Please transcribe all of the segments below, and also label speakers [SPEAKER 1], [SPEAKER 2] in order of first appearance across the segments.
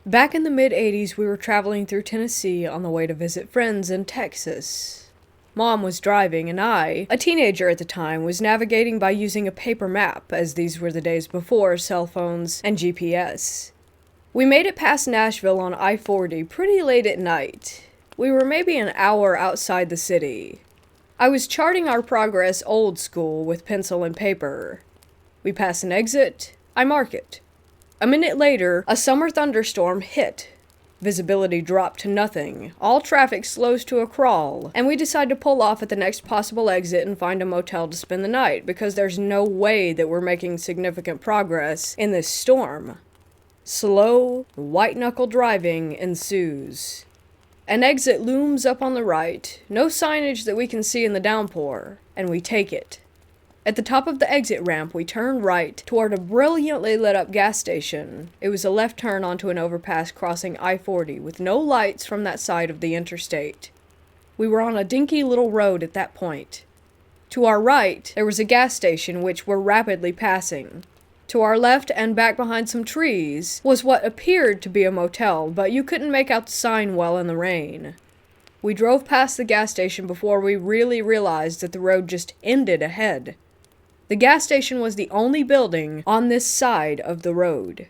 [SPEAKER 1] Back in the mid-80s, we were traveling through Tennessee on the way to visit friends in Texas. Mom was driving, and I, a teenager at the time, was navigating by using a paper map, as these were the days before cell phones and GPS. We made it past Nashville on I-40 pretty late at night. We were maybe an hour outside the city. I was charting our progress old school with pencil and paper. We pass an exit, I mark it. A minute later, a summer thunderstorm hit. Visibility dropped to nothing, all traffic slows to a crawl, and we decide to pull off at the next possible exit and find a motel to spend the night, because there's no way that we're making significant progress in this storm. Slow, white-knuckle driving ensues. An exit looms up on the right, no signage that we can see in the downpour, and we take it. At the top of the exit ramp, we turn right toward a brilliantly lit up gas station. It was a left turn onto an overpass crossing I-40 with no lights from that side of the interstate. We were on a dinky little road at that point. To our right, there was a gas station which we're rapidly passing. To our left and back behind some trees was what appeared to be a motel, but you couldn't make out the sign well in the rain. We drove past the gas station before we really realized that the road just ended ahead. The gas station was the only building on this side of the road.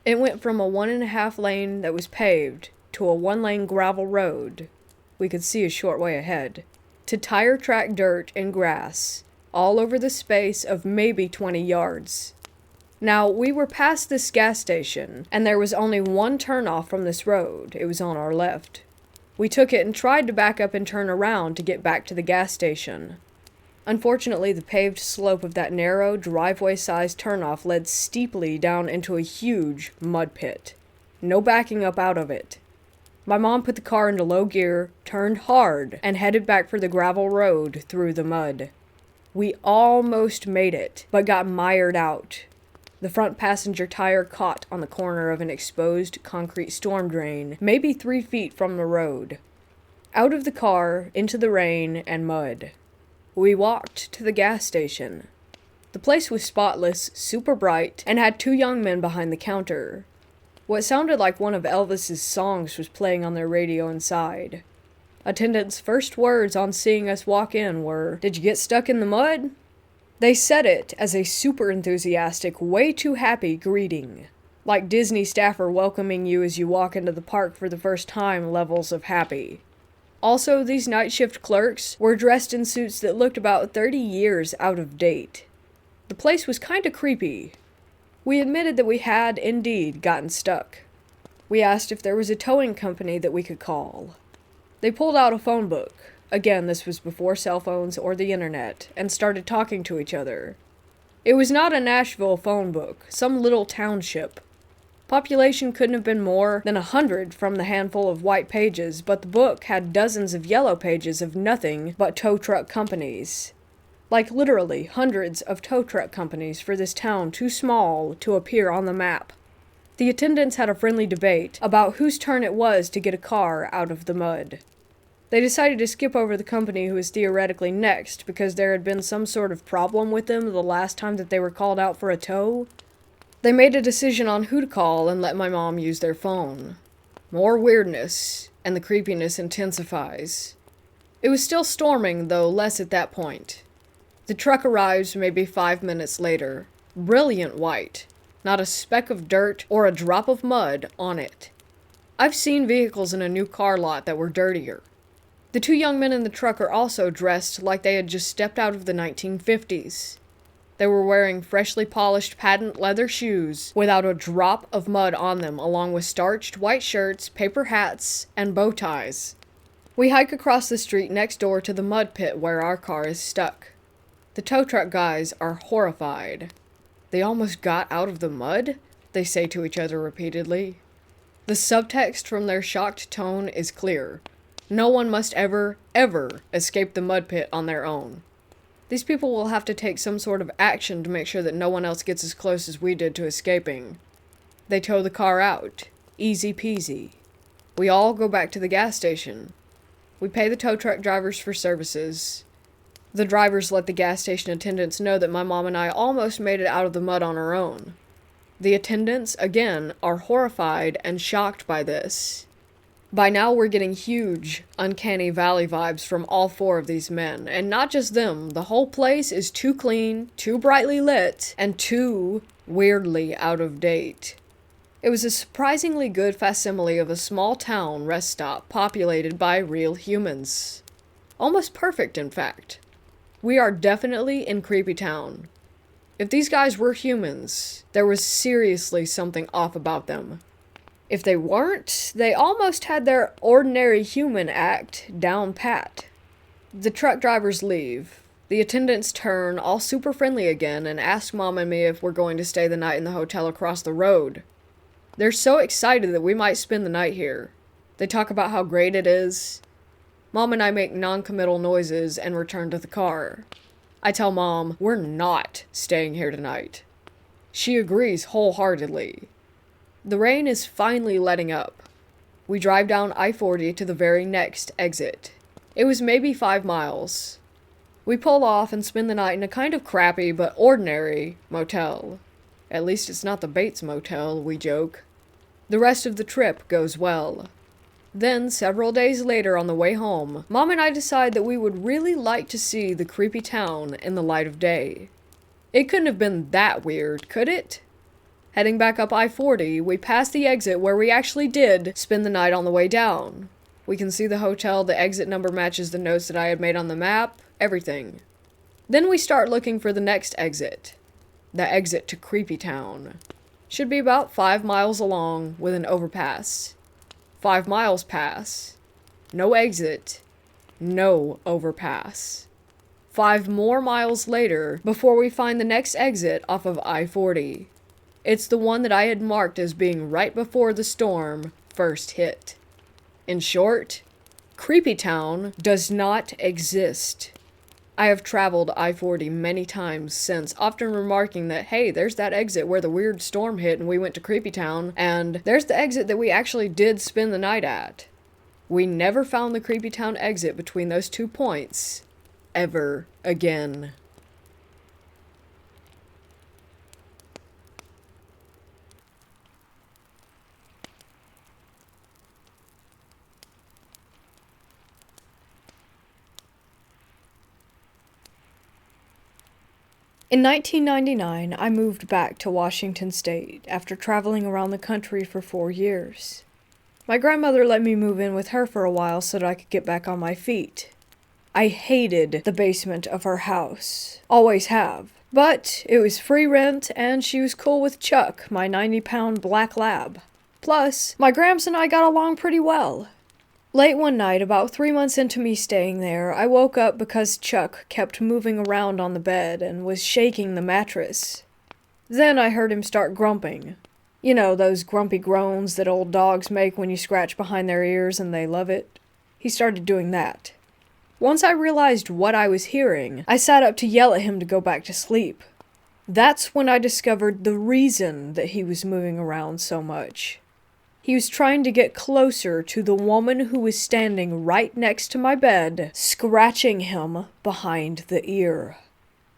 [SPEAKER 1] It went from a 1.5 lane that was paved to a 1-lane gravel road, we could see a short way ahead, to tire track dirt and grass, all over the space of maybe 20 yards. Now, we were past this gas station, and there was only one turnoff from this road. It was on our left. We took it and tried to back up and turn around to get back to the gas station. Unfortunately, the paved slope of that narrow, driveway-sized turnoff led steeply down into a huge mud pit. No backing up out of it. My mom put the car into low gear, turned hard, and headed back for the gravel road through the mud. We almost made it, but got mired out. The front passenger tire caught on the corner of an exposed concrete storm drain, maybe 3 feet from the road. Out of the car, into the rain and mud. We walked to the gas station. The place was spotless, super bright, and had 2 young men behind the counter. What sounded like one of Elvis's songs was playing on their radio inside. Attendants' first words on seeing us walk in were, "Did you get stuck in the mud?" They said it as a super enthusiastic, way too happy greeting. Like Disney staffer welcoming you as you walk into the park for the first time levels of happy. Also, these night shift clerks were dressed in suits that looked about 30 years out of date. The place was kinda creepy. We admitted that we had, indeed, gotten stuck. We asked if there was a towing company that we could call. They pulled out a phone book. Again, this was before cell phones or the internet, and started talking to each other. It was not a Nashville phone book, some little township. Population couldn't have been more than 100 from the handful of white pages, but the book had dozens of yellow pages of nothing but tow truck companies. Like literally hundreds of tow truck companies for this town too small to appear on the map. The attendants had a friendly debate about whose turn it was to get a car out of the mud. They decided to skip over the company who was theoretically next because there had been some sort of problem with them the last time that they were called out for a tow. They made a decision on who to call and let my mom use their phone. More weirdness, and the creepiness intensifies. It was still storming, though less at that point. The truck arrives maybe 5 minutes later. Brilliant white. Not a speck of dirt or a drop of mud on it. I've seen vehicles in a new car lot that were dirtier. The 2 young men in the truck are also dressed like they had just stepped out of the 1950s. They were wearing freshly polished patent leather shoes without a drop of mud on them, along with starched white shirts, paper hats, and bow ties. We hike across the street next door to the mud pit where our car is stuck. The tow truck guys are horrified. "They almost got out of the mud?" they say to each other repeatedly. The subtext from their shocked tone is clear. No one must ever, ever escape the mud pit on their own. These people will have to take some sort of action to make sure that no one else gets as close as we did to escaping. They tow the car out. Easy peasy. We all go back to the gas station. We pay the tow truck drivers for services. The drivers let the gas station attendants know that my mom and I almost made it out of the mud on our own. The attendants, again, are horrified and shocked by this. By now we're getting huge, uncanny valley vibes from all four of these men, and not just them, the whole place is too clean, too brightly lit, and too weirdly out of date. It was a surprisingly good facsimile of a small town rest stop populated by real humans. Almost perfect, in fact. We are definitely in Creepy Town. If these guys were humans, there was seriously something off about them. If they weren't, they almost had their ordinary human act down pat. The truck drivers leave. The attendants turn all super friendly again and ask Mom and me if we're going to stay the night in the hotel across the road. They're so excited that we might spend the night here. They talk about how great it is. Mom and I make non-committal noises and return to the car. I tell Mom we're not staying here tonight. She agrees wholeheartedly. The rain is finally letting up. We drive down I-40 to the very next exit. It was maybe 5 miles. We pull off and spend the night in a kind of crappy but ordinary motel. At least it's not the Bates Motel, we joke. The rest of the trip goes well. Then, several days later on the way home, Mom and I decide that we would really like to see the creepy town in the light of day. It couldn't have been that weird, could it? Heading back up I-40, we pass the exit where we actually did spend the night on the way down. We can see the hotel, the exit number matches the notes that I had made on the map, everything. Then we start looking for the next exit. The exit to Creepy Town. Should be about 5 miles along with an overpass. 5 miles pass. No exit. No overpass. 5 more miles later before we find the next exit off of I-40. It's the one that I had marked as being right before the storm first hit. In short, Creepy Town does not exist. I have traveled I-40 many times since, often remarking that, hey, there's that exit where the weird storm hit and we went to Creepy Town, and there's the exit that we actually did spend the night at. We never found the Creepy Town exit between those 2 points, ever again. In 1999, I moved back to Washington State after traveling around the country for 4 years. My grandmother let me move in with her for a while so that I could get back on my feet. I hated the basement of her house. Always have. But it was free rent and she was cool with Chuck, my 90-pound black lab. Plus, my Gramps and I got along pretty well. Late one night, about 3 months into me staying there, I woke up because Chuck kept moving around on the bed and was shaking the mattress. Then I heard him start grumping. You know, those grumpy groans that old dogs make when you scratch behind their ears and they love it. He started doing that. Once I realized what I was hearing, I sat up to yell at him to go back to sleep. That's when I discovered the reason that he was moving around so much. He was trying to get closer to the woman who was standing right next to my bed, scratching him behind the ear.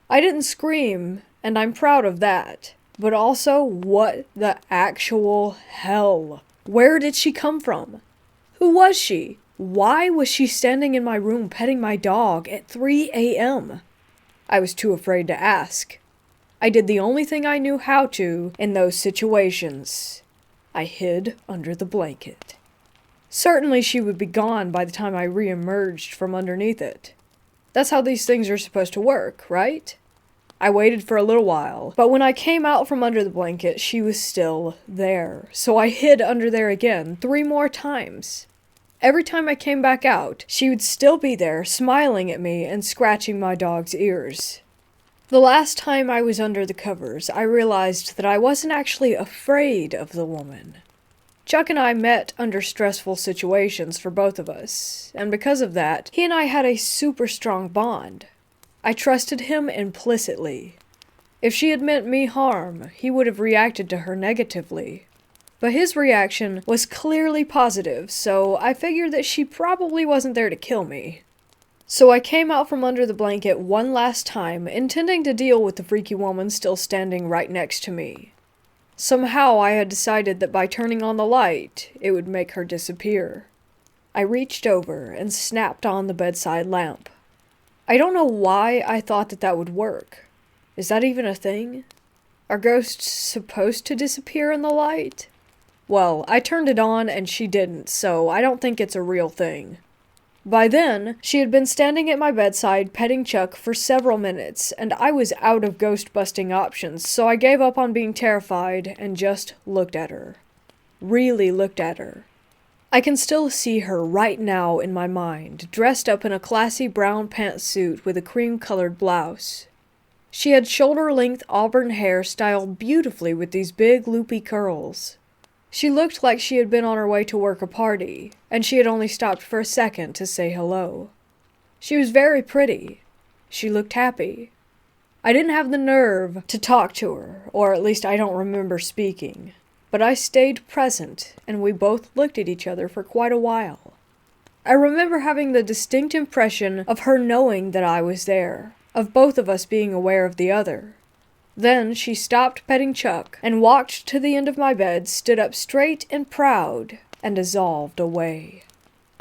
[SPEAKER 1] I didn't scream, and I'm proud of that. But also, what the actual hell? Where did she come from? Who was she? Why was she standing in my room petting my dog at 3 a.m.? I was too afraid to ask. I did the only thing I knew how to in those situations. I hid under the blanket. Certainly she would be gone by the time I re-emerged from underneath it. That's how these things are supposed to work, right? I waited for a little while, but when I came out from under the blanket, she was still there. So I hid under there again, 3 more times. Every time I came back out, she would still be there, smiling at me and scratching my dog's ears. The last time I was under the covers, I realized that I wasn't actually afraid of the woman. Chuck and I met under stressful situations for both of us, and because of that, he and I had a super strong bond. I trusted him implicitly. If she had meant me harm, he would have reacted to her negatively. But his reaction was clearly positive, so I figured that she probably wasn't there to kill me. So I came out from under the blanket one last time, intending to deal with the freaky woman still standing right next to me. Somehow I had decided that by turning on the light, it would make her disappear. I reached over and snapped on the bedside lamp. I don't know why I thought that that would work. Is that even a thing? Are ghosts supposed to disappear in the light? Well, I turned it on and she didn't, so I don't think it's a real thing. By then, she had been standing at my bedside petting Chuck for several minutes, and I was out of ghost-busting options, so I gave up on being terrified and just looked at her. Really looked at her. I can still see her right now in my mind, dressed up in a classy brown pantsuit with a cream-colored blouse. She had shoulder-length auburn hair styled beautifully with these big loopy curls. She looked like she had been on her way to work a party, and she had only stopped for a second to say hello. She was very pretty. She looked happy. I didn't have the nerve to talk to her, or at least I don't remember speaking. But I stayed present, and we both looked at each other for quite a while. I remember having the distinct impression of her knowing that I was there, of both of us being aware of the other. Then she stopped petting Chuck and walked to the end of my bed, stood up straight and proud, and dissolved away.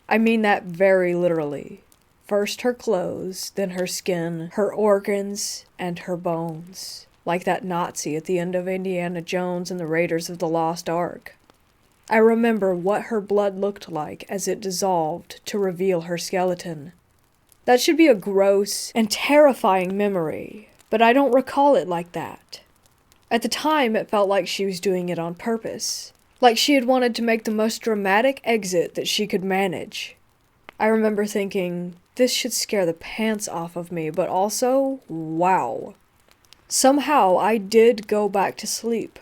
[SPEAKER 1] I mean that very literally. First her clothes, then her skin, her organs, and her bones. Like that Nazi at the end of Indiana Jones and the Raiders of the Lost Ark. I remember what her blood looked like as it dissolved to reveal her skeleton. That should be a gross and terrifying memory, but I don't recall it like that. At the time, it felt like she was doing it on purpose. Like she had wanted to make the most dramatic exit that she could manage. I remember thinking, this should scare the pants off of me, but also, wow. Somehow, I did go back to sleep.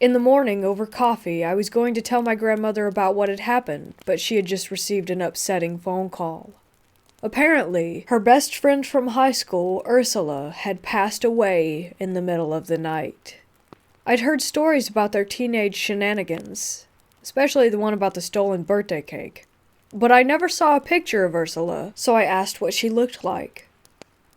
[SPEAKER 1] In the morning, over coffee, I was going to tell my grandmother about what had happened, but she had just received an upsetting phone call. Apparently, her best friend from high school, Ursula, had passed away in the middle of the night. I'd heard stories about their teenage shenanigans, especially the one about the stolen birthday cake. But I never saw a picture of Ursula, so I asked what she looked like.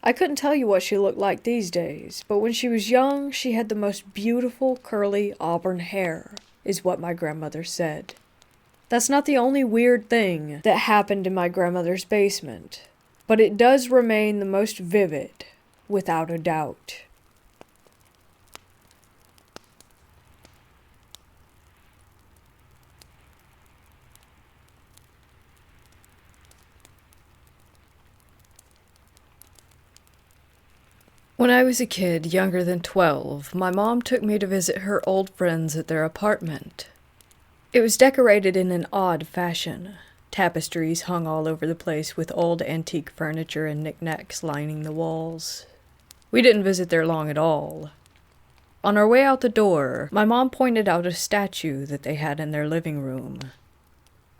[SPEAKER 1] I couldn't tell you what she looked like these days, but when she was young, she had the most beautiful curly auburn hair, is what my grandmother said. That's not the only weird thing that happened in my grandmother's basement, but it does remain the most vivid, without a doubt. When I was a kid, younger than 12, my mom took me to visit her old friends at their apartment. It was decorated in an odd fashion. Tapestries hung all over the place with old antique furniture and knickknacks lining the walls. We didn't visit there long at all. On our way out the door, my mom pointed out a statue that they had in their living room.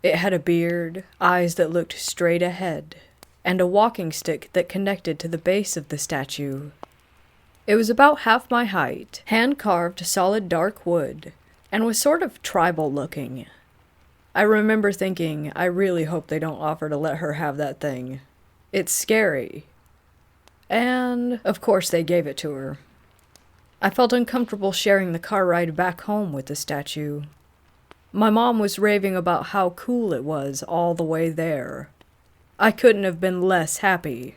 [SPEAKER 1] It had a beard, eyes that looked straight ahead, and a walking stick that connected to the base of the statue. It was about half my height, hand-carved solid dark wood, and was sort of tribal-looking. I remember thinking, I really hope they don't offer to let her have that thing. It's scary. And, of course, they gave it to her. I felt uncomfortable sharing the car ride back home with the statue. My mom was raving about how cool it was all the way there. I couldn't have been less happy.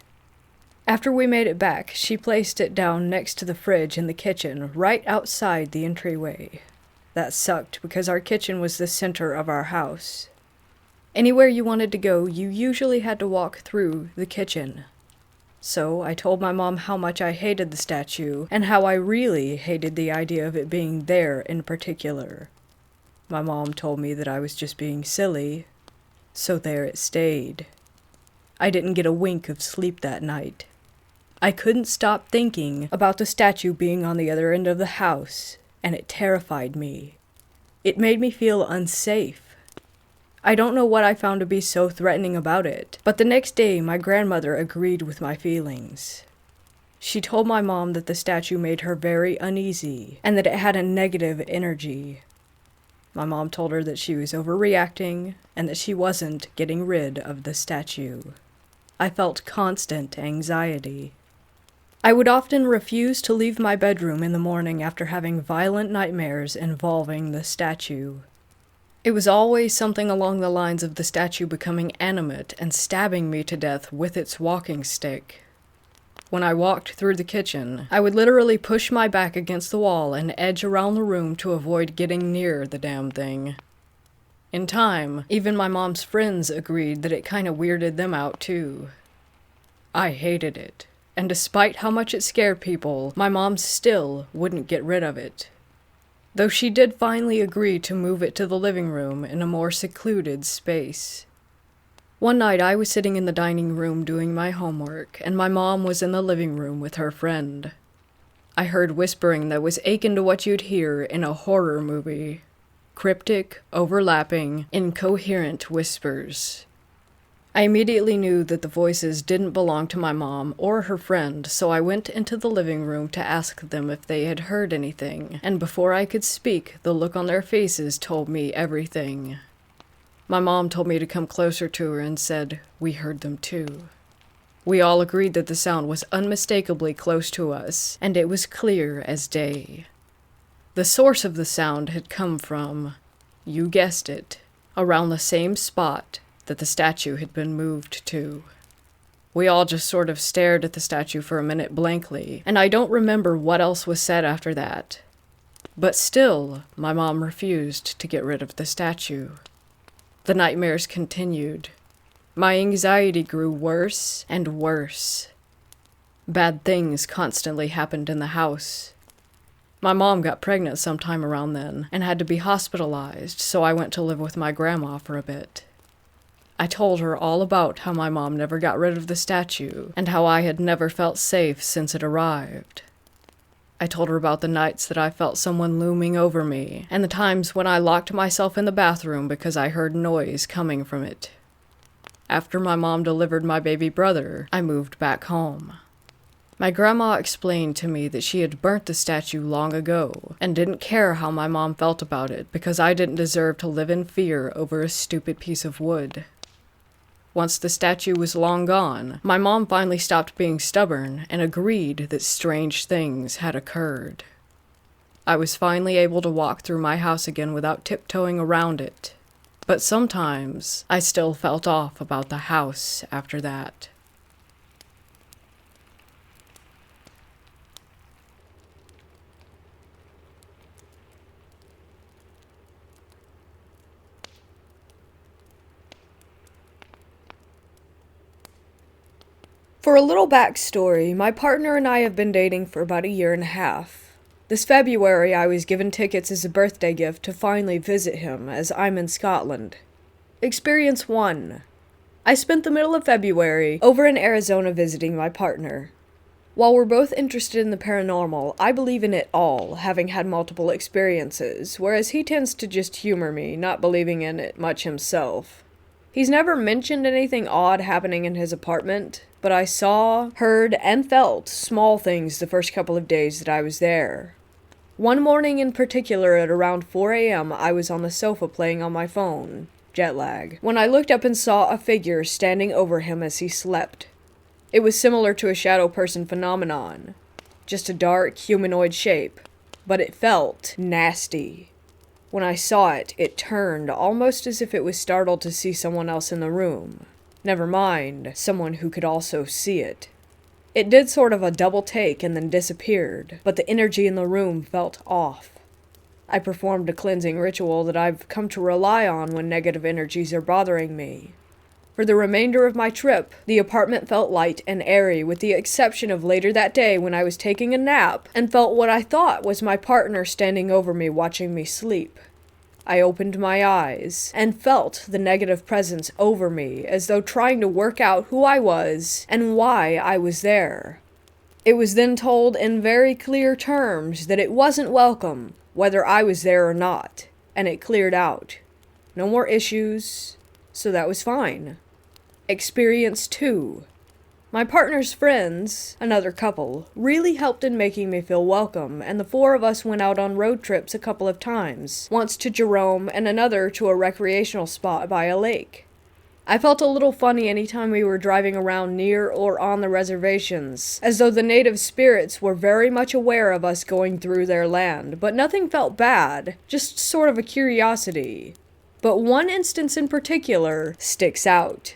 [SPEAKER 1] After we made it back, she placed it down next to the fridge in the kitchen, right outside the entryway. That sucked because our kitchen was the center of our house. Anywhere you wanted to go, you usually had to walk through the kitchen. So I told my mom how much I hated the statue, and how I really hated the idea of it being there in particular. My mom told me that I was just being silly, so there it stayed. I didn't get a wink of sleep that night. I couldn't stop thinking about the statue being on the other end of the house, and it terrified me. It made me feel unsafe. I don't know what I found to be so threatening about it, but the next day my grandmother agreed with my feelings. She told my mom that the statue made her very uneasy, and that it had a negative energy. My mom told her that she was overreacting, and that she wasn't getting rid of the statue. I felt constant anxiety. I would often refuse to leave my bedroom in the morning after having violent nightmares involving the statue. It was always something along the lines of the statue becoming animate and stabbing me to death with its walking stick. When I walked through the kitchen, I would literally push my back against the wall and edge around the room to avoid getting near the damn thing. In time, even my mom's friends agreed that it kinda weirded them out too. I hated it. And despite how much it scared people, my mom still wouldn't get rid of it. Though she did finally agree to move it to the living room in a more secluded space. One night I was sitting in the dining room doing my homework, and my mom was in the living room with her friend. I heard whispering that was akin to what you'd hear in a horror movie. Cryptic, overlapping, incoherent whispers. I immediately knew that the voices didn't belong to my mom or her friend, so I went into the living room to ask them if they had heard anything, and before I could speak, the look on their faces told me everything. My mom told me to come closer to her and said, "We heard them too." We all agreed that the sound was unmistakably close to us, and it was clear as day. The source of the sound had come from, you guessed it, around the same spot that the statue had been moved to. We all just sort of stared at the statue for a minute blankly, and I don't remember what else was said after that. But still, my mom refused to get rid of the statue. The nightmares continued. My anxiety grew worse and worse. Bad things constantly happened in the house. My mom got pregnant sometime around then, and had to be hospitalized, so I went to live with my grandma for a bit. I told her all about how my mom never got rid of the statue, and how I had never felt safe since it arrived. I told her about the nights that I felt someone looming over me, and the times when I locked myself in the bathroom because I heard noise coming from it. After my mom delivered my baby brother, I moved back home. My grandma explained to me that she had burnt the statue long ago, and didn't care how my mom felt about it because I didn't deserve to live in fear over a stupid piece of wood. Once the statue was long gone, my mom finally stopped being stubborn and agreed that strange things had occurred. I was finally able to walk through my house again without tiptoeing around it, but sometimes I still felt off about the house after that. For a little backstory, my partner and I have been dating for about a year and a half. This February, I was given tickets as a birthday gift to finally visit him, as I'm in Scotland. Experience 1. I spent the middle of February over in Arizona visiting my partner. While we're both interested in the paranormal, I believe in it all, having had multiple experiences, whereas he tends to just humor me, not believing in it much himself. He's never mentioned anything odd happening in his apartment, but I saw, heard, and felt small things the first couple of days that I was there. One morning in particular at around 4 a.m. I was on the sofa playing on my phone, jet lag, when I looked up and saw a figure standing over him as he slept. It was similar to a shadow person phenomenon, just a dark humanoid shape, but it felt nasty. When I saw it, it turned, almost as if it was startled to see someone else in the room. Never mind, someone who could also see it. It did sort of a double take and then disappeared, but the energy in the room felt off. I performed a cleansing ritual that I've come to rely on when negative energies are bothering me. For the remainder of my trip, the apartment felt light and airy, with the exception of later that day when I was taking a nap and felt what I thought was my partner standing over me watching me sleep. I opened my eyes and felt the negative presence over me, as though trying to work out who I was and why I was there. It was then told in very clear terms that it wasn't welcome, whether I was there or not, and it cleared out. No more issues, so that was fine. Experience 2. My partner's friends, another couple, really helped in making me feel welcome, and the 4 of us went out on road trips a couple of times, once to Jerome and another to a recreational spot by a lake. I felt a little funny anytime we were driving around near or on the reservations, as though the native spirits were very much aware of us going through their land, but nothing felt bad, just sort of a curiosity. But one instance in particular sticks out.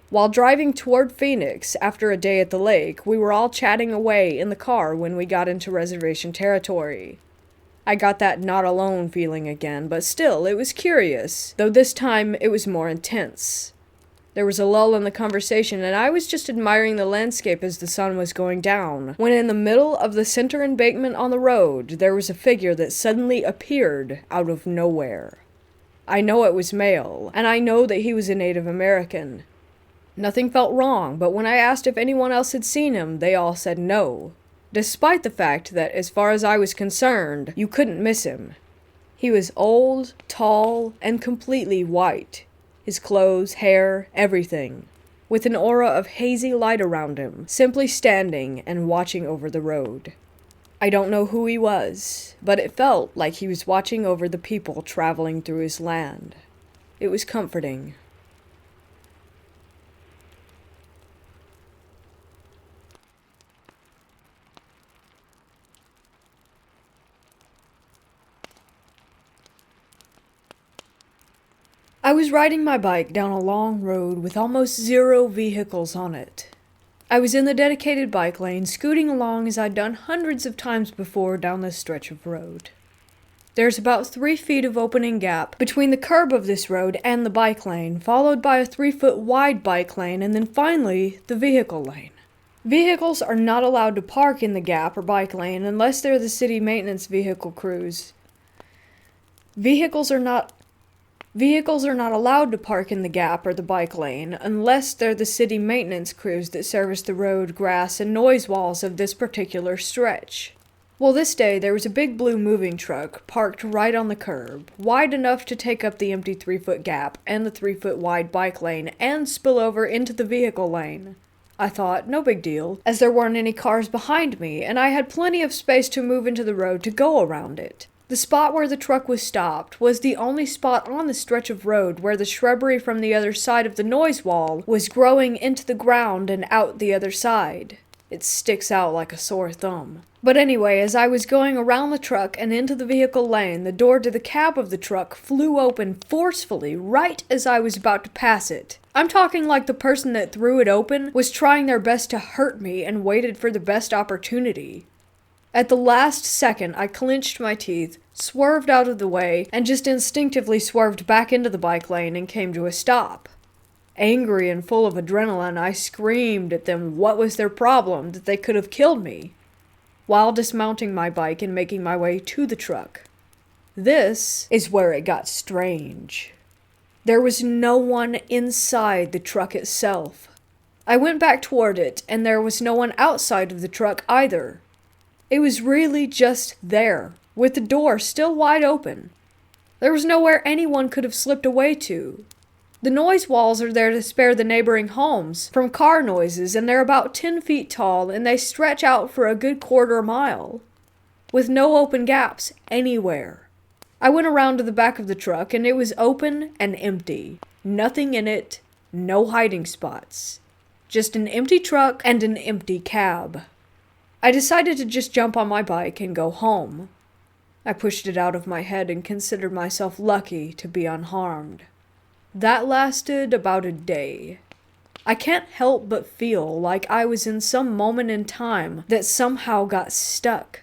[SPEAKER 1] While driving toward Phoenix after a day at the lake, we were all chatting away in the car when we got into reservation territory. I got that not alone feeling again, but still, it was curious, though this time it was more intense. There was a lull in the conversation, and I was just admiring the landscape as the sun was going down, when in the middle of the center embankment on the road, there was a figure that suddenly appeared out of nowhere. I know it was male, and I know that he was a Native American. Nothing felt wrong, but when I asked if anyone else had seen him, they all said no, despite the fact that, as far as I was concerned, you couldn't miss him. He was old, tall, and completely white. His clothes, hair, everything, with an aura of hazy light around him, simply standing and watching over the road. I don't know who he was, but it felt like he was watching over the people traveling through his land. It was comforting. I was riding my bike down a long road with almost zero vehicles on it. I was in the dedicated bike lane, scooting along as I'd done hundreds of times before down this stretch of road. There's about 3 feet of opening gap between the curb of this road and the bike lane, followed by a 3-foot wide bike lane, and then finally, the vehicle lane. Vehicles are not allowed to park in the gap or bike lane unless they're the city maintenance vehicle crews. Vehicles are not allowed to park in the gap or the bike lane unless they're the city maintenance crews that service the road, grass, and noise walls of this particular stretch. Well, this day there was a big blue moving truck parked right on the curb, wide enough to take up the empty 3-foot gap and the 3-foot wide bike lane and spill over into the vehicle lane. I thought, no big deal, as there weren't any cars behind me and I had plenty of space to move into the road to go around it. The spot where the truck was stopped was the only spot on the stretch of road where the shrubbery from the other side of the noise wall was growing into the ground and out the other side. It sticks out like a sore thumb. But anyway, as I was going around the truck and into the vehicle lane, the door to the cab of the truck flew open forcefully right as I was about to pass it. I'm talking like the person that threw it open was trying their best to hurt me and waited for the best opportunity. At the last second, I clenched my teeth, swerved out of the way, and just instinctively swerved back into the bike lane and came to a stop. Angry and full of adrenaline, I screamed at them what was their problem, that they could have killed me, while dismounting my bike and making my way to the truck. This is where it got strange. There was no one inside the truck itself. I went back toward it, and there was no one outside of the truck either. It was really just there, with the door still wide open. There was nowhere anyone could have slipped away to. The noise walls are there to spare the neighboring homes from car noises, and they're about 10 feet tall, and they stretch out for a good quarter mile, with no open gaps anywhere. I went around to the back of the truck, and it was open and empty. Nothing in it, no hiding spots. Just an empty truck and an empty cab. I decided to just jump on my bike and go home. I pushed it out of my head and considered myself lucky to be unharmed. That lasted about a day. I can't help but feel like I was in some moment in time that somehow got stuck.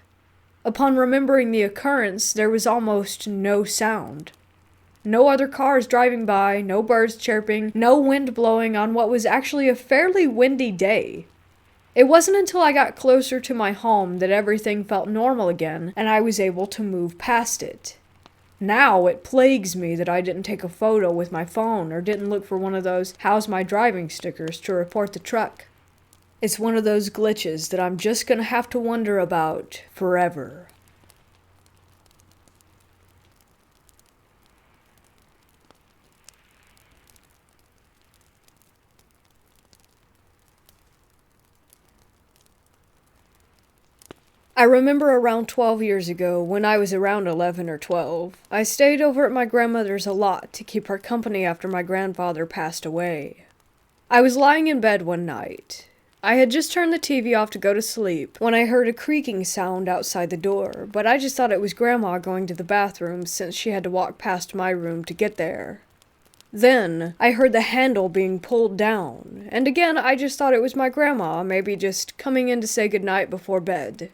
[SPEAKER 1] Upon remembering the occurrence, there was almost no sound. No other cars driving by, no birds chirping, no wind blowing on what was actually a fairly windy day. It wasn't until I got closer to my home that everything felt normal again, and I was able to move past it. Now it plagues me that I didn't take a photo with my phone or didn't look for one of those "How's my driving" stickers to report the truck. It's one of those glitches that I'm just gonna have to wonder about forever. I remember around 12 years ago, when I was around 11 or 12, I stayed over at my grandmother's a lot to keep her company after my grandfather passed away. I was lying in bed one night. I had just turned the TV off to go to sleep when I heard a creaking sound outside the door, but I just thought it was Grandma going to the bathroom since she had to walk past my room to get there. Then, I heard the handle being pulled down, and again I just thought it was my grandma, maybe just coming in to say goodnight before bed.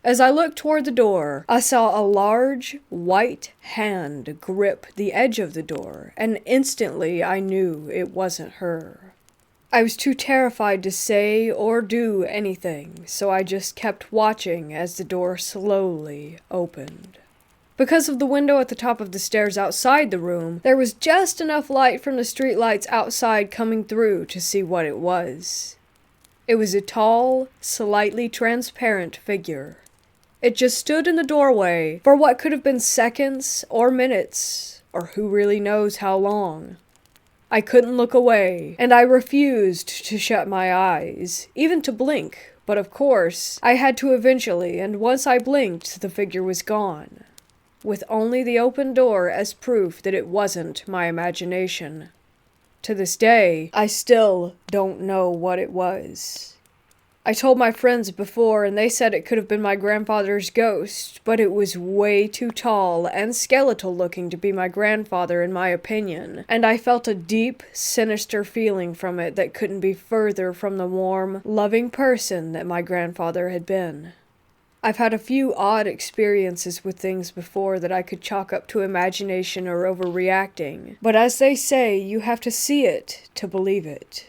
[SPEAKER 1] As I looked toward the door, I saw a large, white hand grip the edge of the door, and instantly I knew it wasn't her. I was too terrified to say or do anything, so I just kept watching as the door slowly opened. Because of the window at the top of the stairs outside the room, there was just enough light from the streetlights outside coming through to see what it was. It was a tall, slightly transparent figure. It just stood in the doorway for what could have been seconds or minutes, or who really knows how long. I couldn't look away, and I refused to shut my eyes, even to blink, but of course, I had to eventually, and once I blinked, the figure was gone, with only the open door as proof that it wasn't my imagination. To this day, I still don't know what it was. I told my friends before, and they said it could have been my grandfather's ghost, but it was way too tall and skeletal looking to be my grandfather in my opinion, and I felt a deep, sinister feeling from it that couldn't be further from the warm, loving person that my grandfather had been. I've had a few odd experiences with things before that I could chalk up to imagination or overreacting, but as they say, you have to see it to believe it.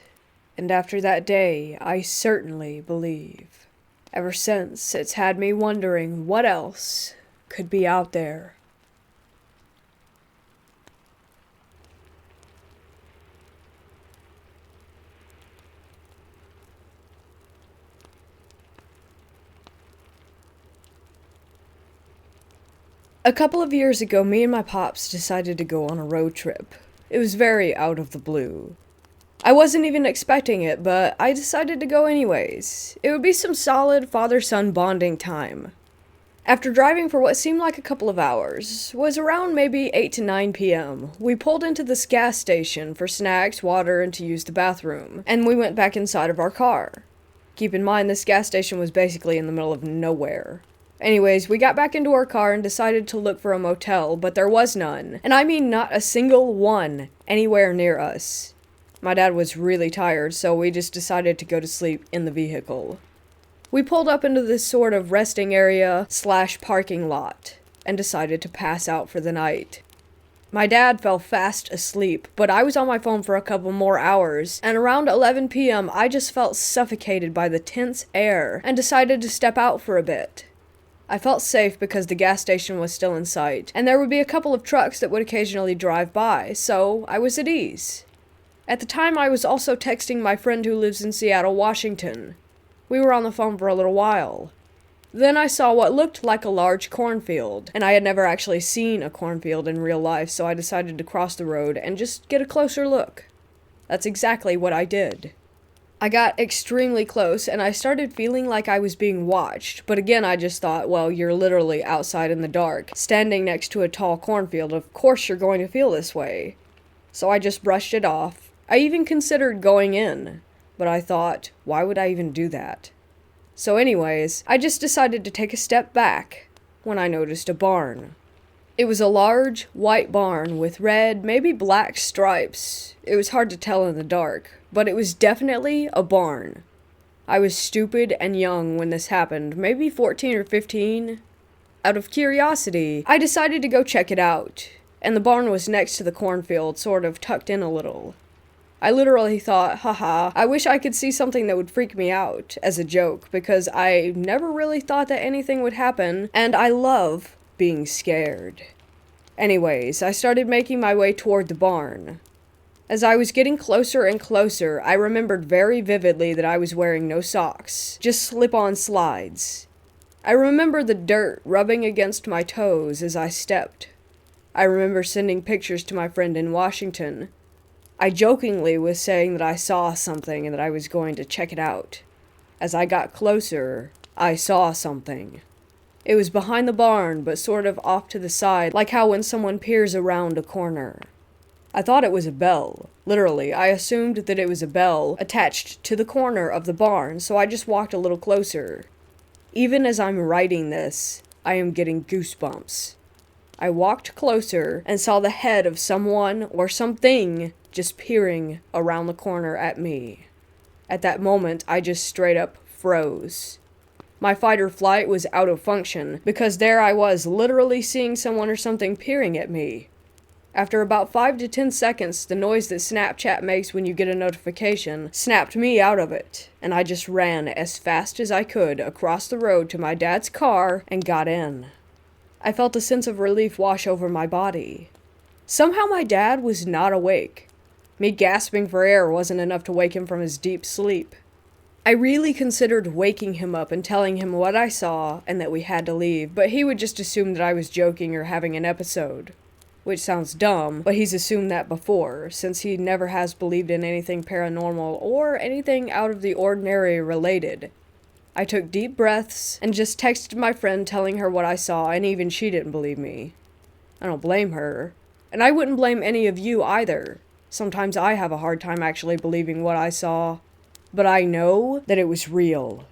[SPEAKER 1] And after that day, I certainly believe. Ever since, it's had me wondering what else could be out there. A couple of years ago, me and my pops decided to go on a road trip. It was very out of the blue. I wasn't even expecting it, but I decided to go anyways. It would be some solid father-son bonding time. After driving for what seemed like a couple of hours, was around maybe 8 to 9 p.m., we pulled into this gas station for snacks, water, and to use the bathroom, and we went back inside of our car. Keep in mind, this gas station was basically in the middle of nowhere. Anyways, we got back into our car and decided to look for a motel, but there was none, and I mean not a single one anywhere near us. My dad was really tired, so we just decided to go to sleep in the vehicle. We pulled up into this sort of resting area / parking lot and decided to pass out for the night. My dad fell fast asleep, but I was on my phone for a couple more hours, and around 11 p.m. I just felt suffocated by the tense air and decided to step out for a bit. I felt safe because the gas station was still in sight, and there would be a couple of trucks that would occasionally drive by, so I was at ease. At the time, I was also texting my friend who lives in Seattle, Washington. We were on the phone for a little while. Then I saw what looked like a large cornfield, and I had never actually seen a cornfield in real life, so I decided to cross the road and just get a closer look. That's exactly what I did. I got extremely close, and I started feeling like I was being watched, but again I just thought, well, you're literally outside in the dark, standing next to a tall cornfield, of course you're going to feel this way. So I just brushed it off. I even considered going in, but I thought, why would I even do that? So anyways, I just decided to take a step back when I noticed a barn. It was a large, white barn with red, maybe black stripes. It was hard to tell in the dark, but it was definitely a barn. I was stupid and young when this happened, maybe 14 or 15. Out of curiosity, I decided to go check it out, and the barn was next to the cornfield, sort of tucked in a little. I literally thought, haha, I wish I could see something that would freak me out, as a joke, because I never really thought that anything would happen, and I love being scared. Anyways, I started making my way toward the barn. As I was getting closer and closer, I remembered very vividly that I was wearing no socks, just slip-on slides. I remember the dirt rubbing against my toes as I stepped. I remember sending pictures to my friend in Washington. I jokingly was saying that I saw something and that I was going to check it out. As I got closer, I saw something. It was behind the barn, but sort of off to the side, like how when someone peers around a corner. I thought it was a bell. Literally, I assumed that it was a bell attached to the corner of the barn, so I just walked a little closer. Even as I'm writing this, I am getting goosebumps. I walked closer and saw the head of someone or something just peering around the corner at me. At that moment, I just straight up froze. My fight or flight was out of function because there I was literally seeing someone or something peering at me. After about 5 to 10 seconds, the noise that Snapchat makes when you get a notification snapped me out of it, and I just ran as fast as I could across the road to my dad's car and got in. I felt a sense of relief wash over my body. Somehow my dad was not awake. Me gasping for air wasn't enough to wake him from his deep sleep. I really considered waking him up and telling him what I saw and that we had to leave, but he would just assume that I was joking or having an episode. Which sounds dumb, but he's assumed that before, since he never has believed in anything paranormal or anything out of the ordinary related. I took deep breaths and just texted my friend telling her what I saw, and even she didn't believe me. I don't blame her. And I wouldn't blame any of you either. Sometimes I have a hard time actually believing what I saw. But I know that it was real.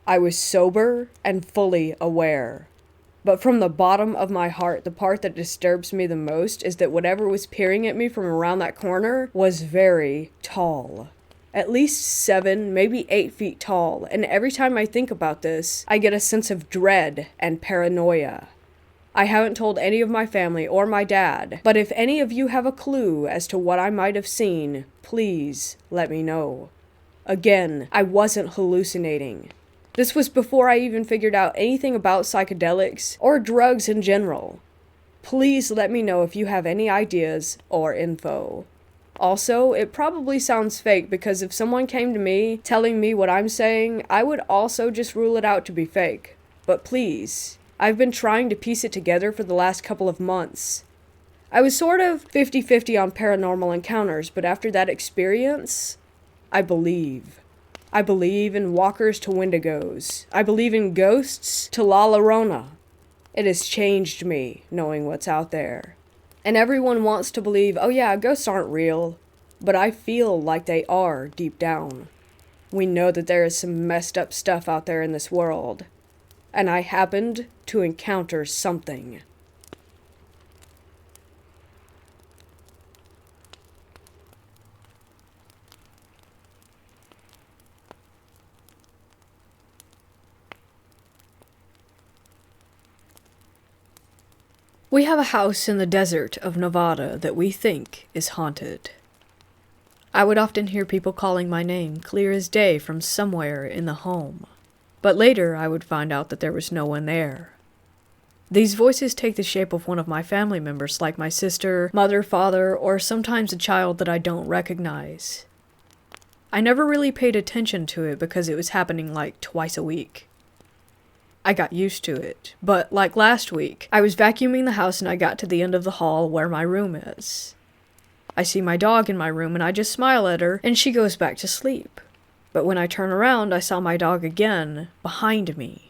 [SPEAKER 1] I was sober and fully aware. But from the bottom of my heart, the part that disturbs me the most is that whatever was peering at me from around that corner was very tall. At least 7, maybe 8 feet tall, and every time I think about this, I get a sense of dread and paranoia. I haven't told any of my family or my dad, but if any of you have a clue as to what I might have seen, please let me know. Again, I wasn't hallucinating. This was before I even figured out anything about psychedelics or drugs in general. Please let me know if you have any ideas or info. Also, it probably sounds fake because if someone came to me telling me what I'm saying, I would also just rule it out to be fake. But please, I've been trying to piece it together for the last couple of months. I was sort of 50-50 on paranormal encounters, but after that experience, I believe. I believe in walkers to wendigos. I believe in ghosts to La Llorona. It has changed me, knowing what's out there. And everyone wants to believe, oh yeah, ghosts aren't real. But I feel like they are deep down. We know that there is some messed up stuff out there in this world. And I happened to encounter something. We have a house in the desert of Nevada that we think is haunted. I would often hear people calling my name clear as day from somewhere in the home, but later I would find out that there was no one there. These voices take the shape of one of my family members, like my sister, mother, father, or sometimes a child that I don't recognize. I never really paid attention to it because it was happening like twice a week. I got used to it, but like last week, I was vacuuming the house and I got to the end of the hall where my room is. I see my dog in my room and I just smile at her and she goes back to sleep. But when I turn around, I saw my dog again, behind me.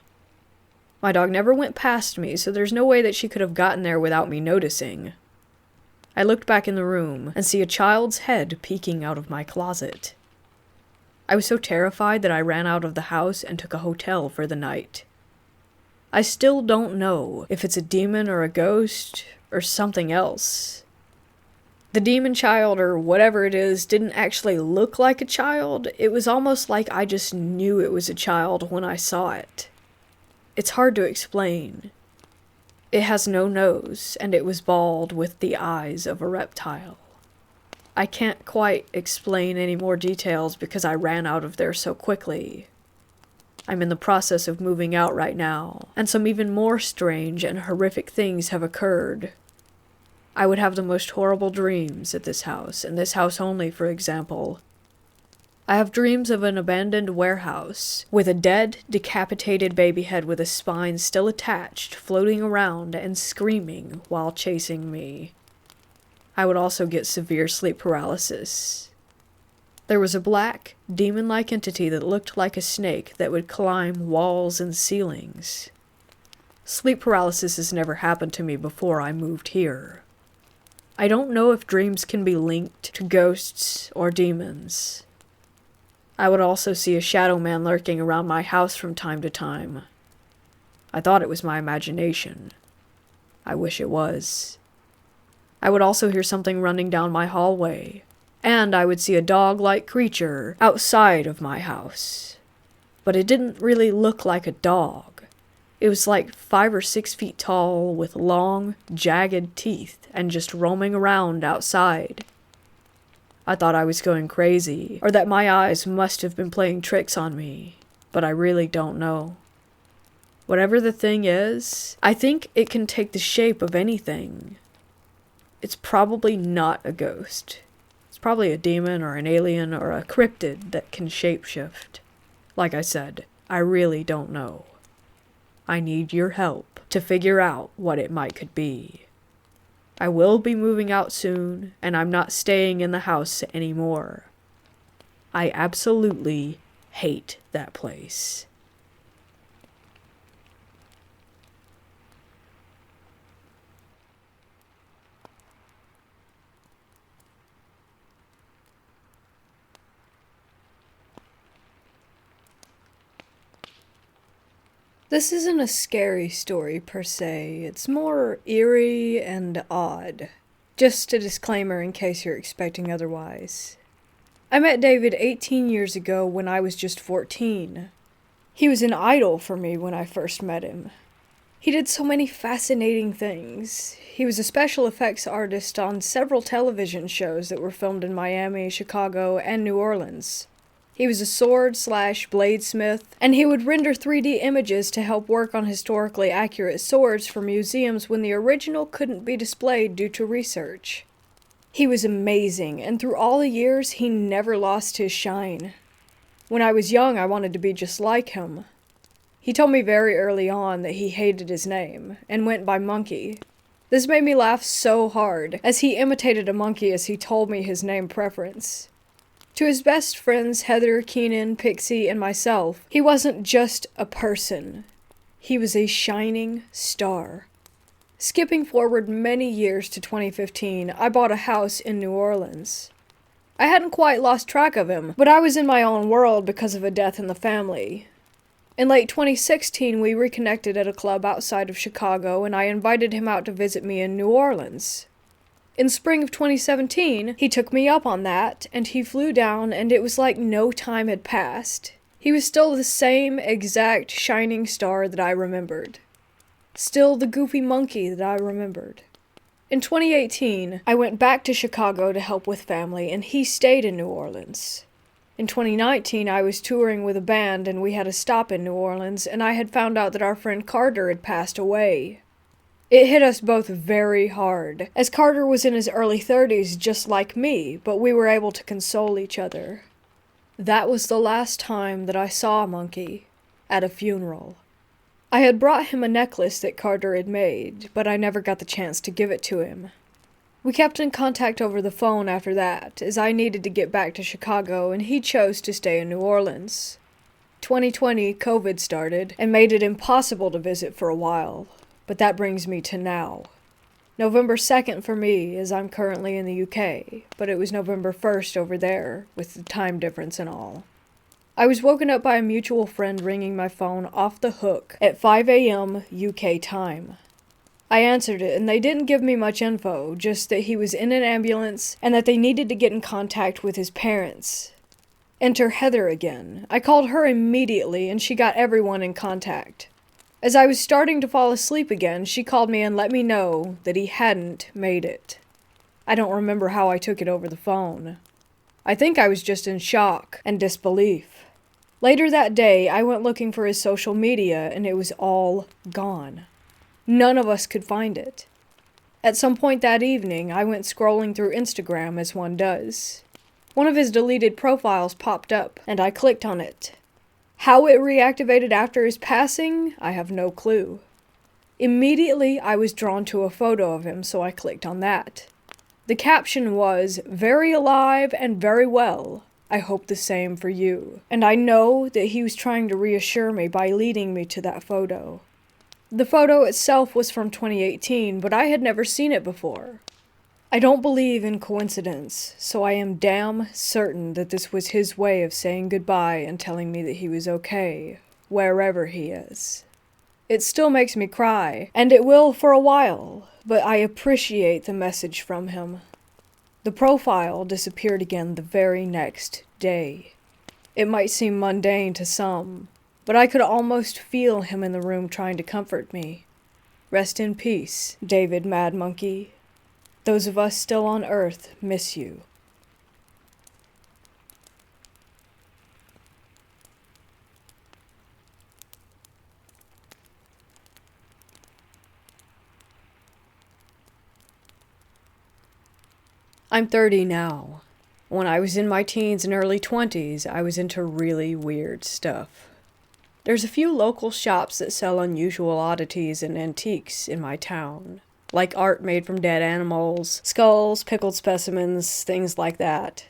[SPEAKER 1] My dog never went past me, so there's no way that she could have gotten there without me noticing. I looked back in the room and see a child's head peeking out of my closet. I was so terrified that I ran out of the house and took a hotel for the night. I still don't know if it's a demon or a ghost or something else. The demon child or whatever it is didn't actually look like a child. It was almost like I just knew it was a child when I saw it. It's hard to explain. It has no nose, and it was bald with the eyes of a reptile. I can't quite explain any more details because I ran out of there so quickly. I'm in the process of moving out right now, and some even more strange and horrific things have occurred. I would have the most horrible dreams at this house, and this house only, for example. I have dreams of an abandoned warehouse, with a dead, decapitated baby head with a spine still attached, floating around and screaming while chasing me. I would also get severe sleep paralysis. There was a black, demon-like entity that looked like a snake that would climb walls and ceilings. Sleep paralysis has never happened to me before I moved here. I don't know if dreams can be linked to ghosts or demons. I would also see a shadow man lurking around my house from time to time. I thought it was my imagination. I wish it was. I would also hear something running down my hallway, and I would see a dog-like creature outside of my house. But it didn't really look like a dog. It was like 5 or 6 feet tall with long, jagged teeth and just roaming around outside. I thought I was going crazy, or that my eyes must have been playing tricks on me, but I really don't know. Whatever the thing is, I think it can take the shape of anything. It's probably not a ghost. It's probably a demon or an alien or a cryptid that can shapeshift. Like I said, I really don't know. I need your help to figure out what it could be. I will be moving out soon, and I'm not staying in the house anymore. I absolutely hate that place. This isn't a scary story per se, it's more eerie and odd. Just a disclaimer in case you're expecting otherwise. I met David 18 years ago when I was just 14. He was an idol for me when I first met him. He did so many fascinating things. He was a special effects artist on several television shows that were filmed in Miami, Chicago, and New Orleans. He was a sword/bladesmith, and he would render 3D images to help work on historically accurate swords for museums when the original couldn't be displayed due to research. He was amazing, and through all the years, he never lost his shine. When I was young, I wanted to be just like him. He told me very early on that he hated his name, and went by Monkey. This made me laugh so hard, as he imitated a monkey as he told me his name preference. To his best friends, Heather, Keenan, Pixie, and myself, he wasn't just a person. He was a shining star. Skipping forward many years to 2015, I bought a house in New Orleans. I hadn't quite lost track of him, but I was in my own world because of a death in the family. In late 2016, we reconnected at a club outside of Chicago, and I invited him out to visit me in New Orleans. In spring of 2017, he took me up on that, and he flew down, and it was like no time had passed. He was still the same exact shining star that I remembered. Still the goofy monkey that I remembered. In 2018, I went back to Chicago to help with family, and he stayed in New Orleans. In 2019, I was touring with a band, and we had a stop in New Orleans, and I had found out that our friend Carter had passed away. It hit us both very hard, as Carter was in his early 30s just like me, but we were able to console each other. That was the last time that I saw Monkey, at a funeral. I had brought him a necklace that Carter had made, but I never got the chance to give it to him. We kept in contact over the phone after that, as I needed to get back to Chicago and he chose to stay in New Orleans. 2020, COVID started, and made it impossible to visit for a while. But that brings me to now. November 2nd for me, as I'm currently in the UK, but it was November 1st over there, with the time difference and all. I was woken up by a mutual friend ringing my phone off the hook at 5 a.m. UK time. I answered it, and they didn't give me much info, just that he was in an ambulance and that they needed to get in contact with his parents. Enter Heather again. I called her immediately, and she got everyone in contact. As I was starting to fall asleep again, she called me and let me know that he hadn't made it. I don't remember how I took it over the phone. I think I was just in shock and disbelief. Later that day, I went looking for his social media, and it was all gone. None of us could find it. At some point that evening, I went scrolling through Instagram as one does. One of his deleted profiles popped up, and I clicked on it. How it reactivated after his passing, I have no clue. Immediately, I was drawn to a photo of him, so I clicked on that. The caption was, "Very alive and very well. I hope the same for you. And I know that he was trying to reassure me by leading me to that photo. The photo itself was from 2018, but I had never seen it before. I don't believe in coincidence, so I am damn certain that this was his way of saying goodbye and telling me that he was okay, wherever he is. It still makes me cry, and it will for a while, but I appreciate the message from him. The profile disappeared again the very next day. It might seem mundane to some, but I could almost feel him in the room trying to comfort me. Rest in peace, David Mad Monkey. Those of us still on Earth miss you. I'm 30 now. When I was in my teens and early 20s, I was into really weird stuff. There's a few local shops that sell unusual oddities and antiques in my town, like art made from dead animals, skulls, pickled specimens, things like that.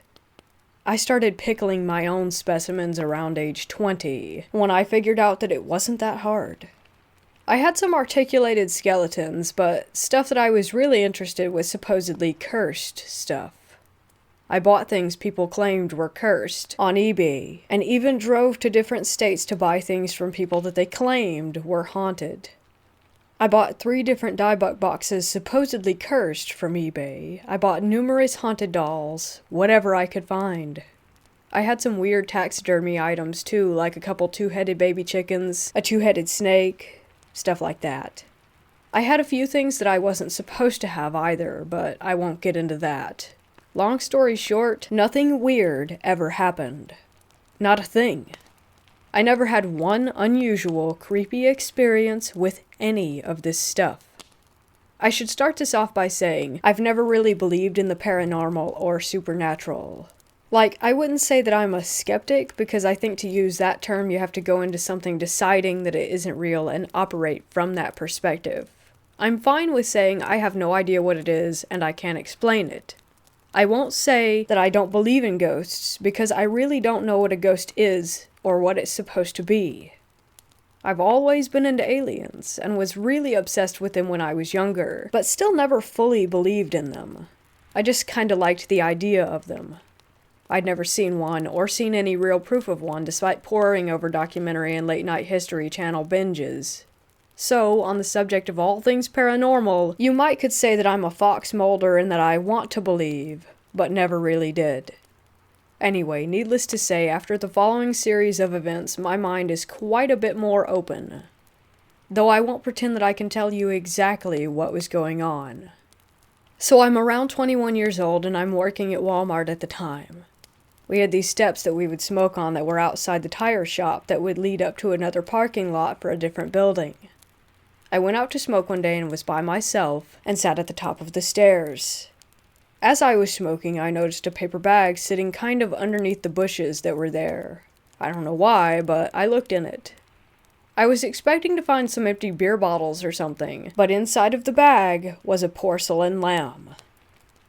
[SPEAKER 1] I started pickling my own specimens around age 20, when I figured out that it wasn't that hard. I had some articulated skeletons, but stuff that I was really interested was supposedly cursed stuff. I bought things people claimed were cursed on eBay, and even drove to different states to buy things from people that they claimed were haunted. I bought 3 different diebuck boxes supposedly cursed from eBay. I bought numerous haunted dolls, whatever I could find. I had some weird taxidermy items too, like a couple 2-headed baby chickens, a 2-headed snake, stuff like that. I had a few things that I wasn't supposed to have either, but I won't get into that. Long story short, nothing weird ever happened. Not a thing. I never had one unusual, creepy experience with any of this stuff. I should start this off by saying I've never really believed in the paranormal or supernatural. Like, I wouldn't say that I'm a skeptic, because I think to use that term you have to go into something deciding that it isn't real and operate from that perspective. I'm fine with saying I have no idea what it is and I can't explain it. I won't say that I don't believe in ghosts, because I really don't know what a ghost is or what it's supposed to be. I've always been into aliens, and was really obsessed with them when I was younger, but still never fully believed in them. I just kinda liked the idea of them. I'd never seen one, or seen any real proof of one, despite poring over documentary and late-night History Channel binges. So, on the subject of all things paranormal, you might could say that I'm a fox molder and that I want to believe, but never really did. Anyway, needless to say, after the following series of events, my mind is quite a bit more open. Though I won't pretend that I can tell you exactly what was going on. So I'm around 21 years old and I'm working at Walmart at the time. We had these steps that we would smoke on that were outside the tire shop that would lead up to another parking lot for a different building. I went out to smoke one day and was by myself and sat at the top of the stairs. As I was smoking, I noticed a paper bag sitting kind of underneath the bushes that were there. I don't know why, but I looked in it. I was expecting to find some empty beer bottles or something, but inside of the bag was a porcelain lamb.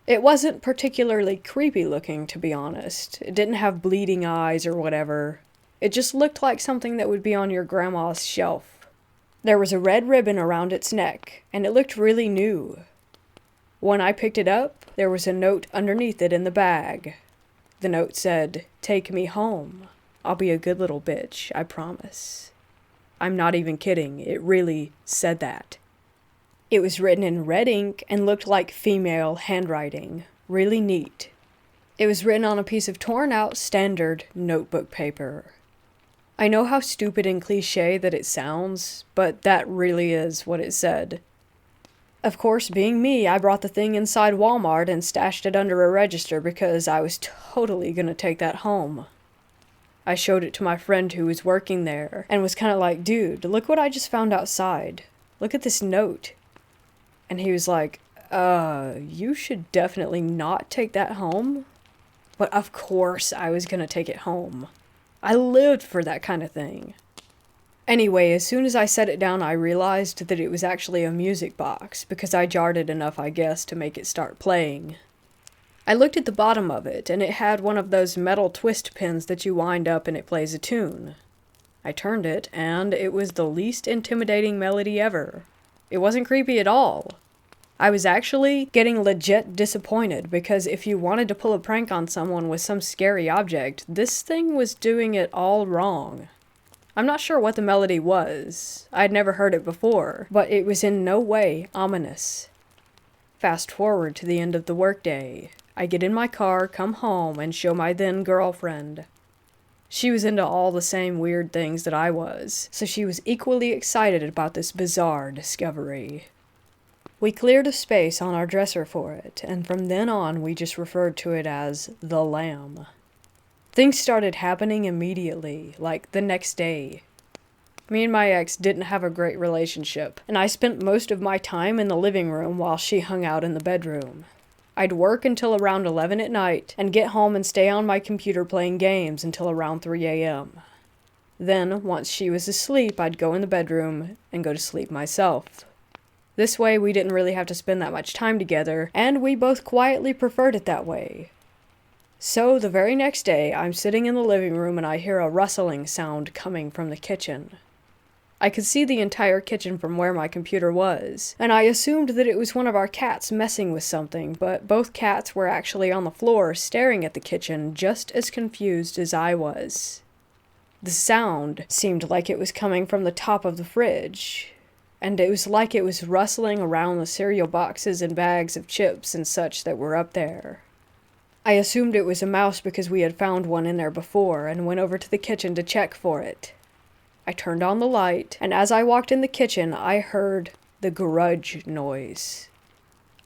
[SPEAKER 1] It wasn't particularly creepy looking, to be honest. It didn't have bleeding eyes or whatever. It just looked like something that would be on your grandma's shelf. There was a red ribbon around its neck, and it looked really new. When I picked it up, there was a note underneath it in the bag. The note said, "Take me home. I'll be a good little bitch, I promise." I'm not even kidding, it really said that. It was written in red ink and looked like female handwriting. Really neat. It was written on a piece of torn out standard notebook paper. I know how stupid and cliche that it sounds, but that really is what it said. Of course, being me, I brought the thing inside Walmart and stashed it under a register because I was totally gonna take that home. I showed it to my friend who was working there and was kinda like, "Dude, look what I just found outside. Look at this note." And he was like, you should definitely not take that home." But of course I was gonna take it home. I lived for that kind of thing. Anyway, as soon as I set it down, I realized that it was actually a music box, because I jarred it enough, I guess, to make it start playing. I looked at the bottom of it, and it had one of those metal twist pins that you wind up and it plays a tune. I turned it, and it was the least intimidating melody ever. It wasn't creepy at all. I was actually getting legit disappointed, because if you wanted to pull a prank on someone with some scary object, this thing was doing it all wrong. I'm not sure what the melody was. I'd never heard it before, but it was in no way ominous. Fast forward to the end of the workday. I get in my car, come home, and show my then girlfriend. She was into all the same weird things that I was, so she was equally excited about this bizarre discovery. We cleared a space on our dresser for it, and from then on we just referred to it as the lamb. Things started happening immediately, like the next day. Me and my ex didn't have a great relationship, and I spent most of my time in the living room while she hung out in the bedroom. I'd work until around 11 at night, and get home and stay on my computer playing games until around 3 a.m. Then, once she was asleep, I'd go in the bedroom and go to sleep myself. This way, we didn't really have to spend that much time together, and we both quietly preferred it that way. So, the very next day, I'm sitting in the living room and I hear a rustling sound coming from the kitchen. I could see the entire kitchen from where my computer was, and I assumed that it was one of our cats messing with something, but both cats were actually on the floor staring at the kitchen, just as confused as I was. The sound seemed like it was coming from the top of the fridge, and it was like it was rustling around the cereal boxes and bags of chips and such that were up there. I assumed it was a mouse because we had found one in there before, and went over to the kitchen to check for it. I turned on the light, and as I walked in the kitchen, I heard the Grudge noise.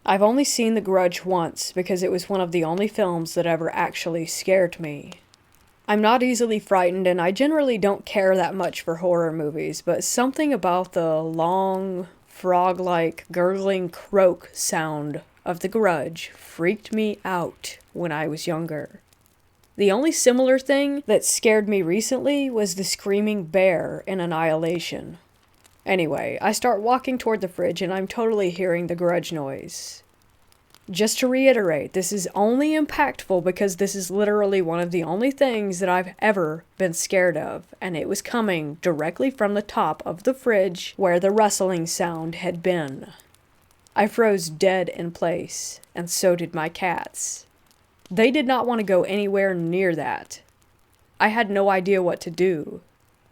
[SPEAKER 1] I've only seen The Grudge once, because it was one of the only films that ever actually scared me. I'm not easily frightened, and I generally don't care that much for horror movies, but something about the long, frog-like, gurgling croak sound of The Grudge freaked me out when I was younger. The only similar thing that scared me recently was the screaming bear in Annihilation. Anyway, I start walking toward the fridge and I'm totally hearing the Grudge noise. Just to reiterate, this is only impactful because this is literally one of the only things that I've ever been scared of, and it was coming directly from the top of the fridge where the rustling sound had been. I froze dead in place, and so did my cats. They did not want to go anywhere near that. I had no idea what to do.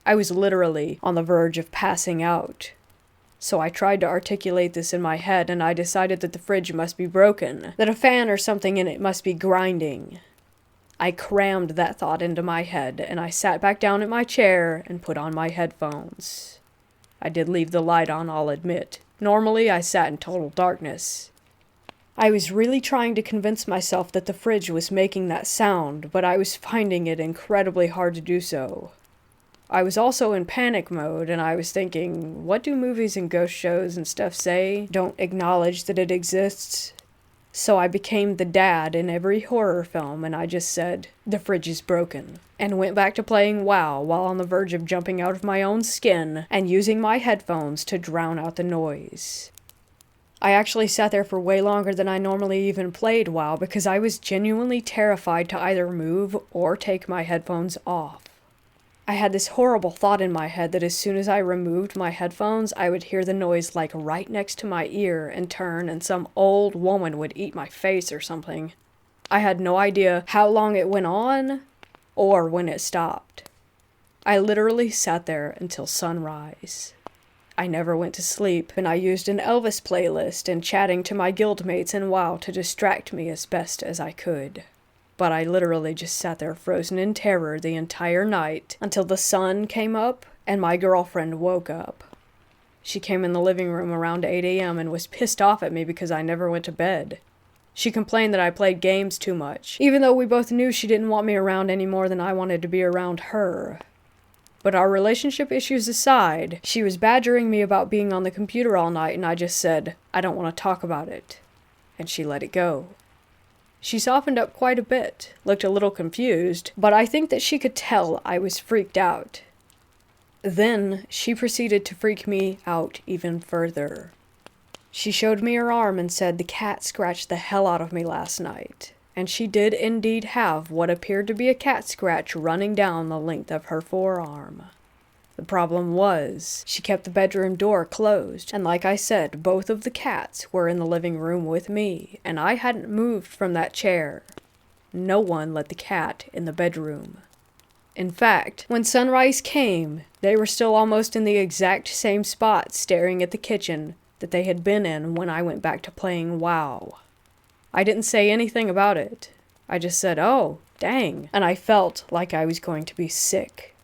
[SPEAKER 1] I was literally on the verge of passing out. So I tried to articulate this in my head, and I decided that the fridge must be broken, that a fan or something in it must be grinding. I crammed that thought into my head, and I sat back down in my chair and put on my headphones. I did leave the light on, I'll admit. Normally, I sat in total darkness. I was really trying to convince myself that the fridge was making that sound, but I was finding it incredibly hard to do so. I was also in panic mode, and I was thinking, what do movies and ghost shows and stuff say? Don't acknowledge that it exists? So I became the dad in every horror film, and I just said, the fridge is broken, and went back to playing WoW while on the verge of jumping out of my own skin and using my headphones to drown out the noise. I actually sat there for way longer than I normally even played WoW because I was genuinely terrified to either move or take my headphones off. I had this horrible thought in my head that as soon as I removed my headphones, I would hear the noise like right next to my ear and turn, and some old woman would eat my face or something. I had no idea how long it went on or when it stopped. I literally sat there until sunrise. I never went to sleep, and I used an Elvis playlist and chatting to my guildmates in WoW to distract me as best as I could. But I literally just sat there frozen in terror the entire night until the sun came up and my girlfriend woke up. She came in the living room around 8 a.m. and was pissed off at me because I never went to bed. She complained that I played games too much, even though we both knew she didn't want me around any more than I wanted to be around her. But our relationship issues aside, she was badgering me about being on the computer all night, and I just said, I don't want to talk about it. And she let it go. She softened up quite a bit, looked a little confused, but I think that she could tell I was freaked out. Then she proceeded to freak me out even further. She showed me her arm and said, the cat scratched the hell out of me last night. and she did indeed have what appeared to be a cat scratch running down the length of her forearm. The problem was, she kept the bedroom door closed, and like I said, both of the cats were in the living room with me, and I hadn't moved from that chair. No one let the cat in the bedroom. In fact, when sunrise came, they were still almost in the exact same spot staring at the kitchen that they had been in when I went back to playing WoW. I didn't say anything about it. I just said, "Oh, dang," and I felt like I was going to be sick.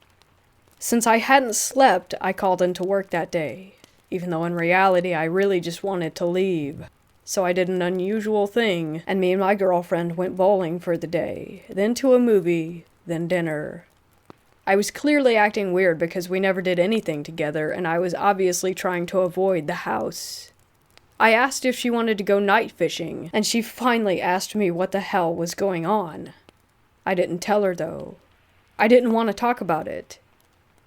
[SPEAKER 1] Since I hadn't slept, I called into work that day, even though in reality I really just wanted to leave. So I did an unusual thing, and me and my girlfriend went bowling for the day, then to a movie, then dinner. I was clearly acting weird because we never did anything together, and I was obviously trying to avoid the house. I asked if she wanted to go night fishing, and she finally asked me what the hell was going on. I didn't tell her though. I didn't want to talk about it.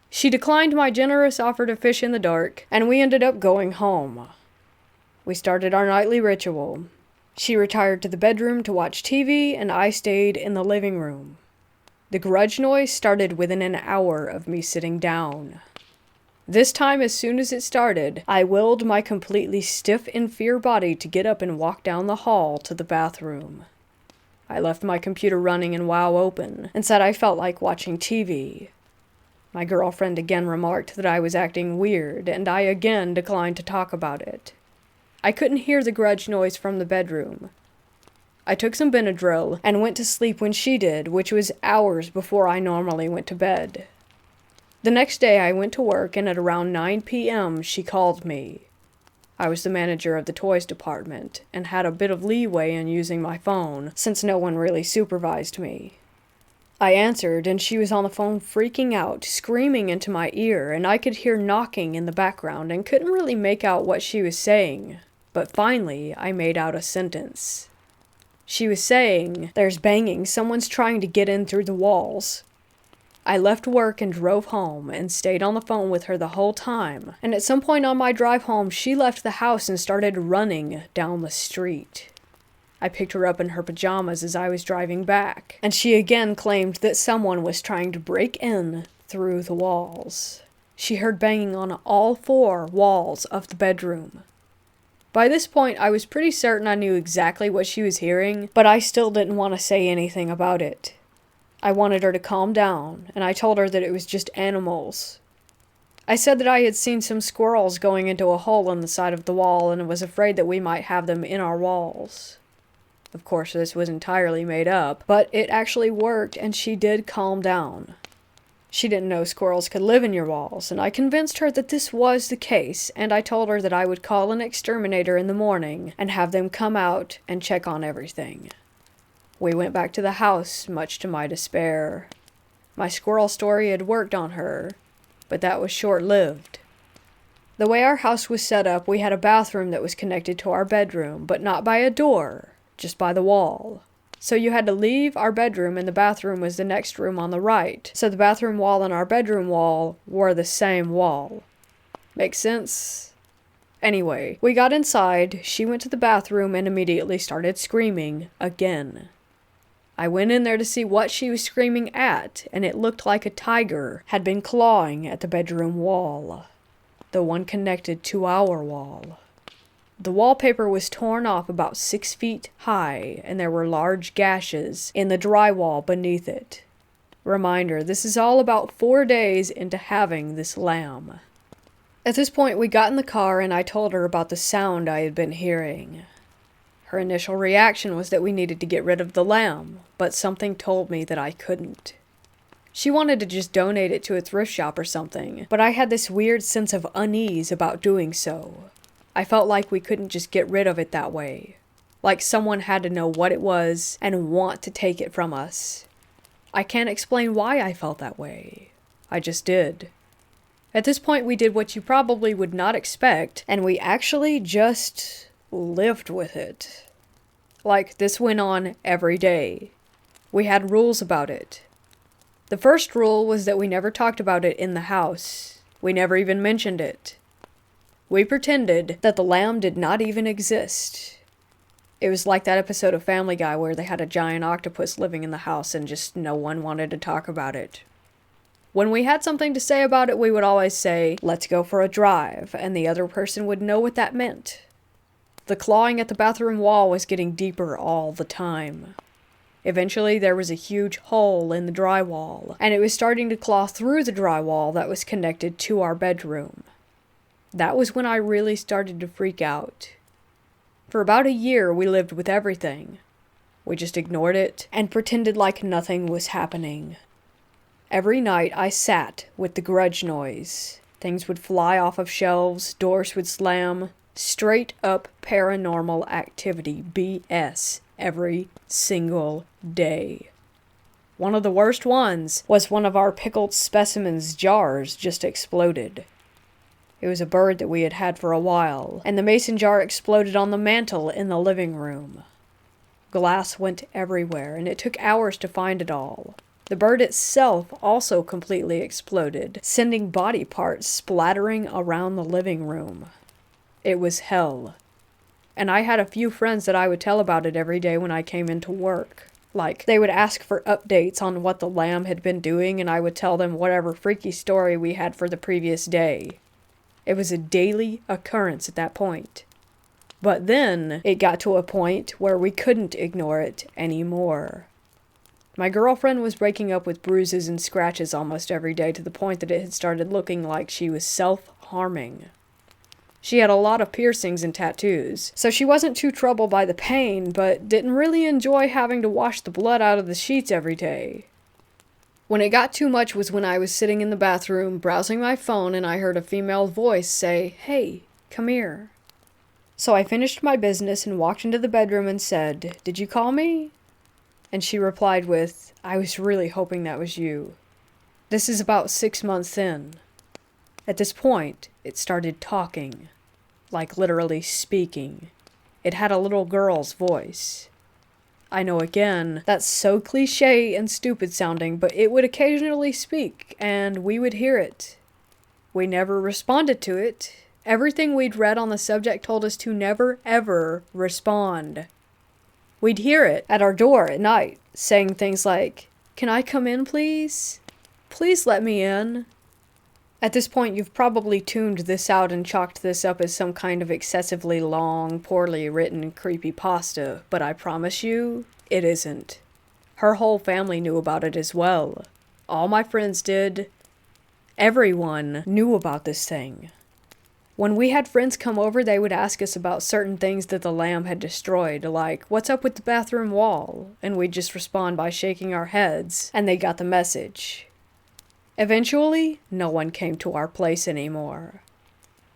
[SPEAKER 1] She declined my generous offer to fish in the dark, and we ended up going home. We started our nightly ritual. She retired to the bedroom to watch TV, and I stayed in the living room. The grudge noise started within an hour of me sitting down. This time, as soon as it started, I willed my completely stiff in fear body to get up and walk down the hall to the bathroom. I left my computer running and WoW open, and said I felt like watching TV. My girlfriend again remarked that I was acting weird, and I again declined to talk about it. I couldn't hear the grudge noise from the bedroom. I took some Benadryl and went to sleep when she did, which was hours before I normally went to bed. The next day I went to work, and at around 9 p.m. she called me. I was the manager of the toys department, and had a bit of leeway in using my phone, since no one really supervised me. I answered, and she was on the phone freaking out, screaming into my ear, and I could hear knocking in the background and couldn't really make out what she was saying. But finally, I made out a sentence. She was saying, "There's banging, someone's trying to get in through the walls." I left work and drove home, and stayed on the phone with her the whole time, and at some point on my drive home, she left the house and started running down the street. I picked her up in her pajamas as I was driving back, and she again claimed that someone was trying to break in through the walls. She heard banging on all 4 walls of the bedroom. By this point, I was pretty certain I knew exactly what she was hearing, but I still didn't want to say anything about it. I wanted her to calm down, and I told her that it was just animals. I said that I had seen some squirrels going into a hole in the side of the wall and was afraid that we might have them in our walls. Of course, this was entirely made up, but it actually worked, and she did calm down. She didn't know squirrels could live in your walls, and I convinced her that this was the case, and I told her that I would call an exterminator in the morning and have them come out and check on everything. We went back to the house, much to my despair. My squirrel story had worked on her, but that was short-lived. The way our house was set up, we had a bathroom that was connected to our bedroom, but not by a door, just by the wall. So you had to leave our bedroom, and the bathroom was the next room on the right. So the bathroom wall and our bedroom wall were the same wall. Make sense? Anyway, we got inside, she went to the bathroom and immediately started screaming again. I went in there to see what she was screaming at, and it looked like a tiger had been clawing at the bedroom wall. The one connected to our wall. The wallpaper was torn off about 6 feet high, and there were large gashes in the drywall beneath it. Reminder, this is all about 4 days into having this lamb. At this point, we got in the car, and I told her about the sound I had been hearing. Her initial reaction was that we needed to get rid of the lamb, but something told me that I couldn't. She wanted to just donate it to a thrift shop or something, but I had this weird sense of unease about doing so. I felt like we couldn't just get rid of it that way. Like someone had to know what it was and want to take it from us. I can't explain why I felt that way. I just did. At this point, we did what you probably would not expect, and we actually just lived with it. Like, this went on every day. We had rules about it. The first rule was that we never talked about it in the house. We never even mentioned it. We pretended that the lamb did not even exist. It was like that episode of Family Guy where they had a giant octopus living in the house and just no one wanted to talk about it. When we had something to say about it, we would always say, "Let's go for a drive," and the other person would know what that meant. The clawing at the bathroom wall was getting deeper all the time. Eventually, there was a huge hole in the drywall, and it was starting to claw through the drywall that was connected to our bedroom. That was when I really started to freak out. For about a year, we lived with everything. We just ignored it and pretended like nothing was happening. Every night, I sat with the grudge noise. Things would fly off of shelves, doors would slam. Straight up paranormal activity, BS, every single day. One of the worst ones was one of our pickled specimens jars just exploded. It was a bird that we had had for a while, and the mason jar exploded on the mantel in the living room. Glass went everywhere, and it took hours to find it all. The bird itself also completely exploded, sending body parts splattering around the living room. It was hell. And I had a few friends that I would tell about it every day when I came into work. Like, they would ask for updates on what the lamb had been doing, and I would tell them whatever freaky story we had for the previous day. It was a daily occurrence at that point. But then, it got to a point where we couldn't ignore it anymore. My girlfriend was breaking up with bruises and scratches almost every day to the point that it had started looking like she was self-harming. She had a lot of piercings and tattoos, so she wasn't too troubled by the pain, but didn't really enjoy having to wash the blood out of the sheets every day. When it got too much was when I was sitting in the bathroom, browsing my phone, and I heard a female voice say, "Hey, come here." So I finished my business and walked into the bedroom and said, "Did you call me?" And she replied with, "I was really hoping that was you." This is about 6 months in. At this point, it started talking. Like literally speaking. It had a little girl's voice. I know again, that's so cliche and stupid sounding, but it would occasionally speak, and we would hear it. We never responded to it. Everything we'd read on the subject told us to never, ever respond. We'd hear it at our door at night, saying things like, "Can I come in, please? Please let me in." At this point, you've probably tuned this out and chalked this up as some kind of excessively long, poorly written creepypasta, but I promise you, it isn't. Her whole family knew about it as well. All my friends did. Everyone knew about this thing. When we had friends come over, they would ask us about certain things that the lamb had destroyed, like, "What's up with the bathroom wall?" And we'd just respond by shaking our heads, and they got the message. Eventually, no one came to our place anymore.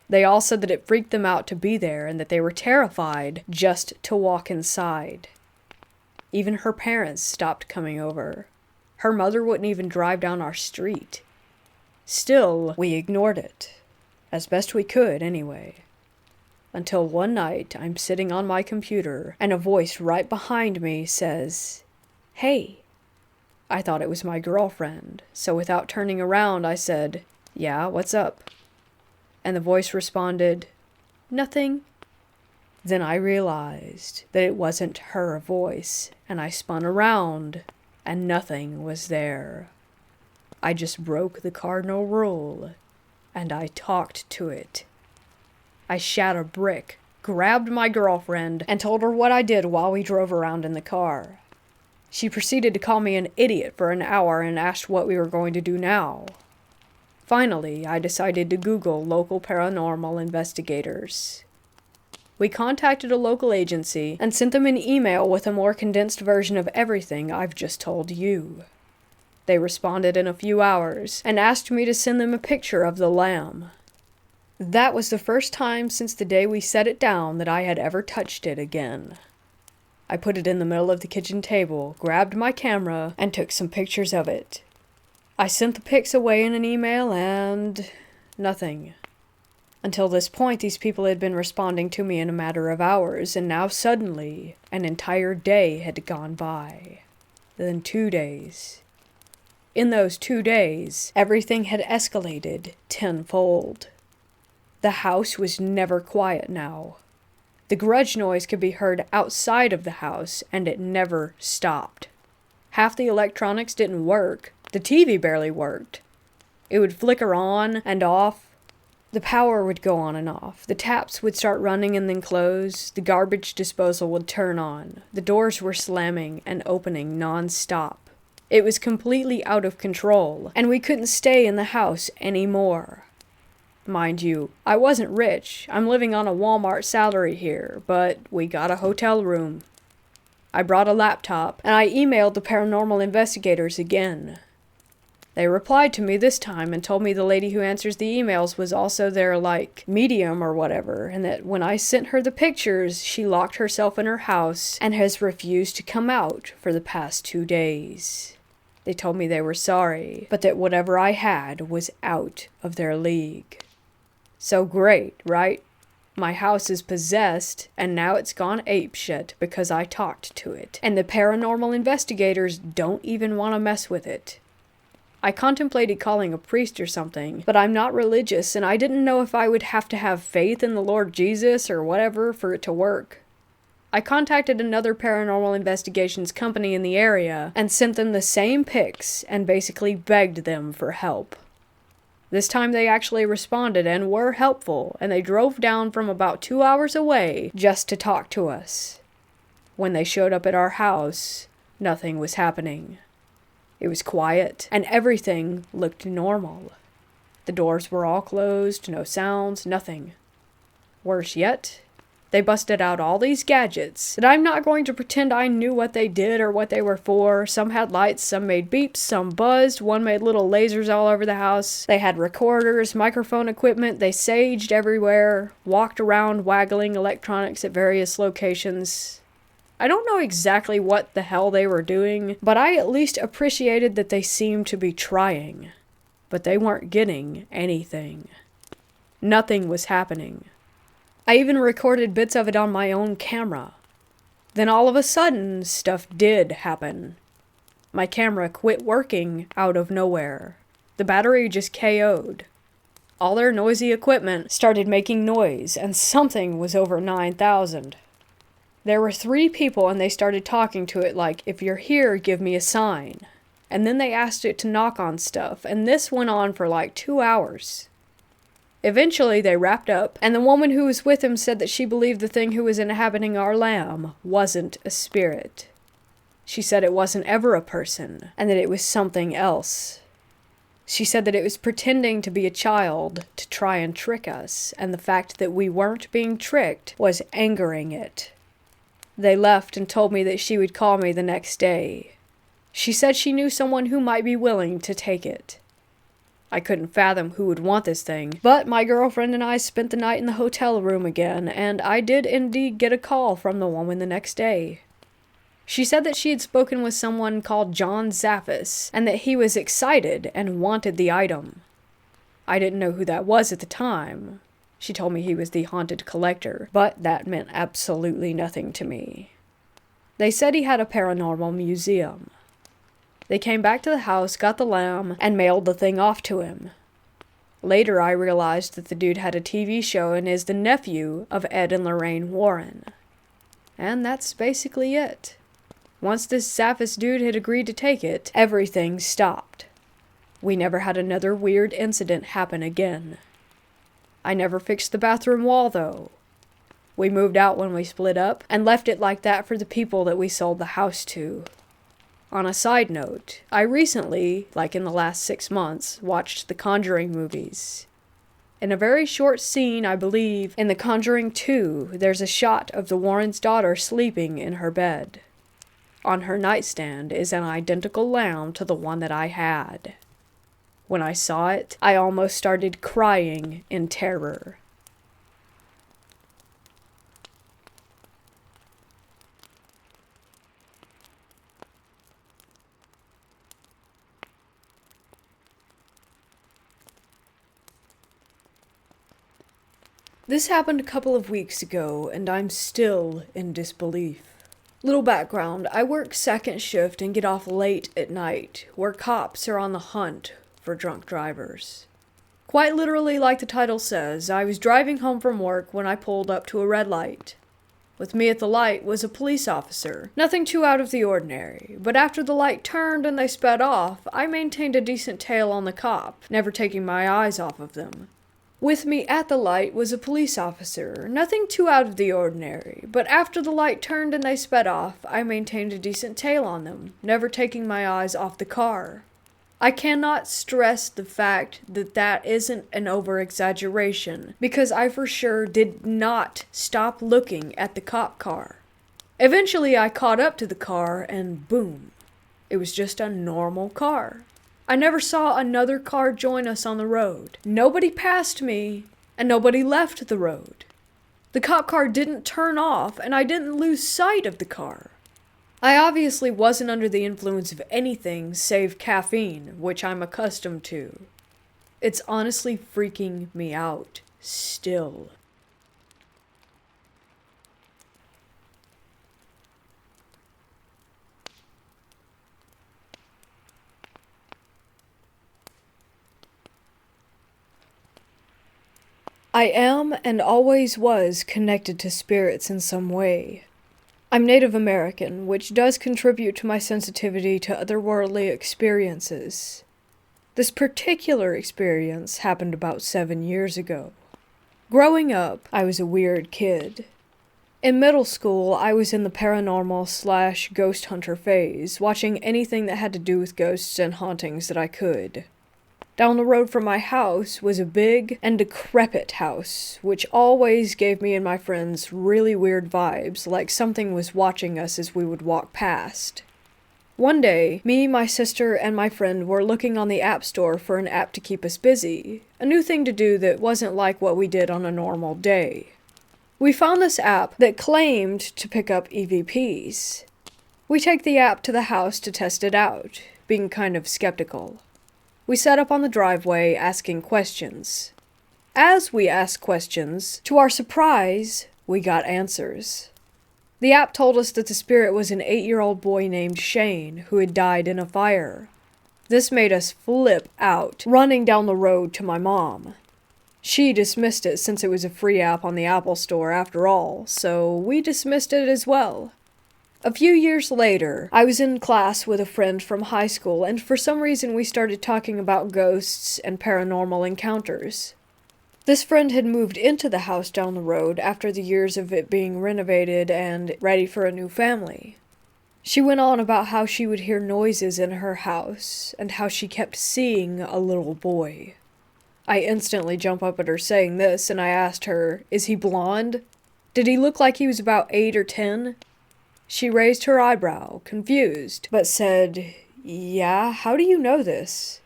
[SPEAKER 1] They all said that it freaked them out to be there and that they were terrified just to walk inside. Even her parents stopped coming over. Her mother wouldn't even drive down our street. Still, we ignored it. As best we could, anyway. Until one night, I'm sitting on my computer, and a voice right behind me says, "Hey." I thought it was my girlfriend, so without turning around, I said, "Yeah, what's up?" And the voice responded, "Nothing." Then I realized that it wasn't her voice, and I spun around, and nothing was there. I just broke the cardinal rule, and I talked to it. I shat a brick, grabbed my girlfriend, and told her what I did while we drove around in the car. She proceeded to call me an idiot for an hour and asked what we were going to do now. Finally, I decided to Google local paranormal investigators. We contacted a local agency and sent them an email with a more condensed version of everything I've just told you. They responded in a few hours and asked me to send them a picture of the lamb. That was the first time since the day we set it down that I had ever touched it again. I put it in the middle of the kitchen table, grabbed my camera, and took some pictures of it. I sent the pics away in an email and nothing. Until this point, these people had been responding to me in a matter of hours, and now suddenly, an entire day had gone by. Then 2 days. In those 2 days, everything had escalated tenfold. The house was never quiet now. The grudge noise could be heard outside of the house, and it never stopped. Half the electronics didn't work. The TV barely worked. It would flicker on and off. The power would go on and off. The taps would start running and then close. The garbage disposal would turn on. The doors were slamming and opening non-stop. It was completely out of control, and we couldn't stay in the house anymore. Mind you, I wasn't rich. I'm living on a Walmart salary here, but we got a hotel room. I brought a laptop, and I emailed the paranormal investigators again. They replied to me this time and told me the lady who answers the emails was also their, medium or whatever, and that when I sent her the pictures, she locked herself in her house and has refused to come out for the past 2 days. They told me they were sorry, but that whatever I had was out of their league. So great, right? My house is possessed, and now it's gone apeshit because I talked to it, and the paranormal investigators don't even want to mess with it. I contemplated calling a priest or something, but I'm not religious, and I didn't know if I would have to have faith in the Lord Jesus or whatever for it to work. I contacted another paranormal investigations company in the area and sent them the same pics and basically begged them for help. This time they actually responded and were helpful, and they drove down from about 2 hours away just to talk to us. When they showed up at our house, nothing was happening. It was quiet, and everything looked normal. The doors were all closed, no sounds, nothing. Worse yet, they busted out all these gadgets that I'm not going to pretend I knew what they did or what they were for. Some had lights, some made beeps, some buzzed, one made little lasers all over the house. They had recorders, microphone equipment, they saged everywhere, walked around waggling electronics at various locations. I don't know exactly what the hell they were doing, but I at least appreciated that they seemed to be trying. But they weren't getting anything. Nothing was happening. I even recorded bits of it on my own camera. Then all of a sudden, stuff did happen. My camera quit working out of nowhere. The battery just KO'd. All their noisy equipment started making noise, and something was over 9,000. There were 3 people, and they started talking to it like, "If you're here, give me a sign." And then they asked it to knock on stuff, and this went on for 2 hours. Eventually, they wrapped up, and the woman who was with him said that she believed the thing who was inhabiting our lamb wasn't a spirit. She said it wasn't ever a person, and that it was something else. She said that it was pretending to be a child to try and trick us, and the fact that we weren't being tricked was angering it. They left and told me that she would call me the next day. She said she knew someone who might be willing to take it. I couldn't fathom who would want this thing, but my girlfriend and I spent the night in the hotel room again, and I did indeed get a call from the woman the next day. She said that she had spoken with someone called John Zaffis, and that he was excited and wanted the item. I didn't know who that was at the time. She told me he was the haunted collector, but that meant absolutely nothing to me. They said he had a paranormal museum. They came back to the house, got the lamb, and mailed the thing off to him. Later I realized that the dude had a TV show and is the nephew of Ed and Lorraine Warren. And that's basically it. Once this Zaffis dude had agreed to take it, everything stopped. We never had another weird incident happen again. I never fixed the bathroom wall, though. We moved out when we split up, and left it like that for the people that we sold the house to. On a side note, I recently, in the last 6 months, watched the Conjuring movies. In a very short scene, I believe, in The Conjuring 2, there's a shot of the Warrens' daughter sleeping in her bed. On her nightstand is an identical lamb to the one that I had. When I saw it, I almost started crying in terror. This happened a couple of weeks ago, and I'm still in disbelief. Little background, I work second shift and get off late at night, where cops are on the hunt for drunk drivers. Quite literally, like the title says, I was driving home from work when I pulled up to a red light. With me at the light was a police officer. Nothing too out of the ordinary, but after the light turned and they sped off, I maintained a decent tail on the cop, never taking my eyes off of them. With me at the light was a police officer. Nothing too out of the ordinary, but after the light turned and they sped off, I maintained a decent tail on them, never taking my eyes off the car. I cannot stress the fact that that isn't an over-exaggeration, because I for sure did not stop looking at the cop car. Eventually I caught up to the car and boom, it was just a normal car. I never saw another car join us on the road. Nobody passed me, and nobody left the road. The cop car didn't turn off, and I didn't lose sight of the car. I obviously wasn't under the influence of anything save caffeine, which I'm accustomed to. It's honestly freaking me out, still. I am and always was connected to spirits in some way. I'm Native American, which does contribute to my sensitivity to otherworldly experiences. This particular experience happened about 7 years ago. Growing up, I was a weird kid. In middle school, I was in the paranormal / ghost hunter phase, watching anything that had to do with ghosts and hauntings that I could. Down the road from my house was a big and decrepit house, which always gave me and my friends really weird vibes, like something was watching us as we would walk past. One day, me, my sister, and my friend were looking on the app store for an app to keep us busy, a new thing to do that wasn't like what we did on a normal day. We found this app that claimed to pick up EVPs. We take the app to the house to test it out, being kind of skeptical. We set up on the driveway asking questions. As we asked questions, to our surprise, we got answers. The app told us that the spirit was an 8-year-old boy named Shane who had died in a fire. This made us flip out, running down the road to my mom. She dismissed it since it was a free app on the Apple Store after all, so we dismissed it as well. A few years later, I was in class with a friend from high school, and for some reason we started talking about ghosts and paranormal encounters. This friend had moved into the house down the road after the years of it being renovated and ready for a new family. She went on about how she would hear noises in her house, and how she kept seeing a little boy. I instantly jump up at her saying this, and I asked her, "Is he blonde? Did he look like he was about 8 or 10? She raised her eyebrow, confused, but said, "Yeah, how do you know this?"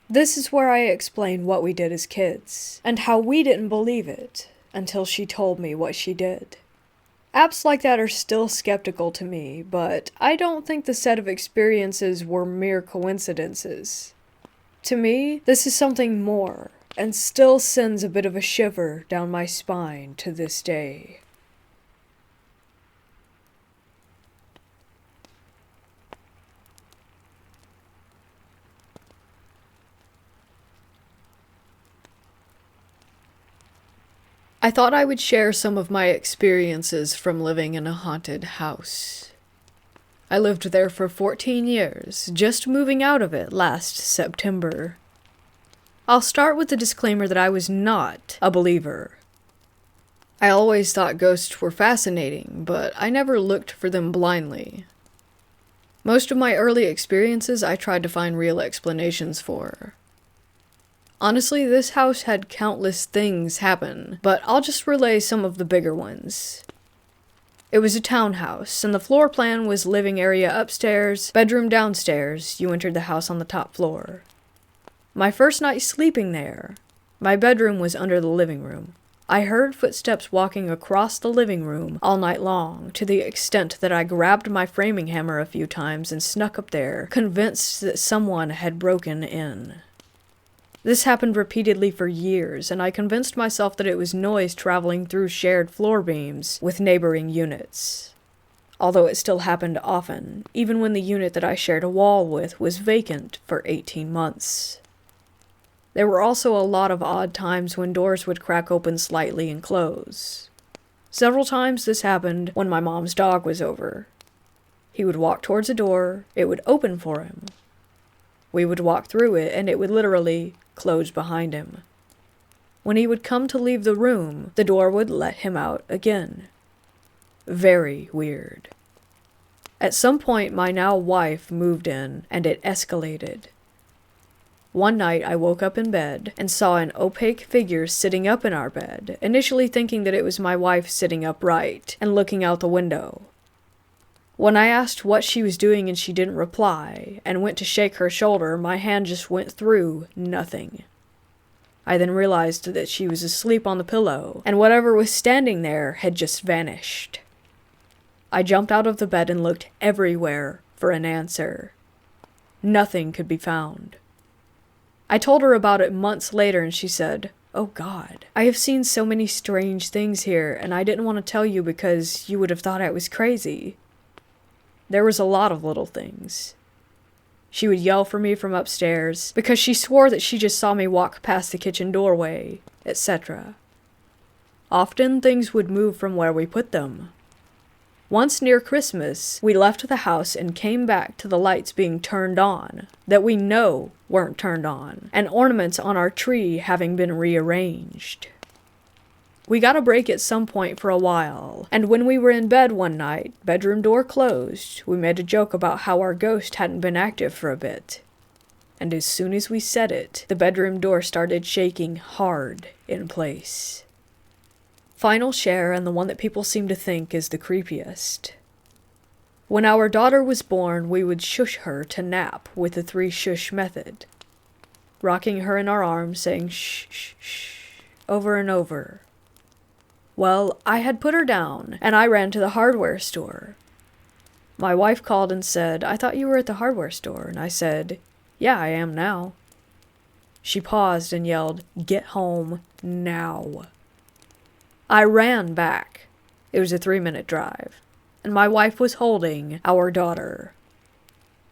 [SPEAKER 1] This is where I explain what we did as kids, and how we didn't believe it, until she told me what she did. Apps like that are still skeptical to me, but I don't think the set of experiences were mere coincidences. To me, this is something more, and still sends a bit of a shiver down my spine to this day. I thought I would share some of my experiences from living in a haunted house. I lived there for 14 years, just moving out of it last September. I'll start with the disclaimer that I was not a believer. I always thought ghosts were fascinating, but I never looked for them blindly. Most of my early experiences I tried to find real explanations for. Honestly, this house had countless things happen, but I'll just relay some of the bigger ones. It was a townhouse, and the floor plan was living area upstairs, bedroom downstairs. You entered the house on the top floor. My first night sleeping there, my bedroom was under the living room. I heard footsteps walking across the living room all night long, to the extent that I grabbed my framing hammer a few times and snuck up there, convinced that someone had broken in. This happened repeatedly for years, and I convinced myself that it was noise traveling through shared floor beams with neighboring units. Although it still happened often, even when the unit that I shared a wall with was vacant for 18 months. There were also a lot of odd times when doors would crack open slightly and close. Several times this happened when my mom's dog was over. He would walk towards a door, it would open for him. We would walk through it, and it would literally close behind him. When he would come to leave the room, the door would let him out again. Very weird. At some point, my now wife moved in, and it escalated. One night, I woke up in bed and saw an opaque figure sitting up in our bed, initially thinking that it was my wife sitting upright and looking out the window. When I asked what she was doing and she didn't reply, and went to shake her shoulder, my hand just went through nothing. I then realized that she was asleep on the pillow, and whatever was standing there had just vanished. I jumped out of the bed and looked everywhere for an answer. Nothing could be found. I told her about it months later, and she said, "Oh God, I have seen so many strange things here, and I didn't want to tell you because you would have thought I was crazy." There was a lot of little things. She would yell for me from upstairs because she swore that she just saw me walk past the kitchen doorway, etc. Often things would move from where we put them. Once near Christmas, we left the house and came back to the lights being turned on, that we know weren't turned on, and ornaments on our tree having been rearranged. We got a break at some point for a while, and when we were in bed one night, bedroom door closed, we made a joke about how our ghost hadn't been active for a bit. And as soon as we said it, the bedroom door started shaking hard in place. Final share, and the one that people seem to think is the creepiest. When our daughter was born, we would shush her to nap with the 3 shush method, rocking her in our arms, saying shh, shh, shh, over and over. Well, I had put her down, and I ran to the hardware store. My wife called and said, "I thought you were at the hardware store," and I said, "Yeah, I am now." She paused and yelled, "Get home now." I ran back. It was a 3-minute drive, and my wife was holding our daughter.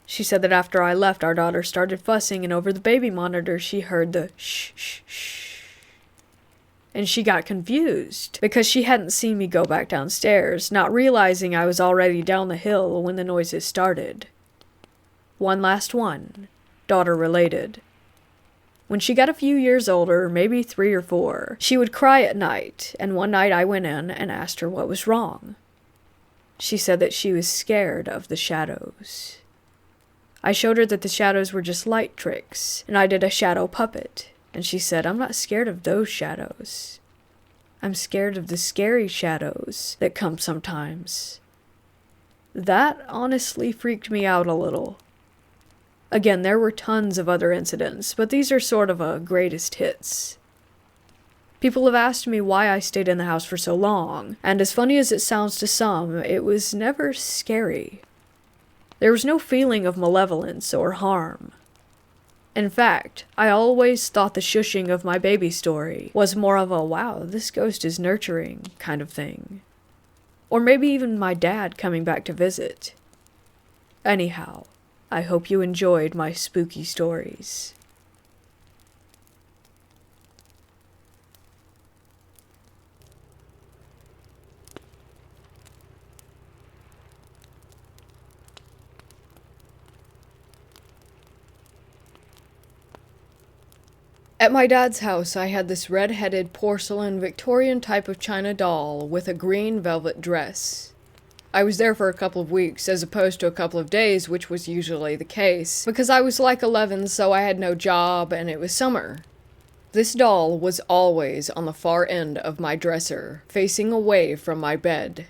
[SPEAKER 1] She said that after I left, our daughter started fussing, and over the baby monitor, she heard the shh, shh, shh. And she got confused because she hadn't seen me go back downstairs, not realizing I was already down the hill when the noises started. One last one, daughter related. When she got a few years older, maybe 3 or 4, she would cry at night, and one night I went in and asked her what was wrong. She said that she was scared of the shadows. I showed her that the shadows were just light tricks, and I did a shadow puppet, and she said, "I'm not scared of those shadows. I'm scared of the scary shadows that come sometimes." That honestly freaked me out a little. Again, there were tons of other incidents, but these are sort of a greatest hits. People have asked me why I stayed in the house for so long, and as funny as it sounds to some, it was never scary. There was no feeling of malevolence or harm. In fact, I always thought the shushing of my baby story was more of a "wow, this ghost is nurturing" kind of thing. Or maybe even my dad coming back to visit. Anyhow, I hope you enjoyed my spooky stories. At my dad's house, I had this red-headed porcelain Victorian type of china doll with a green velvet dress. I was there for a couple of weeks, as opposed to a couple of days, which was usually the case, because I was like 11, so I had no job, and it was summer. This doll was always on the far end of my dresser, facing away from my bed.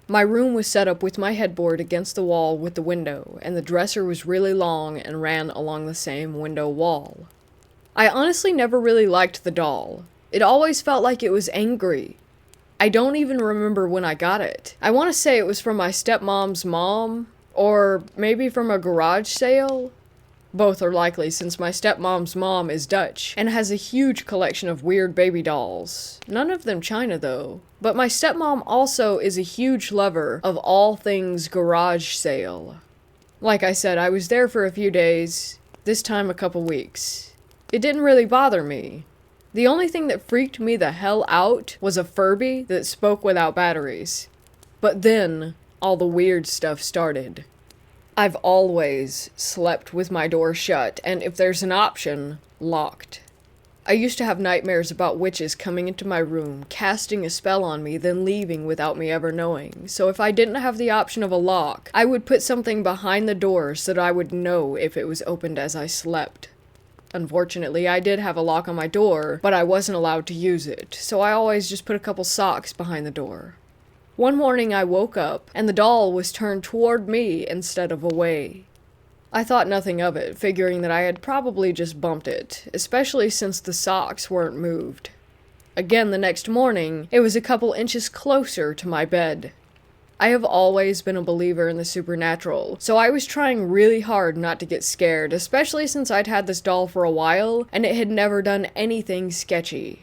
[SPEAKER 1] My room was set up with my headboard against the wall with the window, and the dresser was really long and ran along the same window wall. I honestly never really liked the doll. It always felt like it was angry. I don't even remember when I got it. I want to say it was from my stepmom's mom, or maybe from a garage sale. Both are likely since my stepmom's mom is Dutch and has a huge collection of weird baby dolls. None of them China though. But my stepmom also is a huge lover of all things garage sale. Like I said, I was there for a few days, this time a couple weeks. It didn't really bother me. The only thing that freaked me the hell out was a Furby that spoke without batteries. But then, all the weird stuff started. I've always slept with my door shut, and if there's an option, locked. I used to have nightmares about witches coming into my room, casting a spell on me, then leaving without me ever knowing. So if I didn't have the option of a lock, I would put something behind the door so that I would know if it was opened as I slept. Unfortunately, I did have a lock on my door, but I wasn't allowed to use it, so I always just put a couple socks behind the door. One morning I woke up, and the doll was turned toward me instead of away. I thought nothing of it, figuring that I had probably just bumped it, especially since the socks weren't moved. Again the next morning, it was a couple inches closer to my bed. I have always been a believer in the supernatural, so I was trying really hard not to get scared, especially since I'd had this doll for a while, and it had never done anything sketchy.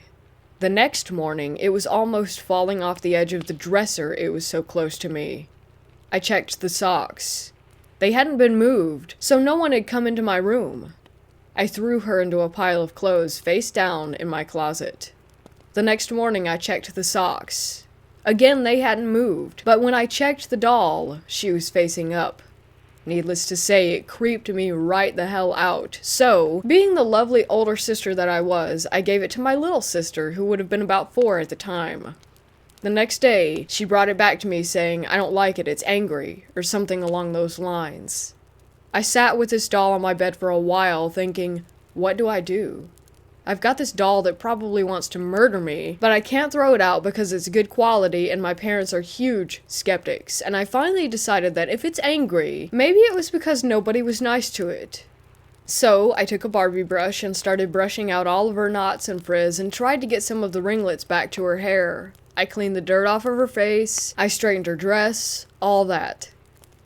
[SPEAKER 1] The next morning, it was almost falling off the edge of the dresser, it was so close to me. I checked the socks. They hadn't been moved, so no one had come into my room. I threw her into a pile of clothes face down in my closet. The next morning I checked the socks. Again, they hadn't moved, but when I checked the doll, she was facing up. Needless to say, it creeped me right the hell out. So, being the lovely older sister that I was, I gave it to my little sister, who would have been about 4 at the time. The next day, she brought it back to me saying, "I don't like it, it's angry," or something along those lines. I sat with this doll on my bed for a while thinking, what do I do? I've got this doll that probably wants to murder me, but I can't throw it out because it's good quality and my parents are huge skeptics, and I finally decided that if it's angry, maybe it was because nobody was nice to it. So, I took a Barbie brush and started brushing out all of her knots and frizz and tried to get some of the ringlets back to her hair. I cleaned the dirt off of her face, I straightened her dress, all that.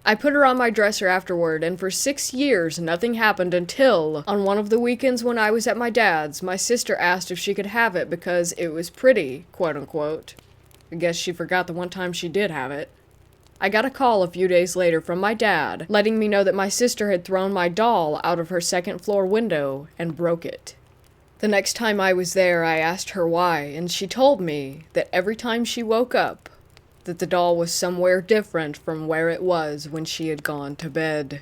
[SPEAKER 1] I put her on my dresser afterward, and for 6 years nothing happened until, on one of the weekends when I was at my dad's, my sister asked if she could have it because it was pretty, quote-unquote. I guess she forgot the one time she did have it. I got a call a few days later from my dad, letting me know that my sister had thrown my doll out of her second-floor window and broke it. The next time I was there, I asked her why, and she told me that every time she woke up, that the doll was somewhere different from where it was when she had gone to bed.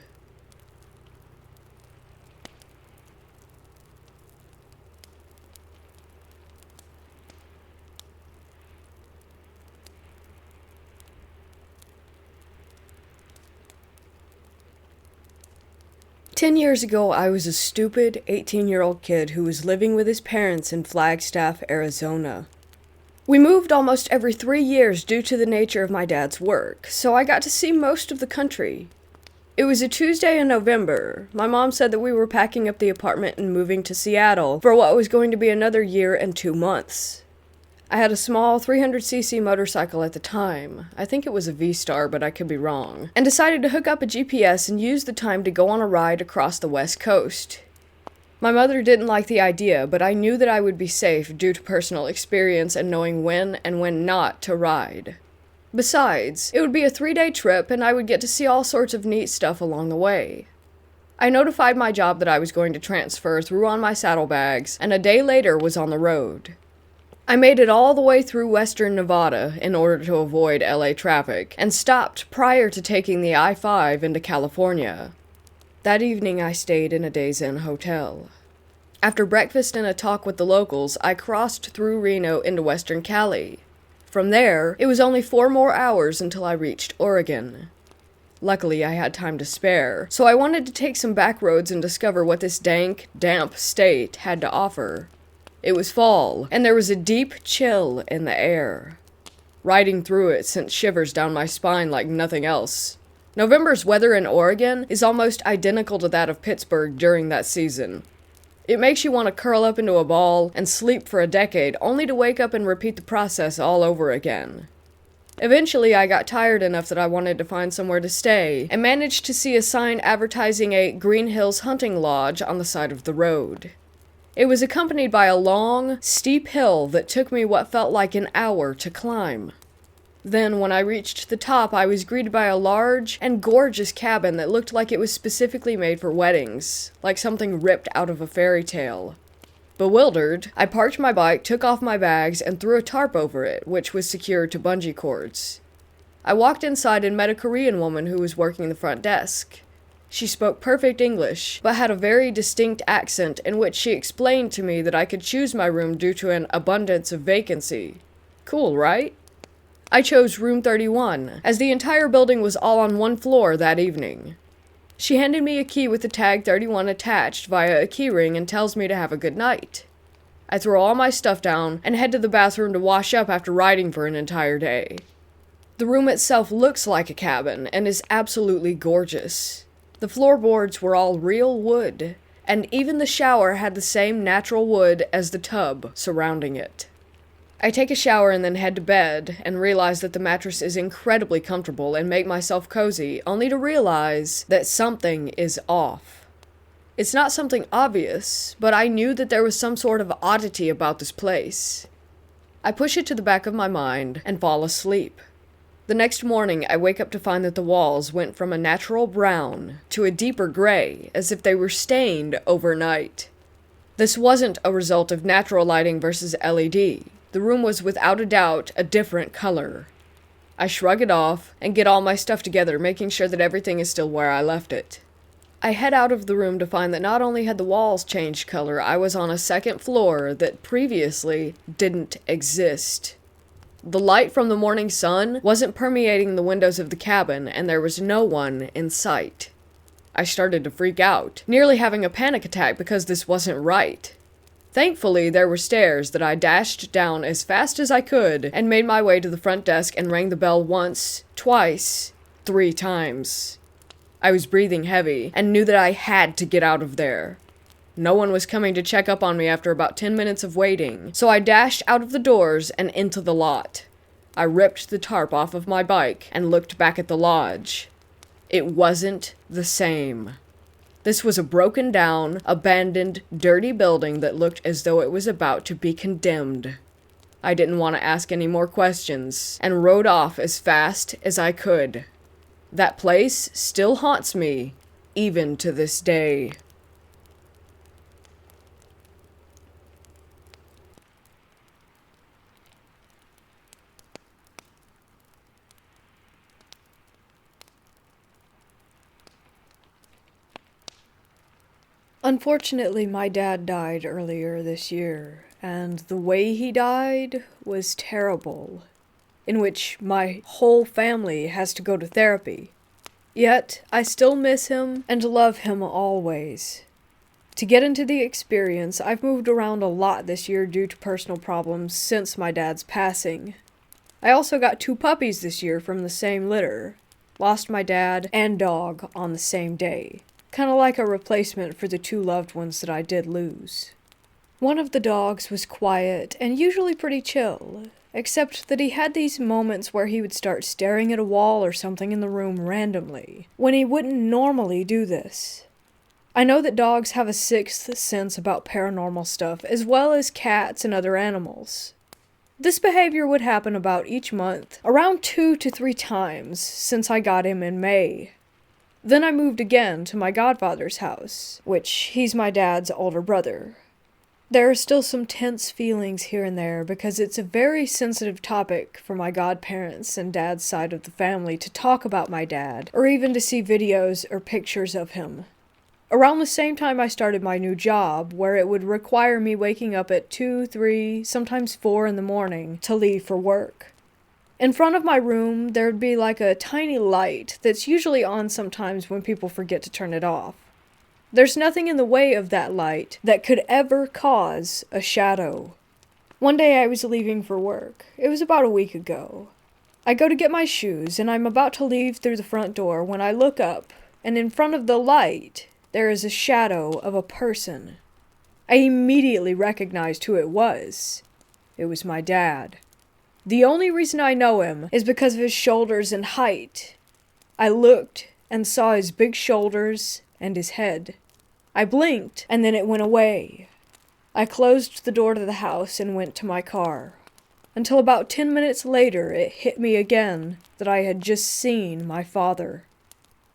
[SPEAKER 1] "10 years ago, I was a stupid 18-year-old kid who was living with his parents in Flagstaff, Arizona. We moved almost every 3 years due to the nature of my dad's work, so I got to see most of the country. It was a Tuesday in November. My mom said that we were packing up the apartment and moving to Seattle for what was going to be another year and 2 months. I had a small 300cc motorcycle at the time. I think it was a V-Star, but I could be wrong. And decided to hook up a GPS and use the time to go on a ride across the West Coast. My mother didn't like the idea, but I knew that I would be safe due to personal experience and knowing when and when not to ride. Besides, it would be a 3-day trip and I would get to see all sorts of neat stuff along the way. I notified my job that I was going to transfer, threw on my saddlebags, and a day later was on the road. I made it all the way through western Nevada in order to avoid LA traffic, and stopped prior to taking the I-5 into California. That evening I stayed in a Days Inn hotel. After breakfast and a talk with the locals, I crossed through Reno into western Cali. From there, it was only 4 more hours until I reached Oregon. Luckily, I had time to spare, so I wanted to take some back roads and discover what this dank, damp state had to offer. It was fall, and there was a deep chill in the air. Riding through it sent shivers down my spine like nothing else. November's weather in Oregon is almost identical to that of Pittsburgh during that season. It makes you want to curl up into a ball and sleep for a decade, only to wake up and repeat the process all over again. Eventually, I got tired enough that I wanted to find somewhere to stay, and managed to see a sign advertising a Green Hills hunting lodge on the side of the road. It was accompanied by a long, steep hill that took me what felt like an hour to climb. Then, when I reached the top, I was greeted by a large and gorgeous cabin that looked like it was specifically made for weddings, like something ripped out of a fairy tale. Bewildered, I parked my bike, took off my bags, and threw a tarp over it, which was secured to bungee cords. I walked inside and met a Korean woman who was working the front desk. She spoke perfect English, but had a very distinct accent in which she explained to me that I could choose my room due to an abundance of vacancy. Cool, right? I chose room 31, as the entire building was all on one floor that evening. She handed me a key with the tag 31 attached via a keyring and tells me to have a good night. I throw all my stuff down and head to the bathroom to wash up after riding for an entire day. The room itself looks like a cabin and is absolutely gorgeous. The floorboards were all real wood, and even the shower had the same natural wood as the tub surrounding it. I take a shower and then head to bed, and realize that the mattress is incredibly comfortable and make myself cozy, only to realize that something is off. It's not something obvious, but I knew that there was some sort of oddity about this place. I push it to the back of my mind and fall asleep. The next morning, I wake up to find that the walls went from a natural brown to a deeper gray, as if they were stained overnight. This wasn't a result of natural lighting versus LED. The room was without a doubt a different color. I shrug it off and get all my stuff together, making sure that everything is still where I left it. I head out of the room to find that not only had the walls changed color, I was on a second floor that previously didn't exist. The light from the morning sun wasn't permeating the windows of the cabin, and there was no one in sight. I started to freak out, nearly having a panic attack because this wasn't right. Thankfully, there were stairs that I dashed down as fast as I could and made my way to the front desk and rang the bell once, twice, 3 times. I was breathing heavy and knew that I had to get out of there. No one was coming to check up on me after about 10 minutes of waiting, so I dashed out of the doors and into the lot. I ripped the tarp off of my bike and looked back at the lodge. It wasn't the same. This was a broken down, abandoned, dirty building that looked as though it was about to be condemned. I didn't want to ask any more questions, and rode off as fast as I could. That place still haunts me, even to this day. Unfortunately, my dad died earlier this year, and the way he died was terrible, in which my whole family has to go to therapy. Yet, I still miss him and love him always. To get into the experience, I've moved around a lot this year due to personal problems since my dad's passing. I also got 2 puppies this year from the same litter. Lost my dad and dog on the same day. Kinda like a replacement for the 2 loved ones that I did lose. One of the dogs was quiet and usually pretty chill, except that he had these moments where he would start staring at a wall or something in the room randomly, when he wouldn't normally do this. I know that dogs have a 6th sense about paranormal stuff, as well as cats and other animals. This behavior would happen about each month, around 2 to 3 times, since I got him in May. Then I moved again to my godfather's house, which he's my dad's older brother. There are still some tense feelings here and there because it's a very sensitive topic for my godparents and dad's side of the family to talk about my dad, or even to see videos or pictures of him. Around the same time I started my new job, where it would require me waking up at 2, 3, sometimes 4 in the morning to leave for work. In front of my room, there would be like a tiny light that's usually on sometimes when people forget to turn it off. There's nothing in the way of that light that could ever cause a shadow. One day I was leaving for work. It was about a week ago. I go to get my shoes, and I'm about to leave through the front door when I look up, and in front of the light, there is a shadow of a person. I immediately recognized who it was. It was my dad. The only reason I know him is because of his shoulders and height. I looked and saw his big shoulders and his head. I blinked, and then it went away. I closed the door to the house and went to my car. Until about 10 minutes later, it hit me again that I had just seen my father.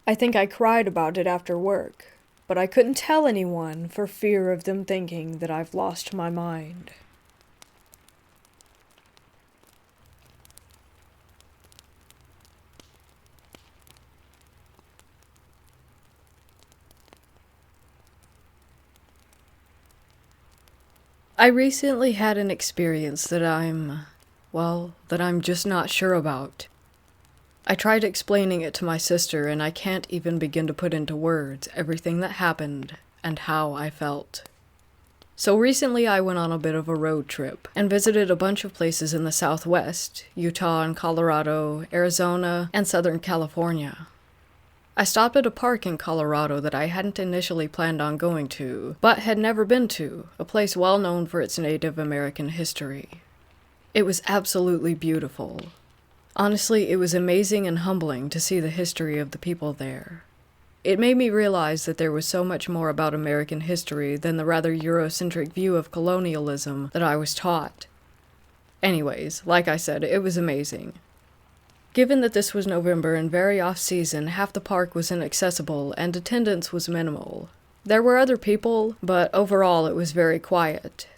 [SPEAKER 1] I think I cried about it after work. but I couldn't tell anyone for fear of them thinking that I've lost my mind. I recently had an experience that I'm just not sure about. I tried explaining it to my sister, and I can't even begin to put into words everything that happened and how I felt. So recently I went on a bit of a road trip and visited a bunch of places in the Southwest, Utah and Colorado, Arizona, and Southern California. I stopped at a park in Colorado that I hadn't initially planned on going to, but had never been to, a place well known for its Native American history. It was absolutely beautiful. Honestly, it was amazing and humbling to see the history of the people there. It made me realize that there was so much more about American history than the rather Eurocentric view of colonialism that I was taught. Anyways, like I said, it was amazing. Given that this was November and very off-season, half the park was inaccessible and attendance was minimal. There were other people, but overall it was very quiet.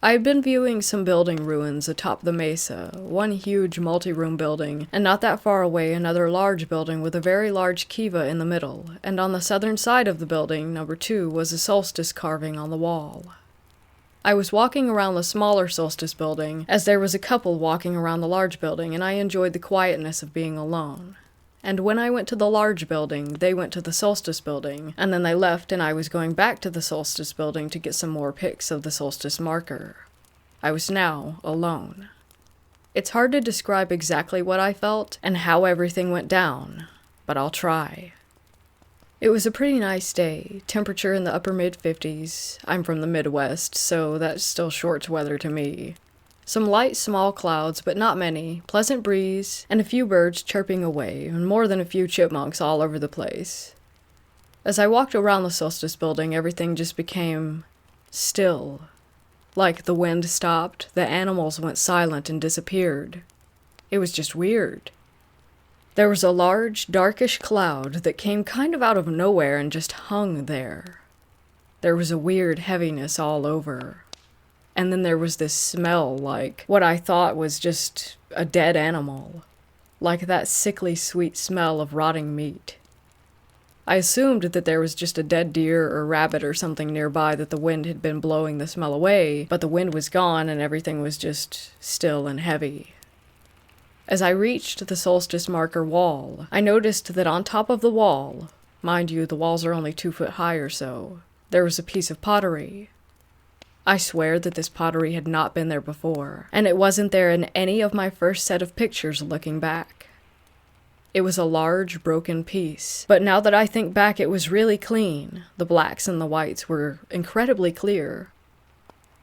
[SPEAKER 1] I had been viewing some building ruins atop the mesa, one huge multi-room building, and not that far away another large building with a very large kiva in the middle, and on the southern side of the building, number 2, was a solstice carving on the wall. I was walking around the smaller solstice building, as there was a couple walking around the large building, and I enjoyed the quietness of being alone. And when I went to the large building, they went to the solstice building, and then they left and I was going back to the solstice building to get some more pics of the solstice marker. I was now alone. It's hard to describe exactly what I felt and how everything went down, but I'll try. It was a pretty nice day, temperature in the upper mid-50s. I'm from the Midwest, so that's still short weather to me. Some light small clouds, but not many, pleasant breeze, and a few birds chirping away, and more than a few chipmunks all over the place. As I walked around the solstice building, everything just became still. Like the wind stopped, the animals went silent and disappeared. It was just weird. There was a large, darkish cloud that came kind of out of nowhere and just hung there. There was a weird heaviness all over. And then there was this smell like what I thought was just a dead animal. Like that sickly sweet smell of rotting meat. I assumed that there was just a dead deer or rabbit or something nearby that the wind had been blowing the smell away, but the wind was gone and everything was just still and heavy. As I reached the solstice marker wall, I noticed that on top of the wall, mind you, the walls are only 2 foot high or so, there was a piece of pottery. I swear that this pottery had not been there before, and it wasn't there in any of my first set of pictures looking back. It was a large, broken piece, but now that I think back, it was really clean. The blacks and the whites were incredibly clear.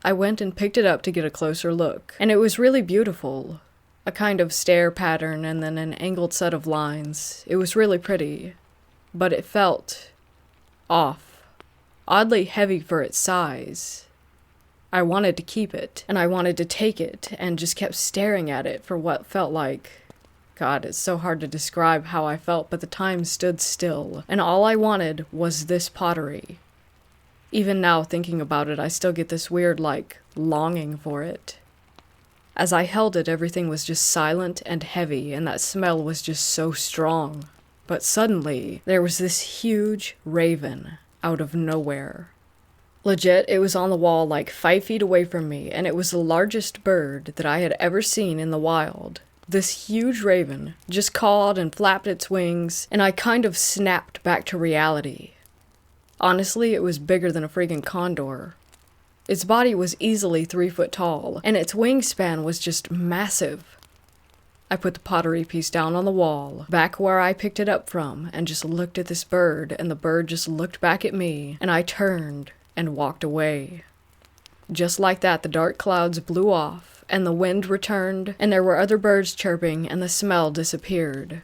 [SPEAKER 1] I went and picked it up to get a closer look, and it was really beautiful. A kind of stair pattern and then an angled set of lines. It was really pretty, but it felt off, oddly heavy for its size. I wanted to keep it, and I wanted to take it, and just kept staring at it for what felt like, God, it's so hard to describe how I felt, but the time stood still, and all I wanted was this pottery. Even now, thinking about it, I still get this weird, longing for it. As I held it, everything was just silent and heavy, and that smell was just so strong. But suddenly, there was this huge raven out of nowhere. Legit, it was on the wall 5 feet away from me, and it was the largest bird that I had ever seen in the wild. This huge raven just cawed and flapped its wings, and I kind of snapped back to reality. Honestly, it was bigger than a friggin' condor. Its body was easily 3 foot tall, and its wingspan was just massive. I put the pottery piece down on the wall, back where I picked it up from, and just looked at this bird, and the bird just looked back at me, and I turned and walked away. Just like that, the dark clouds blew off, and the wind returned, and there were other birds chirping, and the smell disappeared.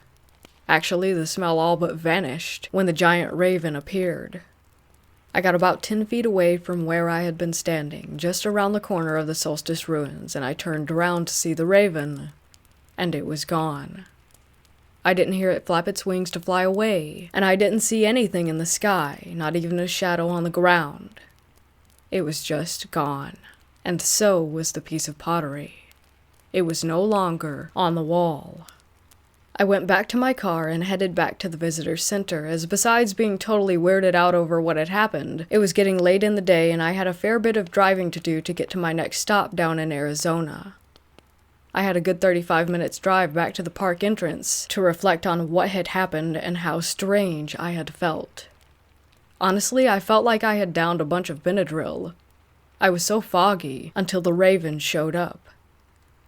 [SPEAKER 1] Actually, the smell all but vanished when the giant raven appeared. I got about 10 feet away from where I had been standing, just around the corner of the solstice ruins, and I turned around to see the raven, and it was gone. I didn't hear it flap its wings to fly away, and I didn't see anything in the sky, not even a shadow on the ground. It was just gone, and so was the piece of pottery. It was no longer on the wall. I went back to my car and headed back to the visitor center, as besides being totally weirded out over what had happened, it was getting late in the day and I had a fair bit of driving to do to get to my next stop down in Arizona. I had a good 35 minutes drive back to the park entrance to reflect on what had happened and how strange I had felt. Honestly, I felt like I had downed a bunch of Benadryl. I was so foggy until the raven showed up.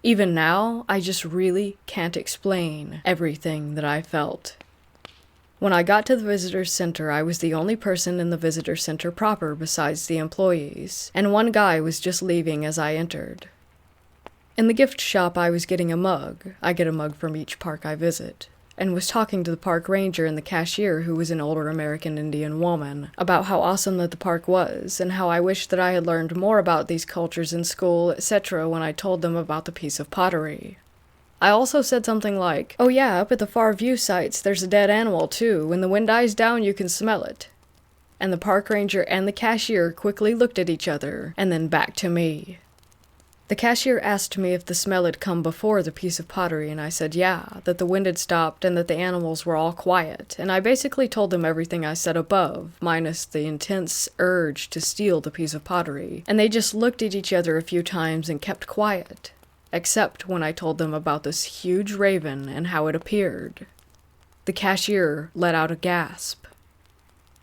[SPEAKER 1] Even now, I just really can't explain everything that I felt. When I got to the visitor center, I was the only person in the visitor center proper besides the employees, and one guy was just leaving as I entered. In the gift shop, I was getting a mug. I get a mug from each park I visit, and was talking to the park ranger and the cashier, who was an older American Indian woman, about how awesome that the park was, and how I wished that I had learned more about these cultures in school, etc. when I told them about the piece of pottery. I also said something like, "Oh yeah, up at the far view sites, there's a dead animal too. When the wind dies down, you can smell it." And the park ranger and the cashier quickly looked at each other, and then back to me. The cashier asked me if the smell had come before the piece of pottery, and I said yeah, that the wind had stopped and that the animals were all quiet, and I basically told them everything I said above, minus the intense urge to steal the piece of pottery, and they just looked at each other a few times and kept quiet, except when I told them about this huge raven and how it appeared. The cashier let out a gasp.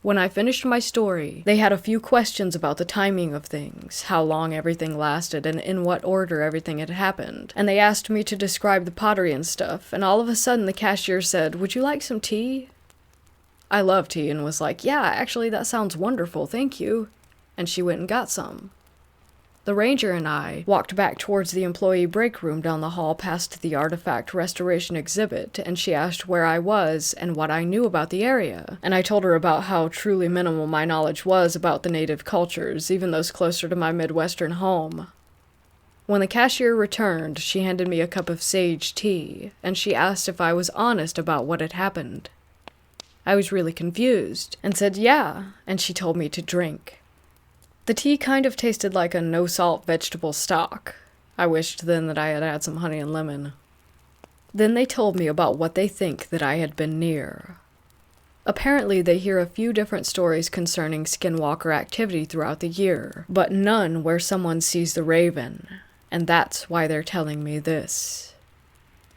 [SPEAKER 1] When I finished my story, they had a few questions about the timing of things, how long everything lasted, and in what order everything had happened, and they asked me to describe the pottery and stuff, and all of a sudden the cashier said, "Would you like some tea?" I love tea and was like, "Yeah, actually that sounds wonderful, thank you," and she went and got some. The ranger and I walked back towards the employee break room down the hall past the artifact restoration exhibit, and she asked where I was and what I knew about the area, and I told her about how truly minimal my knowledge was about the native cultures, even those closer to my Midwestern home. When the cashier returned, she handed me a cup of sage tea, and she asked if I was honest about what had happened. I was really confused, and said yeah, and she told me to drink. The tea kind of tasted like a no-salt vegetable stock. I wished then that I had had some honey and lemon. Then they told me about what they think that I had been near. Apparently they hear a few different stories concerning skinwalker activity throughout the year, but none where someone sees the raven, and that's why they're telling me this.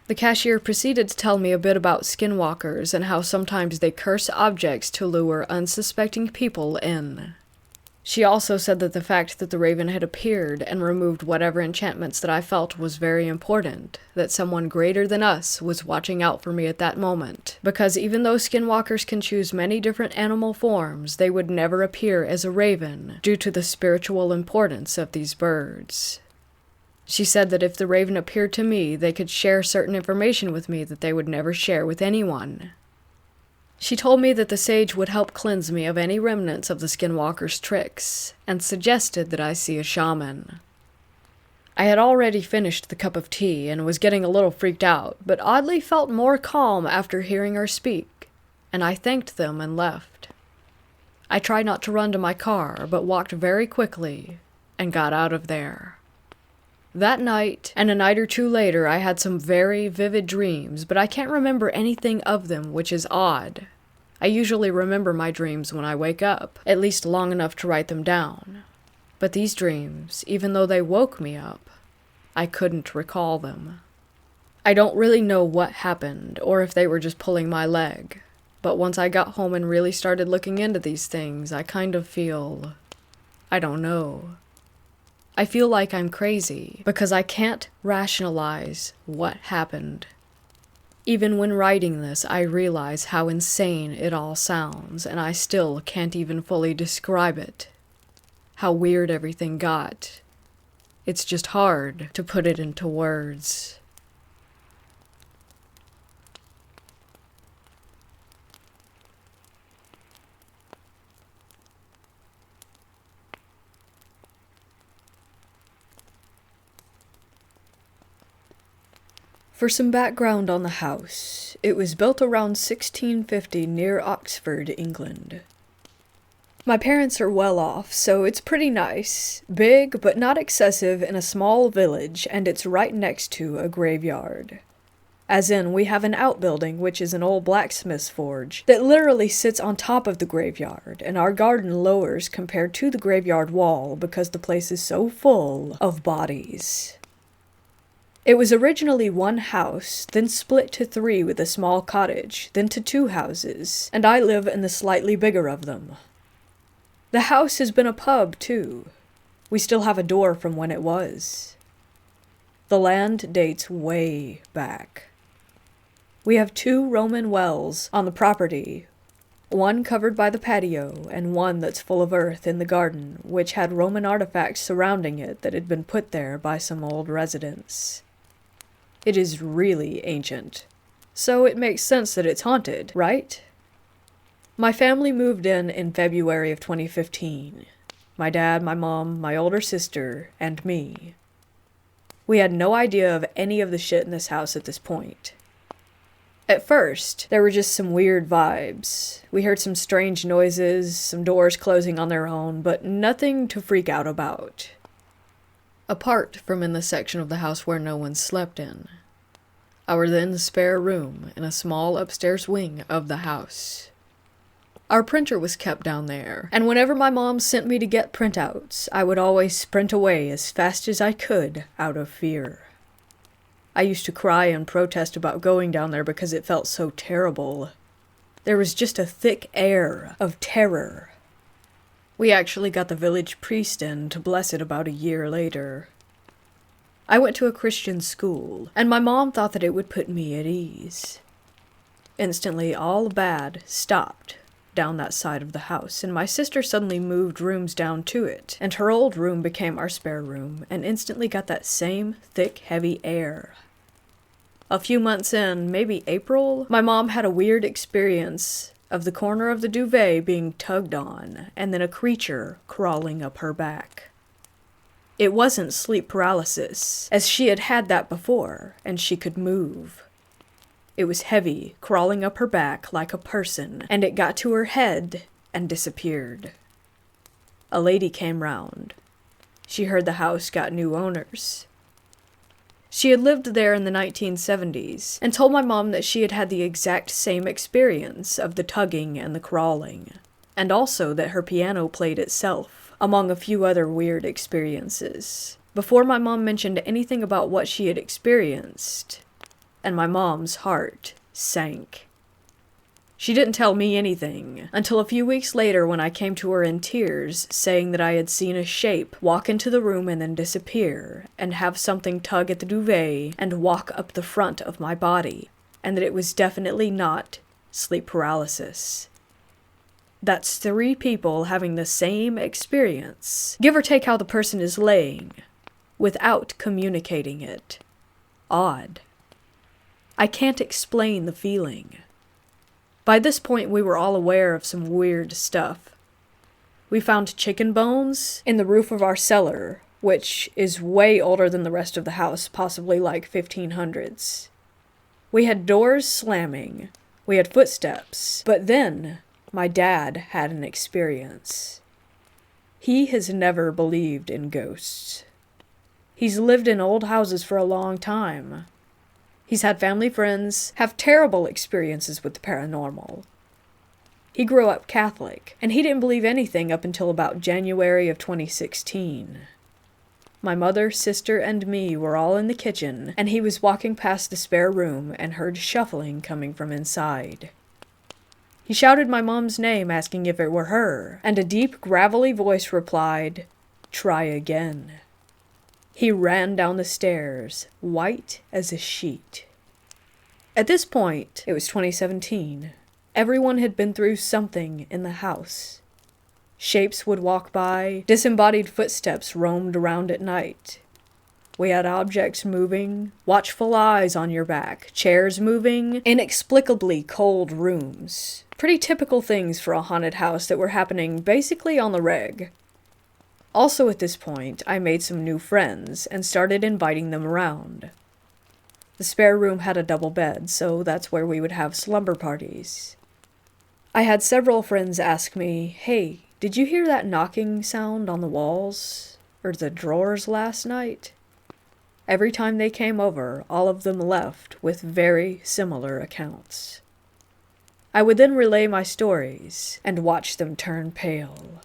[SPEAKER 1] The cashier proceeded to tell me a bit about skinwalkers and how sometimes they curse objects to lure unsuspecting people in. She also said that the fact that the raven had appeared and removed whatever enchantments that I felt was very important, that someone greater than us was watching out for me at that moment, because even though skinwalkers can choose many different animal forms, they would never appear as a raven due to the spiritual importance of these birds. She said that if the raven appeared to me, they could share certain information with me that they would never share with anyone. She told me that the sage would help cleanse me of any remnants of the skinwalker's tricks, and suggested that I see a shaman. I had already finished the cup of tea and was getting a little freaked out, but oddly felt more calm after hearing her speak, and I thanked them and left. I tried not to run to my car, but walked very quickly and got out of there. That night, and a night or two later, I had some very vivid dreams, but I can't remember anything of them, which is odd. I usually remember my dreams when I wake up, at least long enough to write them down. But these dreams, even though they woke me up, I couldn't recall them. I don't really know what happened, or if they were just pulling my leg, but once I got home and really started looking into these things, I kind of feel... I don't know. I feel like I'm crazy, because I can't rationalize what happened. Even when writing this, I realize how insane it all sounds, and I still can't even fully describe it. How weird everything got. It's just hard to put it into words. For some background on the house, it was built around 1650 near Oxford, England. My parents are well off, so it's pretty nice. Big, but not excessive, in a small village, and it's right next to a graveyard. As in, we have an outbuilding, which is an old blacksmith's forge, that literally sits on top of the graveyard, and our garden lowers compared to the graveyard wall because the place is so full of bodies. It was originally one house, then split to 3 with a small cottage, then to 2 houses, and I live in the slightly bigger of them. The house has been a pub, too. We still have a door from when it was. The land dates way back. We have 2 Roman wells on the property, one covered by the patio and one that's full of earth in the garden, which had Roman artifacts surrounding it that had been put there by some old residents. It is really ancient, so it makes sense that it's haunted, right? My family moved in February of 2015. My dad, my mom, my older sister, and me. We had no idea of any of the shit in this house at this point. At first, there were just some weird vibes. We heard some strange noises, some doors closing on their own, but nothing to freak out about. Apart from in the section of the house where no one slept in. Our then spare room in a small upstairs wing of the house. Our printer was kept down there, and whenever my mom sent me to get printouts, I would always sprint away as fast as I could out of fear. I used to cry and protest about going down there because it felt so terrible. There was just a thick air of terror. We actually got the village priest in to bless it about a year later. I went to a Christian school, and my mom thought that it would put me at ease. Instantly, all bad stopped down that side of the house, and my sister suddenly moved rooms down to it, and her old room became our spare room, and instantly got that same thick, heavy air. A few months in, maybe April, my mom had a weird experience of the corner of the duvet being tugged on, and then a creature crawling up her back. It wasn't sleep paralysis, as she had had that before, and she could move. It was heavy, crawling up her back like a person, and it got to her head and disappeared. A lady came round. She heard the house got new owners. She had lived there in the 1970s, and told my mom that she had had the exact same experience of the tugging and the crawling, and also that her piano played itself, among a few other weird experiences, before my mom mentioned anything about what she had experienced. And my mom's heart sank. She didn't tell me anything, until a few weeks later when I came to her in tears, saying that I had seen a shape walk into the room and then disappear, and have something tug at the duvet and walk up the front of my body, and that it was definitely not sleep paralysis. That's 3 people having the same experience, give or take how the person is laying, without communicating it. Odd. I can't explain the feeling. By this point, we were all aware of some weird stuff. We found chicken bones in the roof of our cellar, which is way older than the rest of the house, possibly like 1500s. We had doors slamming. We had footsteps. But then, my dad had an experience. He has never believed in ghosts. He's lived in old houses for a long time. He's had family friends have terrible experiences with the paranormal. He grew up Catholic, and he didn't believe anything up until about January of 2016. My mother, sister, and me were all in the kitchen, and he was walking past the spare room and heard shuffling coming from inside. He shouted my mom's name, asking if it were her, and a deep, gravelly voice replied, "Try again." He ran down the stairs, white as a sheet. At this point, it was 2017, everyone had been through something in the house. Shapes would walk by, disembodied footsteps roamed around at night. We had objects moving, watchful eyes on your back, chairs moving, inexplicably cold rooms. Pretty typical things for a haunted house that were happening basically on the reg. Also at this point, I made some new friends and started inviting them around. The spare room had a double bed, so that's where we would have slumber parties. I had several friends ask me, "Hey, did you hear that knocking sound on the walls or the drawers last night?" Every time they came over, all of them left with very similar accounts. I would then relay my stories and watch them turn pale.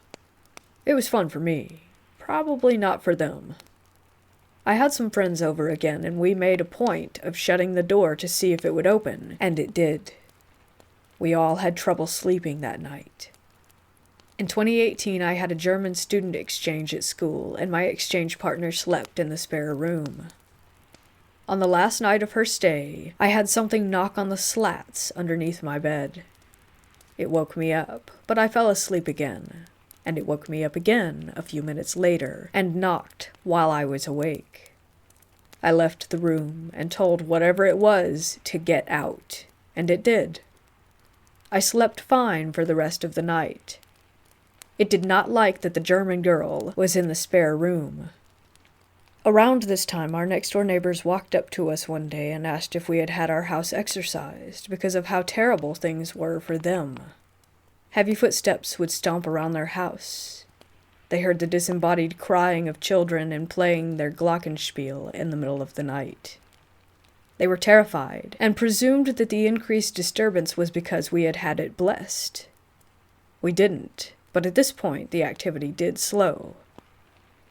[SPEAKER 1] It was fun for me, probably not for them. I had some friends over again, and we made a point of shutting the door to see if it would open, and it did. We all had trouble sleeping that night. In 2018, I had a German student exchange at school, and my exchange partner slept in the spare room. On the last night of her stay, I had something knock on the slats underneath my bed. It woke me up, but I fell asleep again, and it woke me up again a few minutes later, and knocked while I was awake. I left the room and told whatever it was to get out, and it did. I slept fine for the rest of the night. It did not like that the German girl was in the spare room. Around this time, our next-door neighbors walked up to us one day and asked if we had had our house exorcised because of how terrible things were for them. Heavy footsteps would stomp around their house. They heard the disembodied crying of children and playing their glockenspiel in the middle of the night. They were terrified and presumed that the increased disturbance was because we had had it blessed. We didn't, but at this point the activity did slow.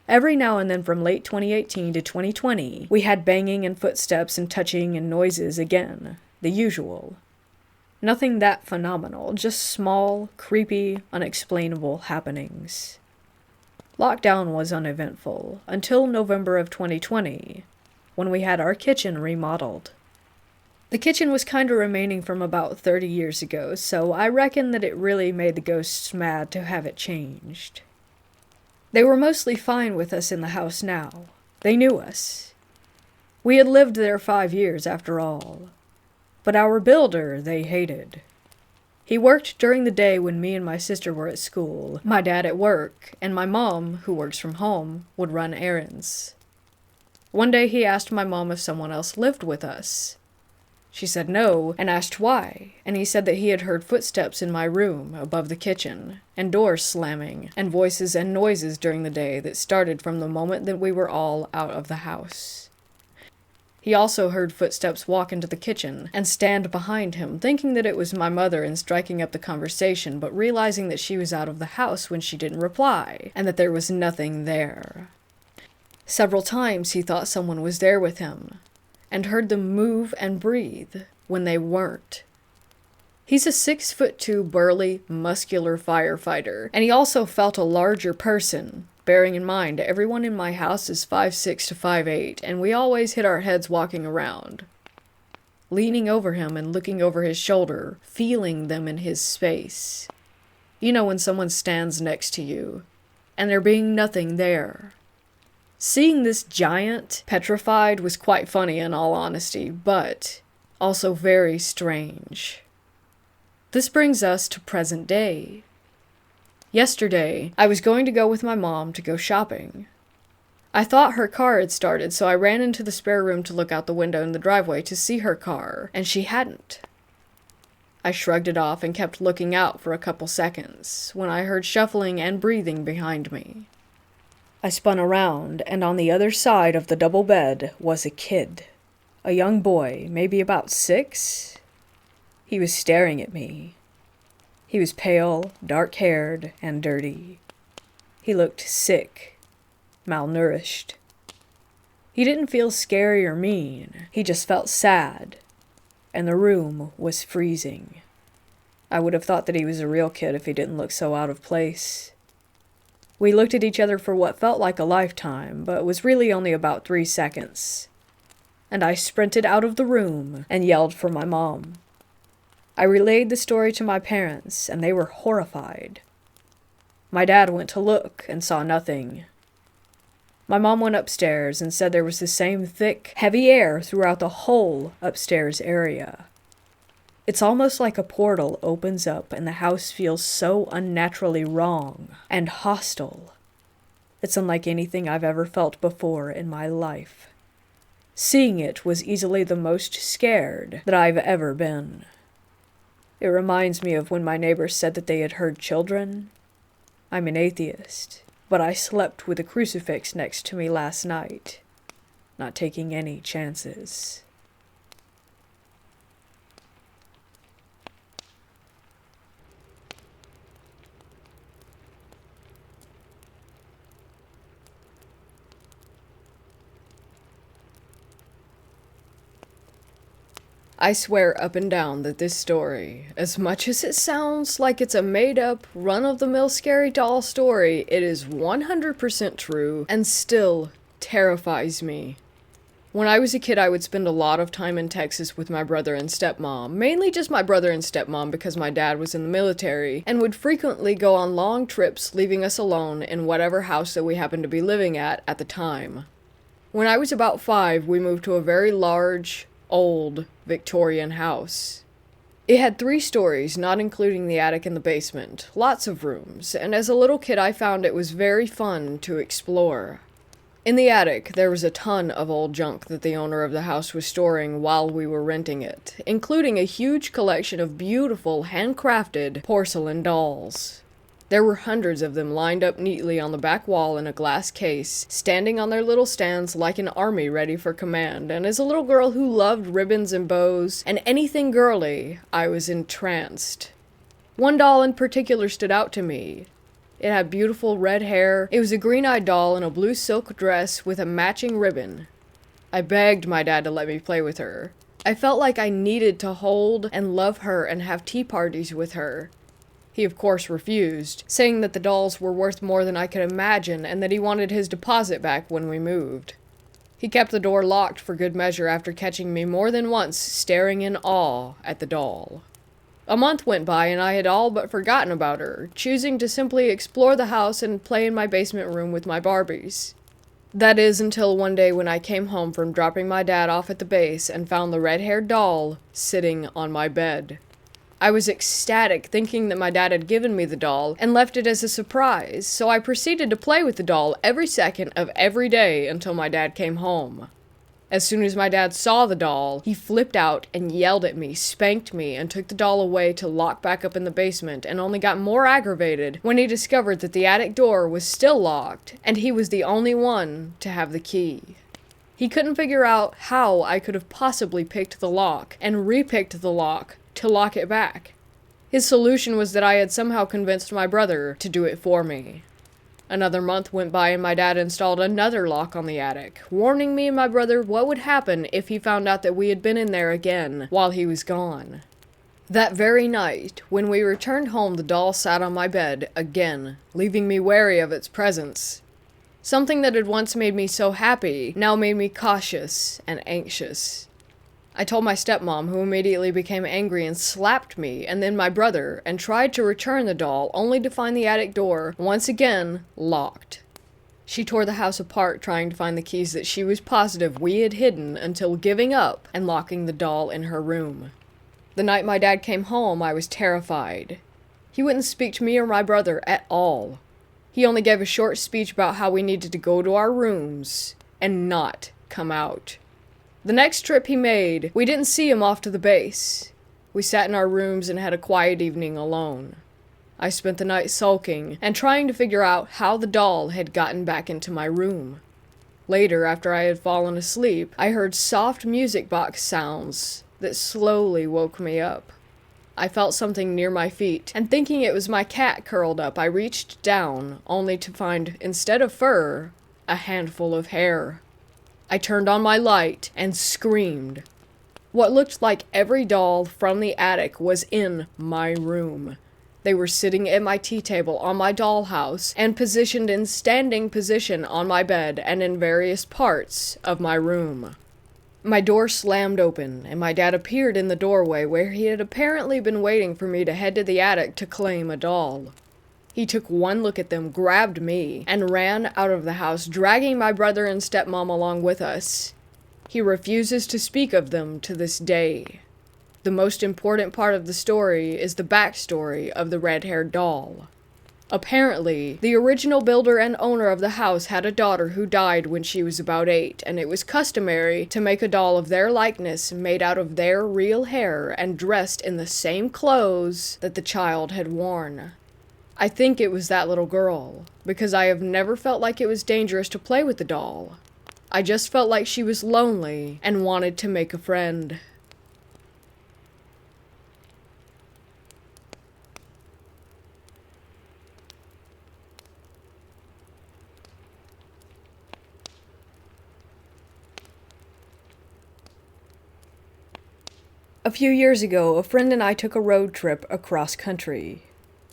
[SPEAKER 1] Every now and then from late 2018 to 2020, we had banging and footsteps and touching and noises again, the usual. Nothing that phenomenal, just small, creepy, unexplainable happenings. Lockdown was uneventful, until November of 2020, when we had our kitchen remodeled. The kitchen was kinda remaining from about 30 years ago, so I reckon that it really made the ghosts mad to have it changed. They were mostly fine with us in the house now. They knew us. We had lived there 5 years after all. But our builder they hated. He worked during the day when me and my sister were at school, my dad at work, and my mom, who works from home, would run errands. One day he asked my mom if someone else lived with us. She said no, and asked why, and he said that he had heard footsteps in my room above the kitchen, and doors slamming, and voices and noises during the day that started from the moment that we were all out of the house. He also heard footsteps walk into the kitchen and stand behind him, thinking that it was my mother and striking up the conversation, but realizing that she was out of the house when she didn't reply, and that there was nothing there. Several times he thought someone was there with him, and heard them move and breathe when they weren't. He's a 6'2" burly, muscular firefighter, and he also felt a larger person, bearing in mind everyone in my house is 5'6" to 5'8", and we always hit our heads walking around. Leaning over him and looking over his shoulder, feeling them in his space. You know when someone stands next to you, and there being nothing there. Seeing this giant petrified was quite funny in all honesty, but also very strange. This brings us to present day. Yesterday, I was going to go with my mom to go shopping. I thought her car had started, so I ran into the spare room to look out the window in the driveway to see her car, and she hadn't. I shrugged it off and kept looking out for a couple seconds, when I heard shuffling and breathing behind me. I spun around, and on the other side of the double bed was a kid. A young boy, maybe about 6. He was staring at me. He was pale, dark-haired, and dirty. He looked sick, malnourished. He didn't feel scary or mean. He just felt sad, and the room was freezing. I would have thought that he was a real kid if he didn't look so out of place. We looked at each other for what felt like a lifetime, but was really only about 3 seconds. And I sprinted out of the room and yelled for my mom. I relayed the story to my parents, and they were horrified. My dad went to look and saw nothing. My mom went upstairs and said there was the same thick, heavy air throughout the whole upstairs area. It's almost like a portal opens up and the house feels so unnaturally wrong and hostile. It's unlike anything I've ever felt before in my life. Seeing it was easily the most scared that I've ever been. It reminds me of when my neighbors said that they had heard children. I'm an atheist, but I slept with a crucifix next to me last night, not taking any chances. I swear up and down that this story, as much as it sounds like it's a made-up, run-of-the-mill scary doll story, it is 100% true and still terrifies me. When I was a kid, I would spend a lot of time in Texas with my brother and stepmom, mainly just my brother and stepmom because my dad was in the military, and would frequently go on long trips, leaving us alone in whatever house that we happened to be living at the time. When I was about 5, we moved to a very large, old Victorian house. It had 3 stories, not including the attic and the basement, lots of rooms, and as a little kid I found it was very fun to explore. In the attic, there was a ton of old junk that the owner of the house was storing while we were renting it, including a huge collection of beautiful, handcrafted porcelain dolls. There were hundreds of them lined up neatly on the back wall in a glass case, standing on their little stands like an army ready for command, and as a little girl who loved ribbons and bows and anything girly, I was entranced. One doll in particular stood out to me. It had beautiful red hair, it was a green-eyed doll in a blue silk dress with a matching ribbon. I begged my dad to let me play with her. I felt like I needed to hold and love her and have tea parties with her. He of course refused, saying that the dolls were worth more than I could imagine and that he wanted his deposit back when we moved. He kept the door locked for good measure after catching me more than once staring in awe at the doll. A month went by and I had all but forgotten about her, choosing to simply explore the house and play in my basement room with my Barbies. That is until one day when I came home from dropping my dad off at the base and found the red-haired doll sitting on my bed. I was ecstatic, thinking that my dad had given me the doll and left it as a surprise, so I proceeded to play with the doll every second of every day until my dad came home. As soon as my dad saw the doll, he flipped out and yelled at me, spanked me, and took the doll away to lock back up in the basement, and only got more aggravated when he discovered that the attic door was still locked, and he was the only one to have the key. He couldn't figure out how I could have possibly picked the lock, and re-picked the lock, to lock it back. His solution was that I had somehow convinced my brother to do it for me. Another month went by and my dad installed another lock on the attic, warning me and my brother what would happen if he found out that we had been in there again while he was gone. That very night, when we returned home, the doll sat on my bed again, leaving me wary of its presence. Something that had once made me so happy now made me cautious and anxious. I told my stepmom, who immediately became angry and slapped me, and then my brother, and tried to return the doll, only to find the attic door, once again, locked. She tore the house apart trying to find the keys that she was positive we had hidden until giving up and locking the doll in her room. The night my dad came home, I was terrified. He wouldn't speak to me or my brother at all. He only gave a short speech about how we needed to go to our rooms and not come out. The next trip he made, we didn't see him off to the base. We sat in our rooms and had a quiet evening alone. I spent the night sulking and trying to figure out how the doll had gotten back into my room. Later, after I had fallen asleep, I heard soft music box sounds that slowly woke me up. I felt something near my feet, and thinking it was my cat curled up, I reached down, only to find, instead of fur, a handful of hair. I turned on my light and screamed. What looked like every doll from the attic was in my room. They were sitting at my tea table on my dollhouse and positioned in standing position on my bed and in various parts of my room. My door slammed open, and my dad appeared in the doorway where he had apparently been waiting for me to head to the attic to claim a doll. He took one look at them, grabbed me, and ran out of the house, dragging my brother and stepmom along with us. He refuses to speak of them to this day. The most important part of the story is the backstory of the red-haired doll. Apparently, the original builder and owner of the house had a daughter who died when she was about 8, and it was customary to make a doll of their likeness made out of their real hair and dressed in the same clothes that the child had worn. I think it was that little girl, because I have never felt like it was dangerous to play with the doll. I just felt like she was lonely and wanted to make a friend. A few years ago, a friend and I took a road trip across country.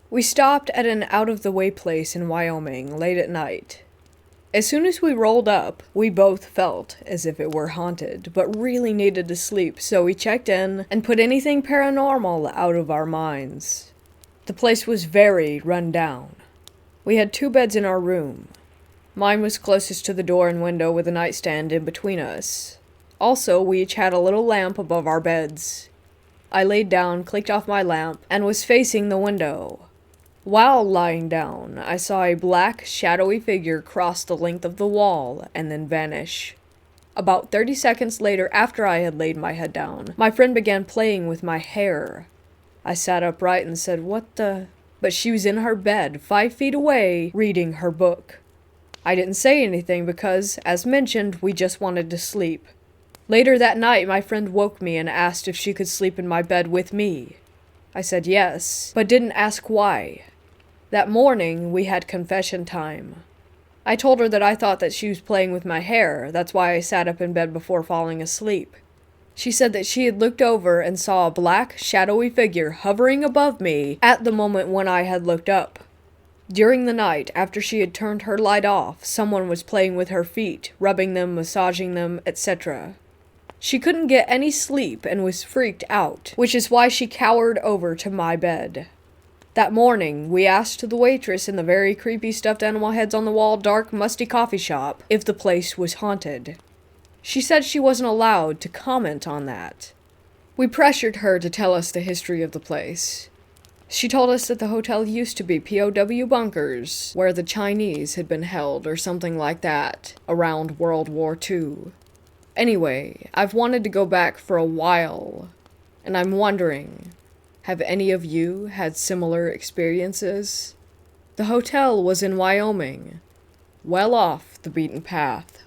[SPEAKER 1] We stopped at an out-of-the-way place in Wyoming late at night. As soon as we rolled up, we both felt as if it were haunted, but really needed to sleep, so we checked in and put anything paranormal out of our minds. The place was very run down. We had 2 beds in our room. Mine was closest to the door and window with a nightstand in between us. Also, we each had a little lamp above our beds. I laid down, clicked off my lamp, and was facing the window. While lying down, I saw a black, shadowy figure cross the length of the wall and then vanish. About 30 seconds later, after I had laid my head down, my friend began playing with my hair. I sat upright and said, "What the?" But she was in her bed, 5 feet away, reading her book. I didn't say anything because, as mentioned, we just wanted to sleep. Later that night, my friend woke me and asked if she could sleep in my bed with me. I said yes, but didn't ask why. That morning, we had confession time. I told her that I thought that she was playing with my hair, that's why I sat up in bed before falling asleep. She said that she had looked over and saw a black, shadowy figure hovering above me at the moment when I had looked up. During the night, after she had turned her light off, someone was playing with her feet, rubbing them, massaging them, etc. She couldn't get any sleep and was freaked out, which is why she cowered over to my bed. That morning, we asked the waitress in the very creepy stuffed animal heads on the wall, dark, musty coffee shop if the place was haunted. She said she wasn't allowed to comment on that. We pressured her to tell us the history of the place. She told us that the hotel used to be POW bunkers, where the Chinese had been held or something like that, around World War II. Anyway, I've wanted to go back for a while, and I'm wondering, have any of you had similar experiences? The hotel was in Wyoming, well off the beaten path.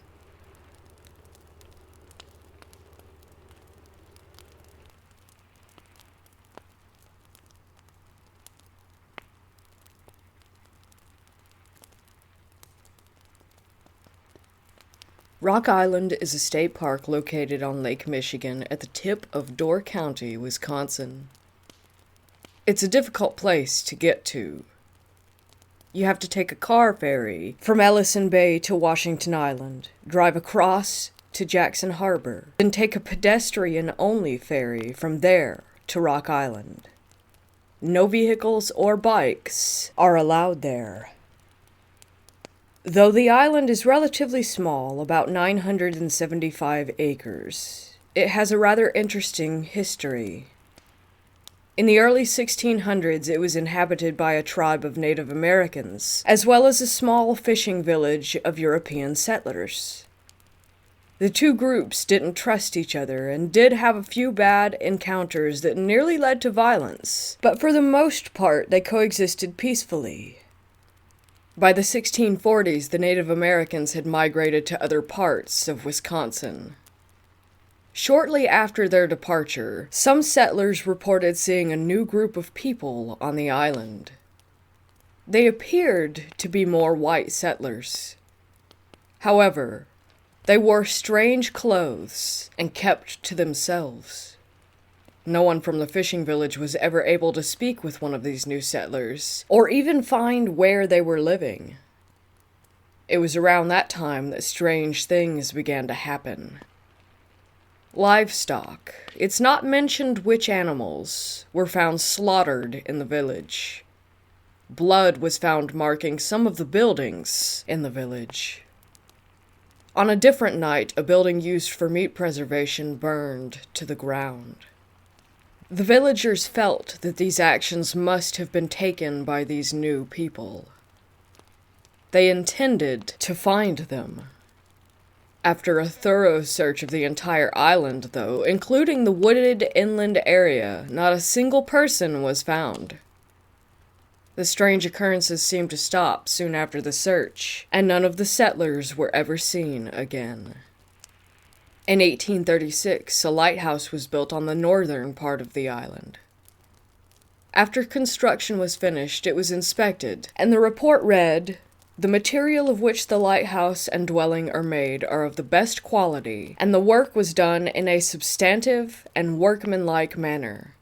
[SPEAKER 1] Rock Island is a state park located on Lake Michigan at the tip of Door County, Wisconsin. It's a difficult place to get to. You have to take a car ferry from Ellison Bay to Washington Island, drive across to Jackson Harbor, then take a pedestrian-only ferry from there to Rock Island. No vehicles or bikes are allowed there. Though the island is relatively small, about 975 acres, it has a rather interesting history. In the early 1600s, it was inhabited by a tribe of Native Americans, as well as a small fishing village of European settlers. The 2 groups didn't trust each other and did have a few bad encounters that nearly led to violence, but for the most part, they coexisted peacefully. By the 1640s, the Native Americans had migrated to other parts of Wisconsin. Shortly after their departure, some settlers reported seeing a new group of people on the island. They appeared to be more white settlers. However, they wore strange clothes and kept to themselves. No one from the fishing village was ever able to speak with one of these new settlers, or even find where they were living. It was around that time that strange things began to happen. Livestock, it's not mentioned which animals, were found slaughtered in the village. Blood was found marking some of the buildings in the village. On a different night, a building used for meat preservation burned to the ground. The villagers felt that these actions must have been taken by these new people. They intended to find them. After a thorough search of the entire island, though, including the wooded inland area, not a single person was found. The strange occurrences seemed to stop soon after the search, and none of the settlers were ever seen again. In 1836, a lighthouse was built on the northern part of the island. After construction was finished, it was inspected, and the report read, "The material of which the lighthouse and dwelling are made are of the best quality, and the work was done in a substantive and workmanlike manner."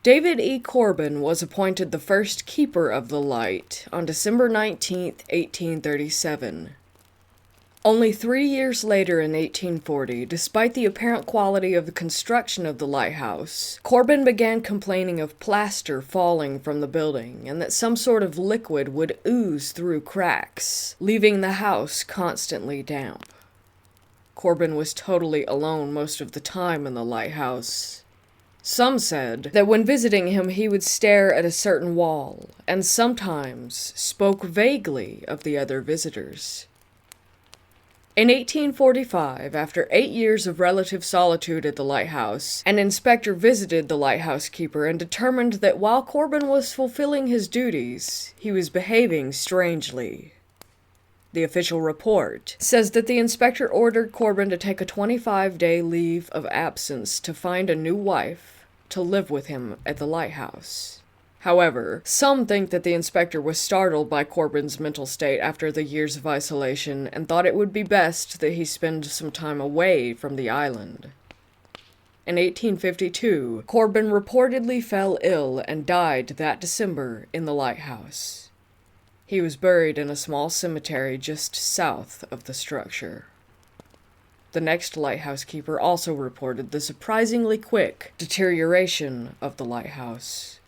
[SPEAKER 1] David E. Corbin was appointed the first keeper of the light on December 19, 1837. Only 3 years later, in 1840, despite the apparent quality of the construction of the lighthouse, Corbin began complaining of plaster falling from the building and that some sort of liquid would ooze through cracks, leaving the house constantly damp. Corbin was totally alone most of the time in the lighthouse. Some said that when visiting him he would stare at a certain wall, and sometimes spoke vaguely of the other visitors. In 1845, after 8 years of relative solitude at the lighthouse, an inspector visited the lighthouse keeper and determined that while Corbin was fulfilling his duties, he was behaving strangely. The official report says that the inspector ordered Corbin to take a 25-day leave of absence to find a new wife to live with him at the lighthouse. However, some think that the inspector was startled by Corbin's mental state after the years of isolation and thought it would be best that he spend some time away from the island. In 1852, Corbin reportedly fell ill and died that December in the lighthouse. He was buried in a small cemetery just south of the structure. The next lighthouse keeper also reported the surprisingly quick deterioration of the lighthouse.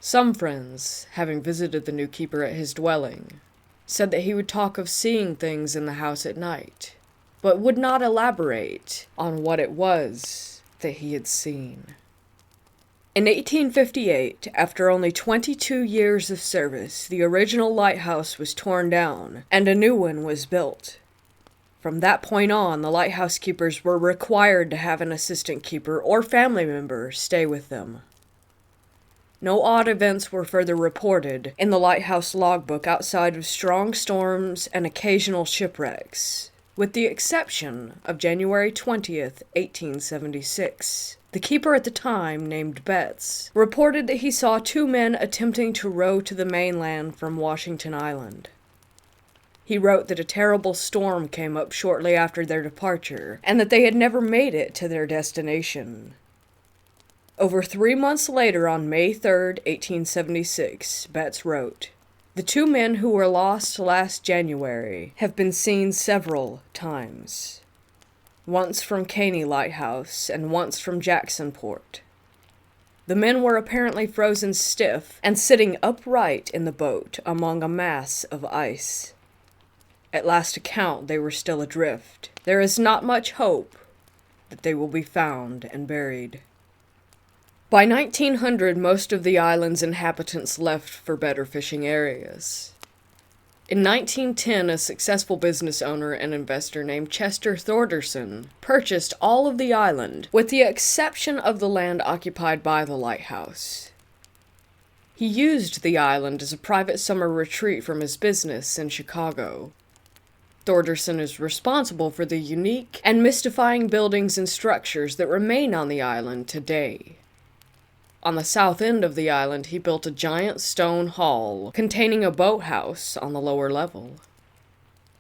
[SPEAKER 1] Some friends, having visited the new keeper at his dwelling, said that he would talk of seeing things in the house at night, but would not elaborate on what it was that he had seen. In 1858, after only 22 years of service, the original lighthouse was torn down, and a new one was built. From that point on, the lighthouse keepers were required to have an assistant keeper or family member stay with them. No odd events were further reported in the lighthouse logbook outside of strong storms and occasional shipwrecks, with the exception of January 20th, 1876. The keeper at the time, named Betts, reported that he saw 2 men attempting to row to the mainland from Washington Island. He wrote that a terrible storm came up shortly after their departure, and that they had never made it to their destination. Over 3 months later, on May 3rd, 1876, Betts wrote, "The 2 men who were lost last January have been seen several times. Once from Caney Lighthouse and once from Jacksonport. The men were apparently frozen stiff and sitting upright in the boat among a mass of ice. At last account, they were still adrift. There is not much hope that they will be found and buried." By 1900, most of the island's inhabitants left for better fishing areas. In 1910, a successful business owner and investor named Chester Thorderson purchased all of the island, with the exception of the land occupied by the lighthouse. He used the island as a private summer retreat from his business in Chicago. Thorderson is responsible for the unique and mystifying buildings and structures that remain on the island today. On the south end of the island, he built a giant stone hall containing a boathouse on the lower level.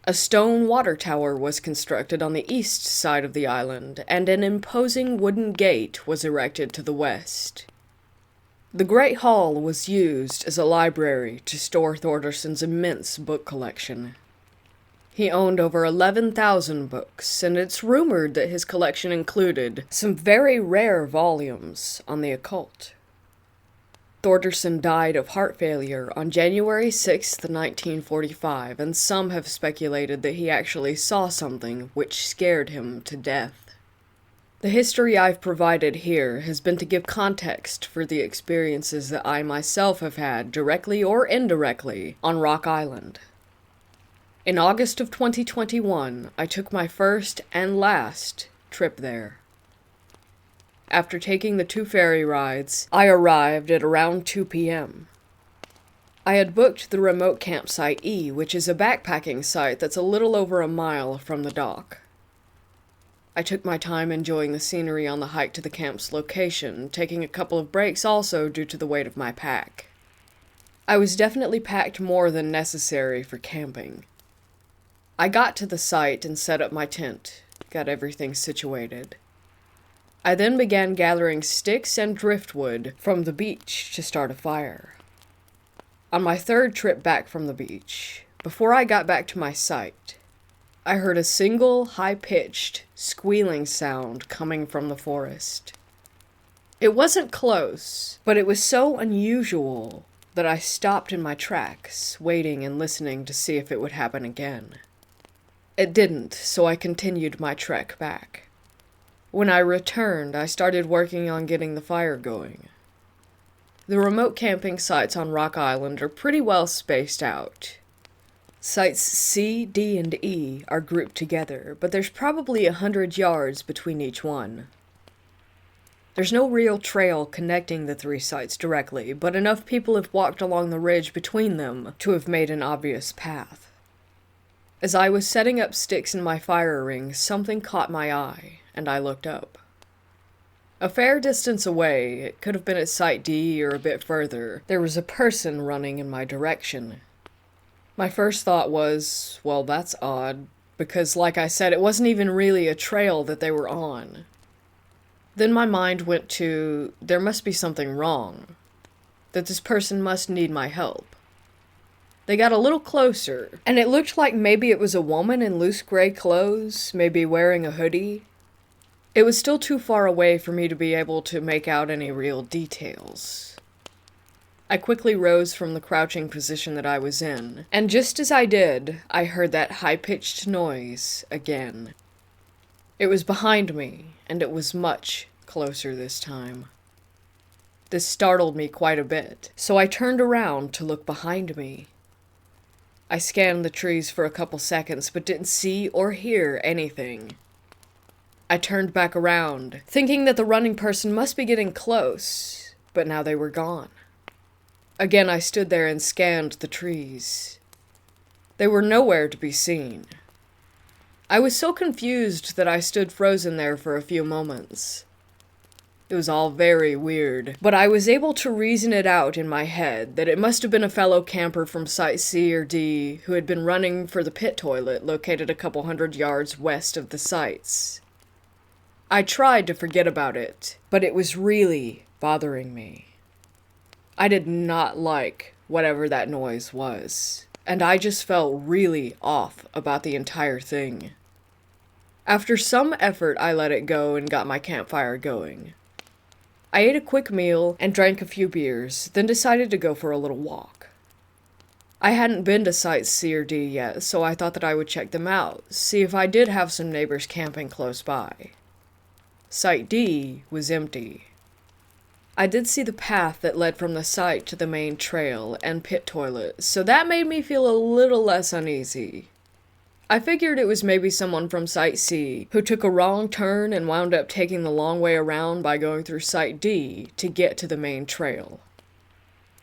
[SPEAKER 1] A stone water tower was constructed on the east side of the island, and an imposing wooden gate was erected to the west. The Great Hall was used as a library to store Thorderson's immense book collection. He owned over 11,000 books, and it's rumored that his collection included some very rare volumes on the occult. Thorderson died of heart failure on January 6, 1945, and some have speculated that he actually saw something which scared him to death. The history I've provided here has been to give context for the experiences that I myself have had, directly or indirectly, on Rock Island. In August of 2021, I took my first and last trip there. After taking the 2 ferry rides, I arrived at around 2 p.m. I had booked the remote campsite E, which is a backpacking site that's a little over a mile from the dock. I took my time enjoying the scenery on the hike to the camp's location, taking a couple of breaks also due to the weight of my pack. I was definitely packed more than necessary for camping. I got to the site and set up my tent, got everything situated. I then began gathering sticks and driftwood from the beach to start a fire. On my 3rd trip back from the beach, before I got back to my site, I heard a single, high-pitched, squealing sound coming from the forest. It wasn't close, but it was so unusual that I stopped in my tracks, waiting and listening to see if it would happen again. It didn't, so I continued my trek back. When I returned, I started working on getting the fire going. The remote camping sites on Rock Island are pretty well spaced out. Sites C, D, and E are grouped together, but there's probably 100 yards between each one. There's no real trail connecting the 3 sites directly, but enough people have walked along the ridge between them to have made an obvious path. As I was setting up sticks in my fire ring, something caught my eye, and I looked up. A fair distance away, it could have been at Site D or a bit further, there was a person running in my direction. My first thought was, well, that's odd, because like I said, it wasn't even really a trail that they were on. Then my mind went to, there must be something wrong, that this person must need my help. They got a little closer, and it looked like maybe it was a woman in loose gray clothes, maybe wearing a hoodie. It was still too far away for me to be able to make out any real details. I quickly rose from the crouching position that I was in, and just as I did, I heard that high-pitched noise again. It was behind me, and it was much closer this time. This startled me quite a bit, so I turned around to look behind me. I scanned the trees for a couple seconds, but didn't see or hear anything. I turned back around, thinking that the running person must be getting close, but now they were gone. Again, I stood there and scanned the trees. They were nowhere to be seen. I was so confused that I stood frozen there for a few moments. It was all very weird, but I was able to reason it out in my head that it must have been a fellow camper from Site C or D who had been running for the pit toilet located a couple 100 yards west of the sites. I tried to forget about it, but it was really bothering me. I did not like whatever that noise was, and I just felt really off about the entire thing. After some effort, I let it go and got my campfire going. I ate a quick meal and drank a few beers, then decided to go for a little walk. I hadn't been to Sites C or D yet, so I thought that I would check them out, see if I did have some neighbors camping close by. Site D was empty. I did see the path that led from the site to the main trail and pit toilet, so that made me feel a little less uneasy. I figured it was maybe someone from Site C who took a wrong turn and wound up taking the long way around by going through Site D to get to the main trail.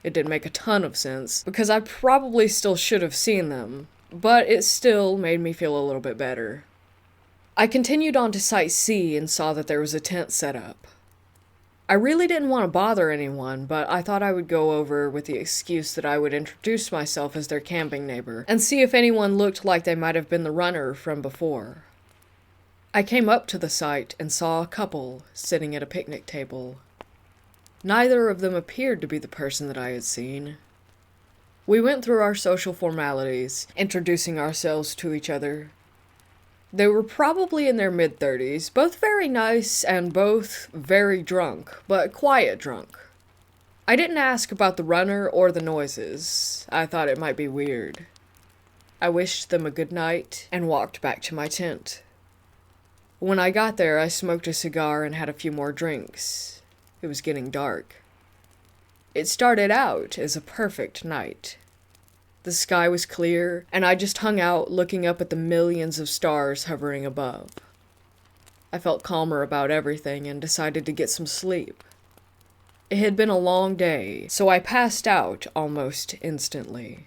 [SPEAKER 1] It didn't make a ton of sense, because I probably still should have seen them, but it still made me feel a little bit better. I continued on to Site C and saw that there was a tent set up. I really didn't want to bother anyone, but I thought I would go over with the excuse that I would introduce myself as their camping neighbor, and see if anyone looked like they might have been the runner from before. I came up to the site and saw a couple sitting at a picnic table. Neither of them appeared to be the person that I had seen. We went through our social formalities, introducing ourselves to each other. They were probably in their mid-30s, both very nice and both very drunk, but quiet drunk. I didn't ask about the runner or the noises. I thought it might be weird. I wished them a good night and walked back to my tent. When I got there, I smoked a cigar and had a few more drinks. It was getting dark. It started out as a perfect night. The sky was clear, and I just hung out looking up at the millions of stars hovering above. I felt calmer about everything and decided to get some sleep. It had been a long day, so I passed out almost instantly.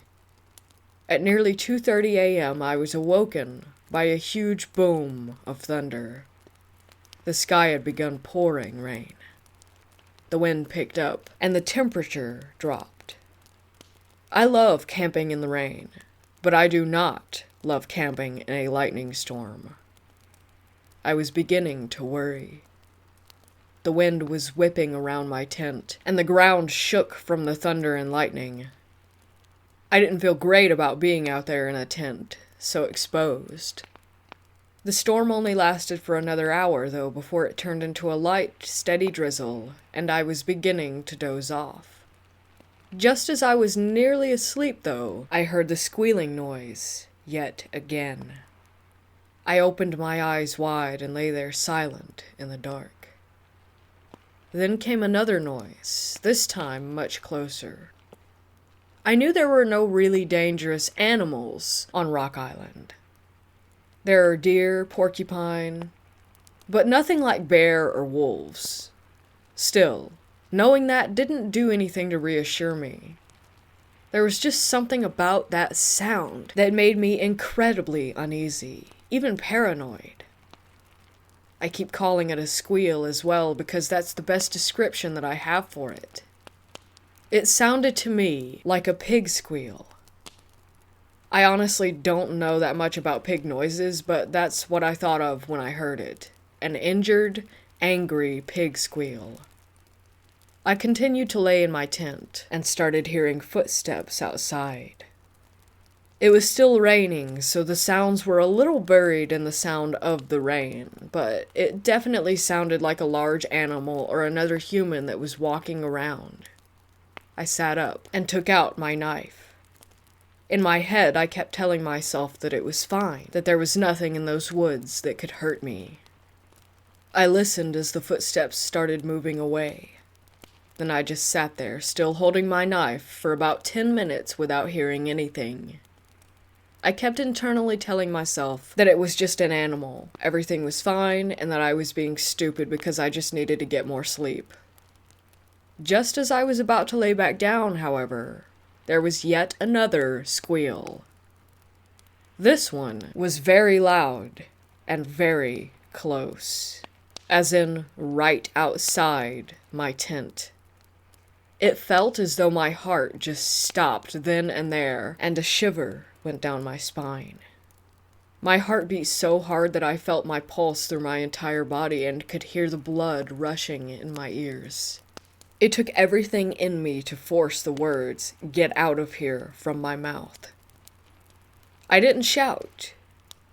[SPEAKER 1] At nearly 2:30 a.m., I was awoken by a huge boom of thunder. The sky had begun pouring rain. The wind picked up, and the temperature dropped. I love camping in the rain, but I do not love camping in a lightning storm. I was beginning to worry. The wind was whipping around my tent, and the ground shook from the thunder and lightning. I didn't feel great about being out there in a tent, so exposed. The storm only lasted for another hour, though, before it turned into a light, steady drizzle, and I was beginning to doze off. Just as I was nearly asleep, though, I heard the squealing noise, yet again. I opened my eyes wide and lay there silent in the dark. Then came another noise, this time much closer. I knew there were no really dangerous animals on Rock Island. There are deer, porcupine, but nothing like bear or wolves. Still, knowing that didn't do anything to reassure me. There was just something about that sound that made me incredibly uneasy, even paranoid. I keep calling it a squeal as well because that's the best description that I have for it. It sounded to me like a pig squeal. I honestly don't know that much about pig noises, but that's what I thought of when I heard it. An injured, angry pig squeal. I continued to lay in my tent and started hearing footsteps outside. It was still raining, so the sounds were a little buried in the sound of the rain, but it definitely sounded like a large animal or another human that was walking around. I sat up and took out my knife. In my head, I kept telling myself that it was fine, that there was nothing in those woods that could hurt me. I listened as the footsteps started moving away. Then I just sat there, still holding my knife, for about 10 minutes without hearing anything. I kept internally telling myself that it was just an animal, everything was fine, and that I was being stupid because I just needed to get more sleep. Just as I was about to lay back down, however, there was yet another squeal. This one was very loud and very close, as in right outside my tent. It felt as though my heart just stopped then and there, and a shiver went down my spine. My heart beat so hard that I felt my pulse through my entire body and could hear the blood rushing in my ears. It took everything in me to force the words, "Get out of here," from my mouth. I didn't shout,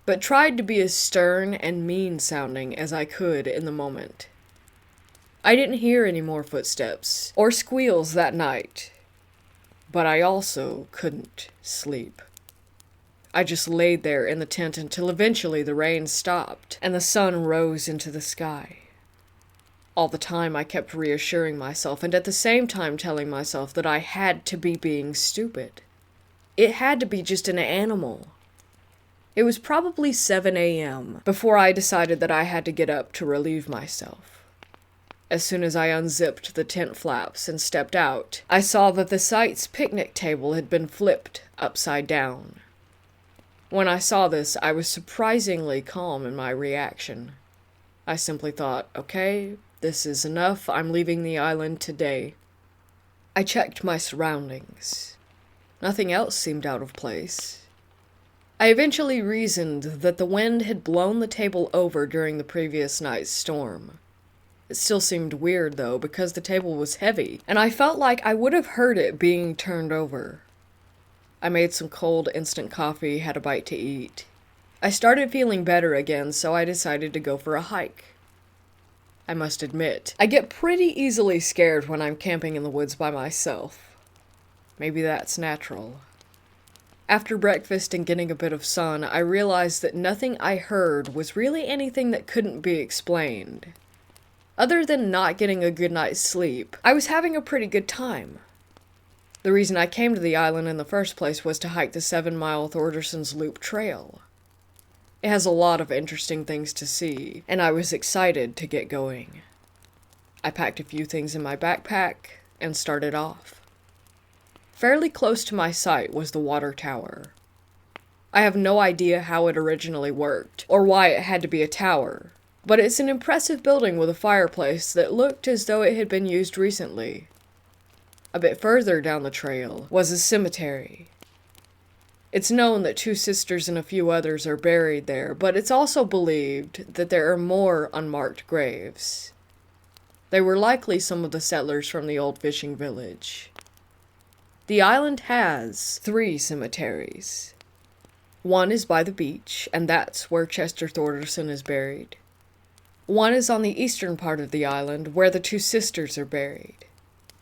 [SPEAKER 1] but tried to be as stern and mean-sounding as I could in the moment. I didn't hear any more footsteps or squeals that night, but I also couldn't sleep. I just laid there in the tent until eventually the rain stopped and the sun rose into the sky. All the time I kept reassuring myself and at the same time telling myself that I had to be being stupid. It had to be just an animal. It was probably 7 a.m. before I decided that I had to get up to relieve myself. As soon as I unzipped the tent flaps and stepped out, I saw that the site's picnic table had been flipped upside down. When I saw this, I was surprisingly calm in my reaction. I simply thought, okay, this is enough, I'm leaving the island today. I checked my surroundings. Nothing else seemed out of place. I eventually reasoned that the wind had blown the table over during the previous night's storm. It still seemed weird, though, because the table was heavy, and I felt like I would have heard it being turned over. I made some cold instant coffee, had a bite to eat. I started feeling better again, so I decided to go for a hike. I must admit, I get pretty easily scared when I'm camping in the woods by myself. Maybe that's natural. After breakfast and getting a bit of sun, I realized that nothing I heard was really anything that couldn't be explained. Other than not getting a good night's sleep, I was having a pretty good time. The reason I came to the island in the first place was to hike the 7-mile Thorderson's Loop Trail. It has a lot of interesting things to see, and I was excited to get going. I packed a few things in my backpack and started off. Fairly close to my site was the water tower. I have no idea how it originally worked, or why it had to be a tower, but it's an impressive building with a fireplace that looked as though it had been used recently. A bit further down the trail was a cemetery. It's known that 2 sisters and a few others are buried there, but it's also believed that there are more unmarked graves. They were likely some of the settlers from the old fishing village. The island has 3 cemeteries. One is by the beach, and that's where Chester Thorderson is buried. One is on the eastern part of the island, where the 2 sisters are buried.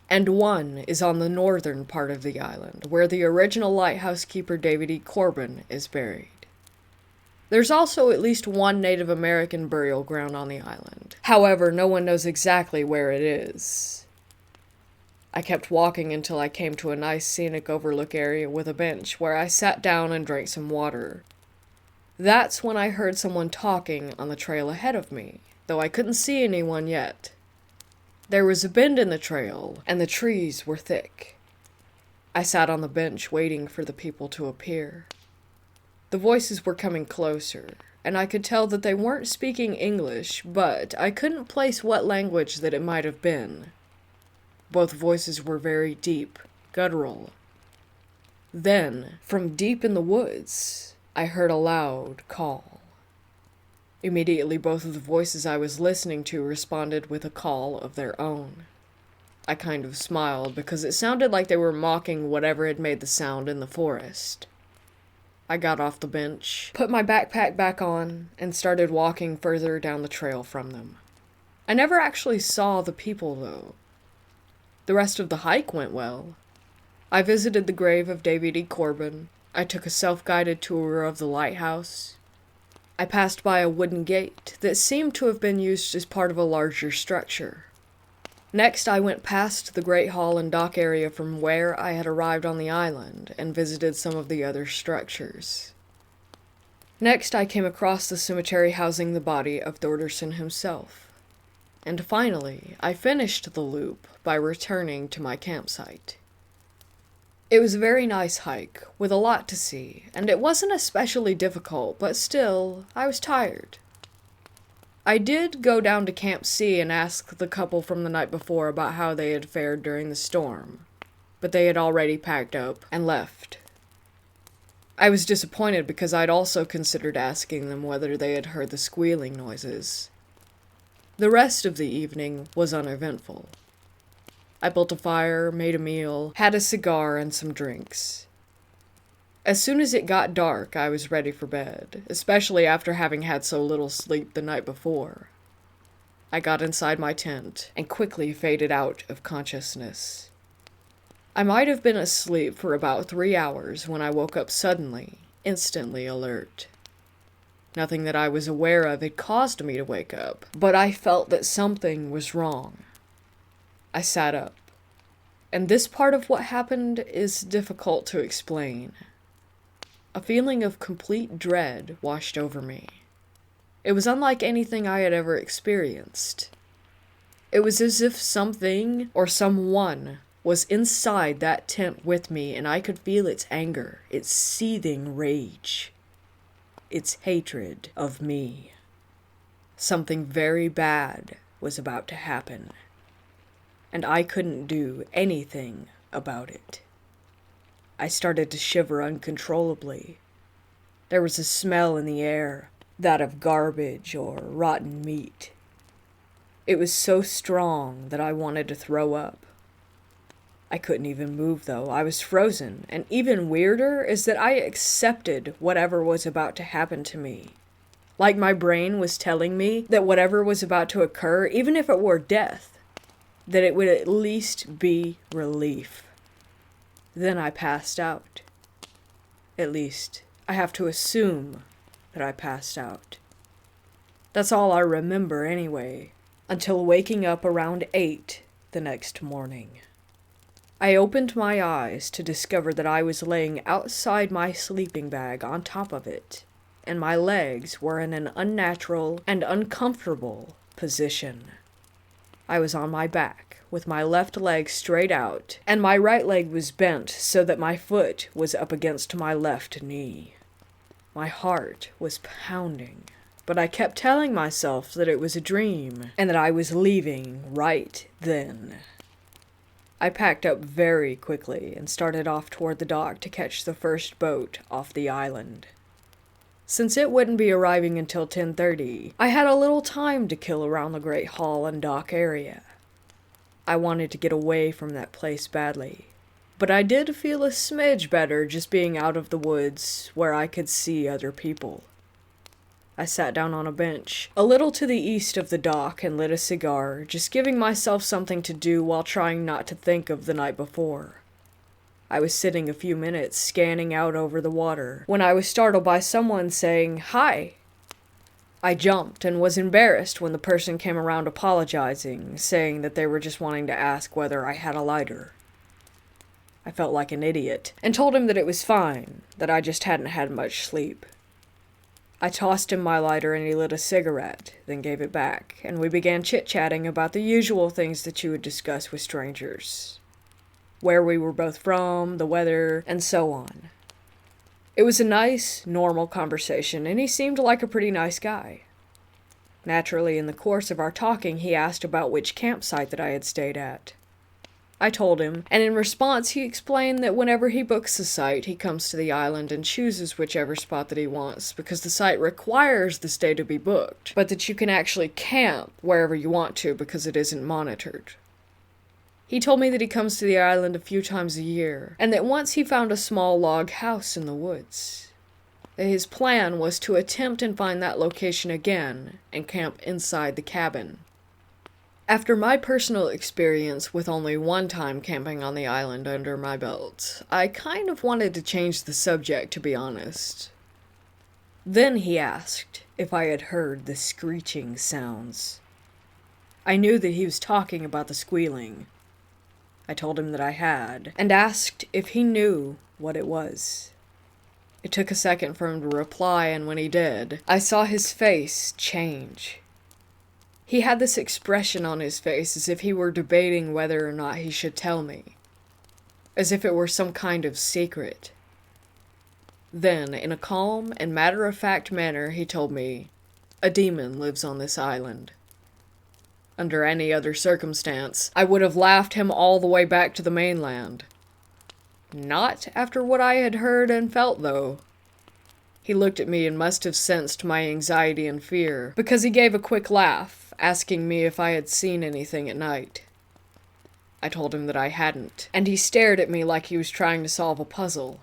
[SPEAKER 1] And one is on the northern part of the island, where the original lighthouse keeper David E. Corbin is buried. There's also at least one Native American burial ground on the island. However, no one knows exactly where it is. I kept walking until I came to a nice scenic overlook area with a bench where I sat down and drank some water. That's when I heard someone talking on the trail ahead of me, though I couldn't see anyone yet. There was a bend in the trail, and the trees were thick. I sat on the bench waiting for the people to appear. The voices were coming closer, and I could tell that they weren't speaking English, but I couldn't place what language that it might have been. Both voices were very deep, guttural. Then, from deep in the woods, I heard a loud call. Immediately, both of the voices I was listening to responded with a call of their own. I kind of smiled because it sounded like they were mocking whatever had made the sound in the forest. I got off the bench, put my backpack back on, and started walking further down the trail from them. I never actually saw the people, though. The rest of the hike went well. I visited the grave of David E. Corbin. I took a self-guided tour of the lighthouse. I passed by a wooden gate that seemed to have been used as part of a larger structure. Next, I went past the great hall and dock area from where I had arrived on the island and visited some of the other structures. Next, I came across the cemetery housing the body of Thorderson himself. And finally, I finished the loop by returning to my campsite. It was a very nice hike, with a lot to see, and it wasn't especially difficult, but still, I was tired. I did go down to Camp C and ask the couple from the night before about how they had fared during the storm, but they had already packed up and left. I was disappointed because I'd also considered asking them whether they had heard the squealing noises. The rest of the evening was uneventful. I built a fire, made a meal, had a cigar and some drinks. As soon as it got dark, I was ready for bed, especially after having had so little sleep the night before. I got inside my tent and quickly faded out of consciousness. I might have been asleep for about 3 hours when I woke up suddenly, instantly alert. Nothing that I was aware of had caused me to wake up, but I felt that something was wrong. I sat up, and this part of what happened is difficult to explain. A feeling of complete dread washed over me. It was unlike anything I had ever experienced. It was as if something or someone was inside that tent with me, and I could feel its anger, its seething rage, its hatred of me. Something very bad was about to happen, and I couldn't do anything about it. I started to shiver uncontrollably. There was a smell in the air, that of garbage or rotten meat. It was so strong that I wanted to throw up. I couldn't even move, though. I was frozen, and even weirder is that I accepted whatever was about to happen to me. Like my brain was telling me that whatever was about to occur, even if it were death, that it would at least be relief. Then I passed out. At least, I have to assume that I passed out. That's all I remember anyway, until waking up around 8 the next morning. I opened my eyes to discover that I was laying outside my sleeping bag on top of it, and my legs were in an unnatural and uncomfortable position. I was on my back, with my left leg straight out, and my right leg was bent so that my foot was up against my left knee. My heart was pounding, but I kept telling myself that it was a dream, and that I was leaving right then. I packed up very quickly and started off toward the dock to catch the first boat off the island. Since it wouldn't be arriving until 10:30, I had a little time to kill around the Great Hall and dock area. I wanted to get away from that place badly, but I did feel a smidge better just being out of the woods where I could see other people. I sat down on a bench, a little to the east of the dock, and lit a cigar, just giving myself something to do while trying not to think of the night before. I was sitting a few minutes, scanning out over the water, when I was startled by someone saying, "Hi!" I jumped and was embarrassed when the person came around apologizing, saying that they were just wanting to ask whether I had a lighter. I felt like an idiot, and told him that it was fine, that I just hadn't had much sleep. I tossed him my lighter and he lit a cigarette, then gave it back, and we began chit-chatting about the usual things that you would discuss with strangers. Where we were both from, the weather, and so on. It was a nice, normal conversation, and he seemed like a pretty nice guy. Naturally, in the course of our talking, he asked about which campsite that I had stayed at. I told him, and in response he explained that whenever he books a site, he comes to the island and chooses whichever spot that he wants, because the site requires the stay to be booked, but that you can actually camp wherever you want to because it isn't monitored. He told me that he comes to the island a few times a year, and that once he found a small log house in the woods. That his plan was to attempt and find that location again and camp inside the cabin. After my personal experience with only one time camping on the island under my belt, I kind of wanted to change the subject, to be honest. Then he asked if I had heard the screeching sounds. I knew that he was talking about the squealing. I told him that I had, and asked if he knew what it was. It took a second for him to reply, and when he did, I saw his face change. He had this expression on his face as if he were debating whether or not he should tell me. As if it were some kind of secret. Then, in a calm and matter-of-fact manner, he told me, "A demon lives on this island." Under any other circumstance, I would have laughed him all the way back to the mainland. Not after what I had heard and felt, though. He looked at me and must have sensed my anxiety and fear, because he gave a quick laugh, asking me if I had seen anything at night. I told him that I hadn't, and he stared at me like he was trying to solve a puzzle.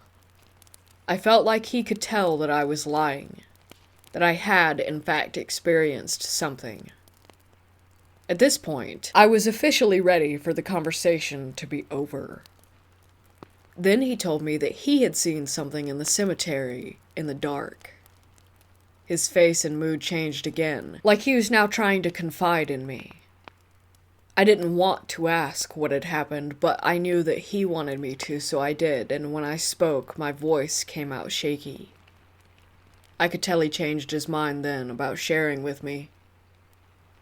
[SPEAKER 1] I felt like he could tell that I was lying, that I had, in fact, experienced something. At this point, I was officially ready for the conversation to be over. Then he told me that he had seen something in the cemetery in the dark. His face and mood changed again, like he was now trying to confide in me. I didn't want to ask what had happened, but I knew that he wanted me to, so I did, and when I spoke, my voice came out shaky. I could tell he changed his mind then about sharing with me.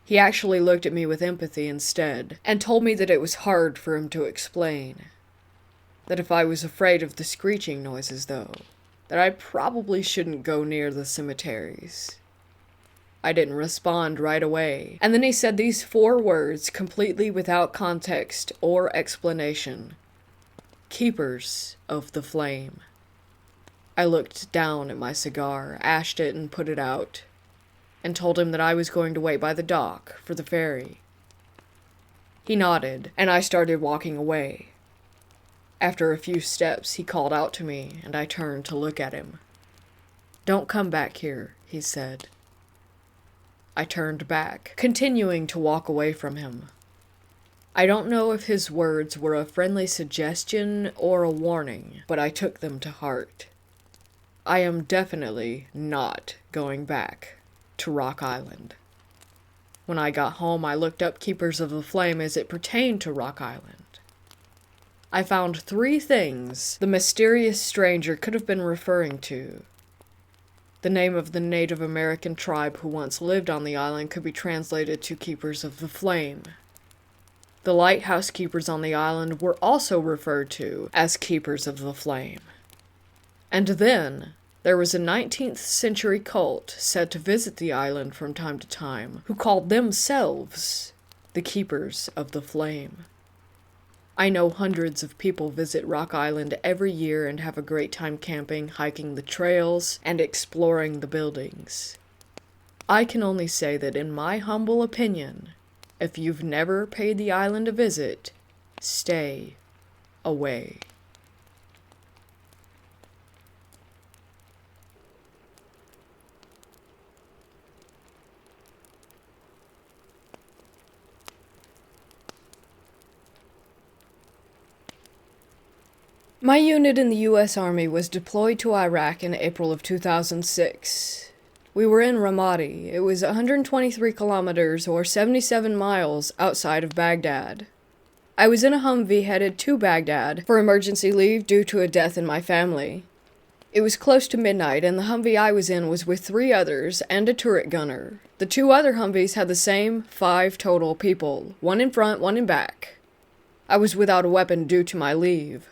[SPEAKER 1] He actually looked at me with empathy instead, and told me that it was hard for him to explain. That if I was afraid of the screeching noises, though, that I probably shouldn't go near the cemeteries. I didn't respond right away, and then he said these 4 words completely without context or explanation. Keepers of the flame. I looked down at my cigar, ashed it, and put it out, and told him that I was going to wait by the dock for the ferry. He nodded, and I started walking away. After a few steps, he called out to me, and I turned to look at him. "Don't come back here," he said. I turned back, continuing to walk away from him. I don't know if his words were a friendly suggestion or a warning, but I took them to heart. I am definitely not going back to Rock Island. When I got home, I looked up Keepers of the Flame as it pertained to Rock Island. I found 3 things the mysterious stranger could have been referring to. The name of the Native American tribe who once lived on the island could be translated to Keepers of the Flame. The lighthouse keepers on the island were also referred to as Keepers of the Flame. And then, there was a 19th century cult said to visit the island from time to time, who called themselves the Keepers of the Flame. I know hundreds of people visit Rock Island every year and have a great time camping, hiking the trails, and exploring the buildings. I can only say that in my humble opinion, if you've never paid the island a visit, stay away. My unit in the U.S. Army was deployed to Iraq in April of 2006. We were in Ramadi. It was 123 kilometers or 77 miles outside of Baghdad. I was in a Humvee headed to Baghdad for emergency leave due to a death in my family. It was close to midnight and the Humvee I was in was with 3 others and a turret gunner. The 2 other Humvees had the same 5 total people, 1 in front, 1 in back. I was without a weapon due to my leave.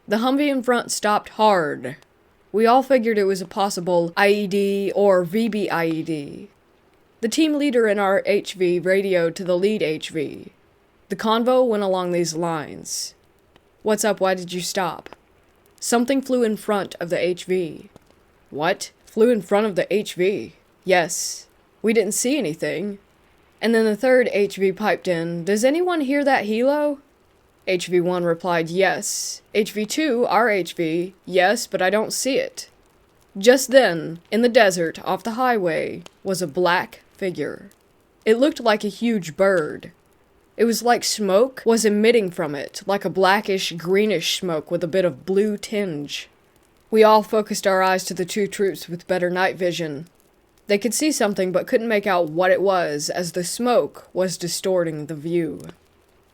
[SPEAKER 1] The Humvee in front stopped hard. We all figured it was a possible IED or VBIED. The team leader in our HV radioed to the lead HV. The convo went along these lines. "What's up? Why did you stop?" "Something flew in front of the HV." "What? Flew in front of the HV?" "Yes. We didn't see anything." And then the third HV piped in, "Does anyone hear that helo?" HV1 replied, "Yes." HV2, our HV, "Yes, but I don't see it." Just then, in the desert off the highway, was a black figure. It looked like a huge bird. It was like smoke was emitting from it, like a blackish, greenish smoke with a bit of blue tinge. We all focused our eyes to the 2 troops with better night vision. They could see something but couldn't make out what it was, as the smoke was distorting the view.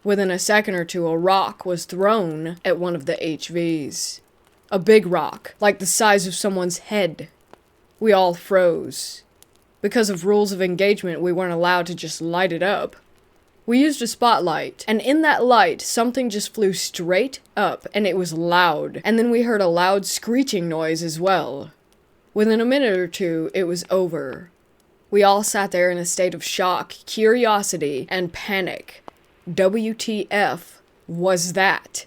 [SPEAKER 1] Within a second or two, a rock was thrown at one of the HVs. A big rock, like the size of someone's head. We all froze. Because of rules of engagement, we weren't allowed to just light it up. We used a spotlight, and in that light, something just flew straight up, and it was loud. And then we heard a loud screeching noise as well. Within a minute or 2, it was over. We all sat there in a state of shock, curiosity, and panic. WTF was that?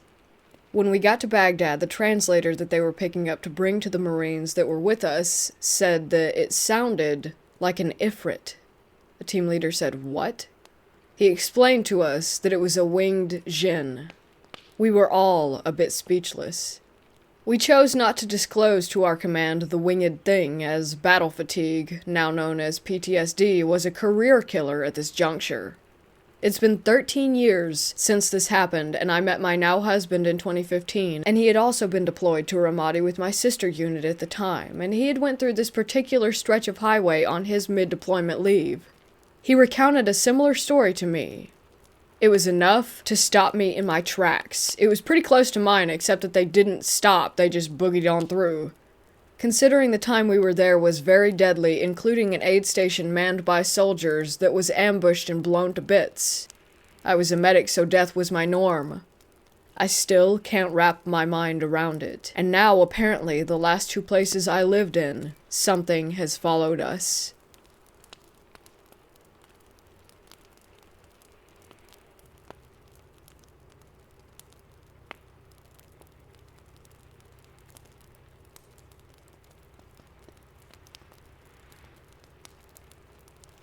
[SPEAKER 1] When we got to Baghdad, the translator that they were picking up to bring to the Marines that were with us said that it sounded like an ifrit. The team leader said, "What?" He explained to us that it was a winged jinn. We were all a bit speechless. We chose not to disclose to our command the winged thing, as battle fatigue, now known as PTSD, was a career killer at this juncture. It's been 13 years since this happened, and I met my now husband in 2015, and he had also been deployed to Ramadi with my sister unit at the time, and he had went through this particular stretch of highway on his mid-deployment leave. He recounted a similar story to me. It was enough to stop me in my tracks. It was pretty close to mine, except that they didn't stop, they just boogied on through. Considering the time we were there was very deadly, including an aid station manned by soldiers that was ambushed and blown to bits. I was a medic, so death was my norm. I still can't wrap my mind around it. And now, apparently, the last 2 places I lived in, something has followed us.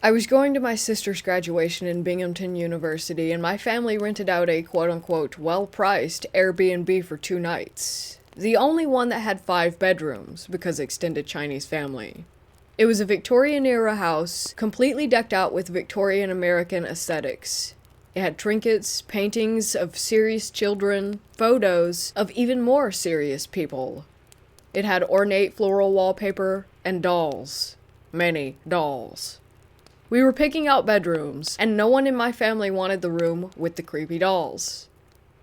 [SPEAKER 1] I was going to my sister's graduation in Binghamton University, and my family rented out a quote-unquote well-priced Airbnb for 2 nights. The only one that had 5 bedrooms, because extended Chinese family. It was a Victorian-era house, completely decked out with Victorian American aesthetics. It had trinkets, paintings of serious children, photos of even more serious people. It had ornate floral wallpaper and dolls. Many dolls. We were picking out bedrooms, and no one in my family wanted the room with the creepy dolls.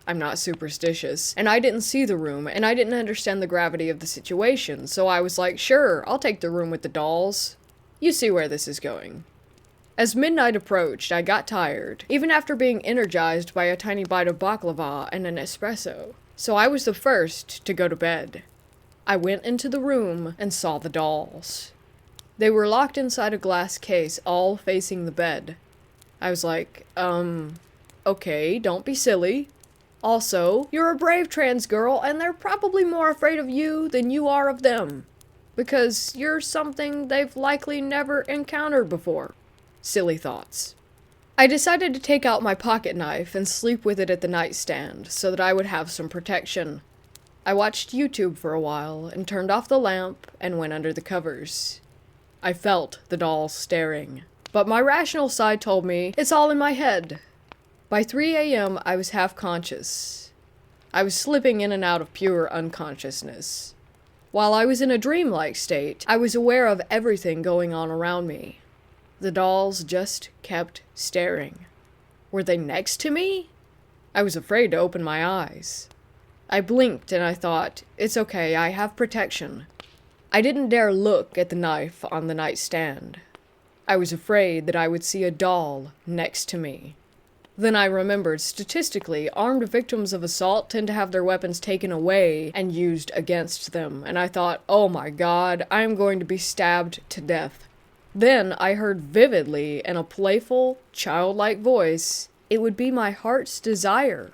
[SPEAKER 1] I'm not superstitious, and I didn't see the room, and I didn't understand the gravity of the situation, so I was like, sure, I'll take the room with the dolls. You see where this is going. As midnight approached, I got tired, even after being energized by a tiny bite of baklava and an espresso, so I was the first to go to bed. I went into the room and saw the dolls. They were locked inside a glass case, all facing the bed. I was like, okay, don't be silly. Also, you're a brave trans girl, and they're probably more afraid of you than you are of them. Because you're something they've likely never encountered before. Silly thoughts. I decided to take out my pocket knife and sleep with it at the nightstand, so that I would have some protection. I watched YouTube for a while, and turned off the lamp, and went under the covers. I felt the dolls staring. But my rational side told me, it's all in my head. By 3 a.m., I was half-conscious. I was slipping in and out of pure unconsciousness. While I was in a dreamlike state, I was aware of everything going on around me. The dolls just kept staring. Were they next to me? I was afraid to open my eyes. I blinked and I thought, it's okay, I have protection. I didn't dare look at the knife on the nightstand. I was afraid that I would see a doll next to me. Then I remembered, statistically, armed victims of assault tend to have their weapons taken away and used against them, and I thought, oh my god, I am going to be stabbed to death. Then I heard vividly, in a playful, childlike voice, it would be my heart's desire.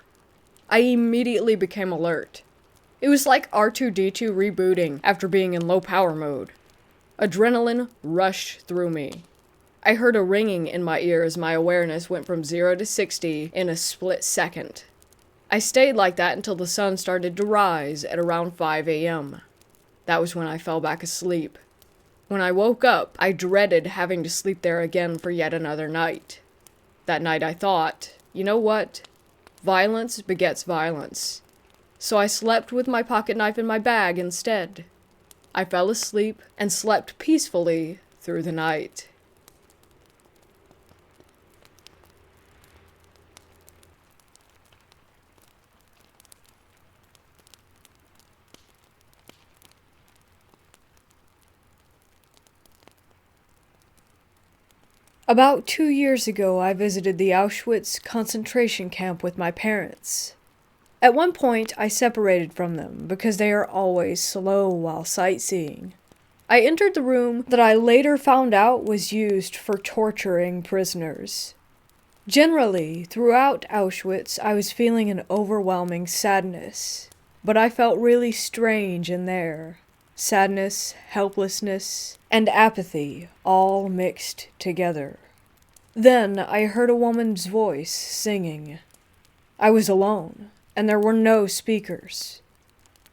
[SPEAKER 1] I immediately became alert. It was like R2-D2 rebooting after being in low power mode. Adrenaline rushed through me. I heard a ringing in my ear as my awareness went from 0 to 60 in a split second. I stayed like that until the sun started to rise at around 5 a.m. That was when I fell back asleep. When I woke up, I dreaded having to sleep there again for yet another night. That night I thought, you know what? Violence begets violence. So I slept with my pocket knife in my bag instead. I fell asleep and slept peacefully through the night. About 2 years ago, I visited the Auschwitz concentration camp with my parents. At one point, I separated from them because they are always slow while sightseeing. I entered the room that I later found out was used for torturing prisoners. Generally, throughout Auschwitz, I was feeling an overwhelming sadness, but I felt really strange in there. Sadness, helplessness, and apathy all mixed together. Then I heard a woman's voice singing. I was alone, and there were no speakers.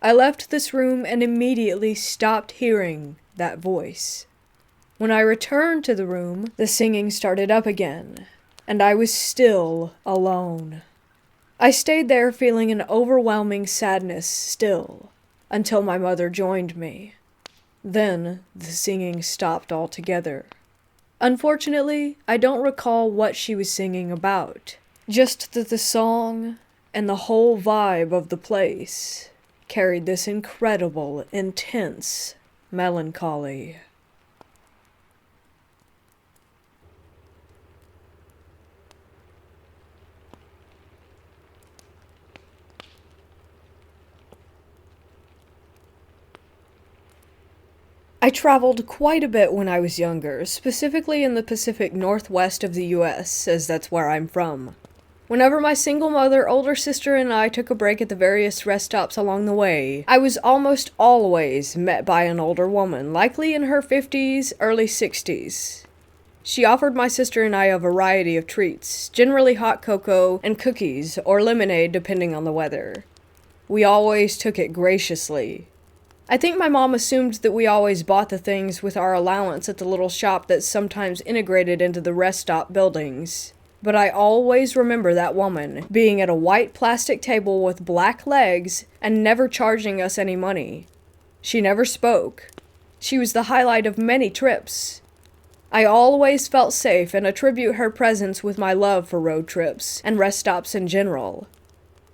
[SPEAKER 1] I left this room and immediately stopped hearing that voice. When I returned to the room, the singing started up again, and I was still alone. I stayed there feeling an overwhelming sadness still, until my mother joined me. Then the singing stopped altogether. Unfortunately, I don't recall what she was singing about, just that the song and the whole vibe of the place carried this incredible, intense melancholy. I traveled quite a bit when I was younger, specifically in the Pacific Northwest of the US, as that's where I'm from. Whenever my single mother, older sister, and I took a break at the various rest stops along the way, I was almost always met by an older woman, likely in her 50s, early 60s. She offered my sister and I a variety of treats, generally hot cocoa and cookies, or lemonade depending on the weather. We always took it graciously. I think my mom assumed that we always bought the things with our allowance at the little shop that's sometimes integrated into the rest stop buildings. But I always remember that woman being at a white plastic table with black legs and never charging us any money. She never spoke. She was the highlight of many trips. I always felt safe and attribute her presence with my love for road trips and rest stops in general.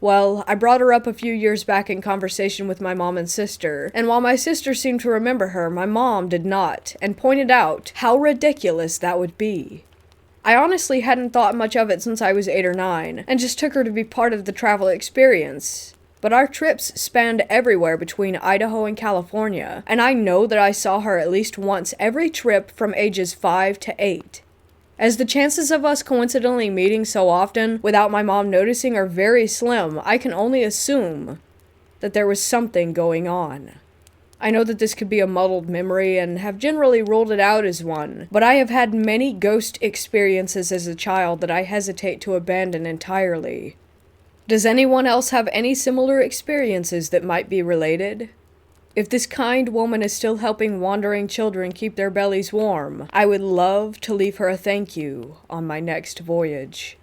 [SPEAKER 1] Well, I brought her up a few years back in conversation with my mom and sister, and while my sister seemed to remember her, my mom did not, and pointed out how ridiculous that would be. I honestly hadn't thought much of it since I was 8 or 9, and just took her to be part of the travel experience. But our trips spanned everywhere between Idaho and California, and I know that I saw her at least once every trip from ages 5 to 8. As the chances of us coincidentally meeting so often without my mom noticing are very slim, I can only assume that there was something going on. I know that this could be a muddled memory and have generally ruled it out as one, but I have had many ghost experiences as a child that I hesitate to abandon entirely. Does anyone else have any similar experiences that might be related? If this kind woman is still helping wandering children keep their bellies warm, I would love to leave her a thank you on my next voyage.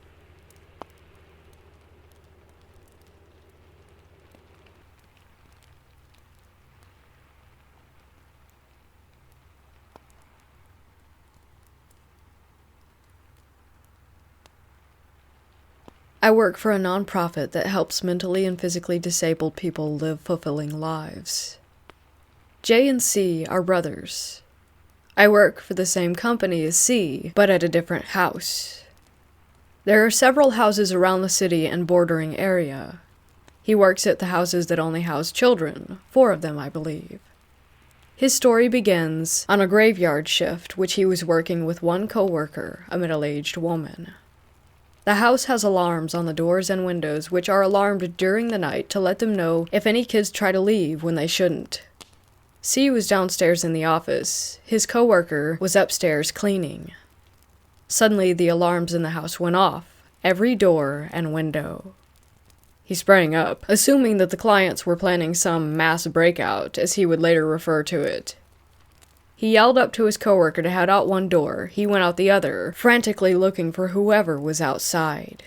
[SPEAKER 1] I work for a nonprofit that helps mentally and physically disabled people live fulfilling lives. J and C are brothers. I work for the same company as C, but at a different house. There are several houses around the city and bordering area. He works at the houses that only house children, 4 of them, I believe. His story begins on a graveyard shift which he was working with one coworker, a middle-aged woman. The house has alarms on the doors and windows which are alarmed during the night to let them know if any kids try to leave when they shouldn't. C was downstairs in the office. His coworker was upstairs cleaning. Suddenly, the alarms in the house went off, every door and window. He sprang up, assuming that the clients were planning some mass breakout, as he would later refer to it. He yelled up to his coworker to head out one door. He went out the other, frantically looking for whoever was outside.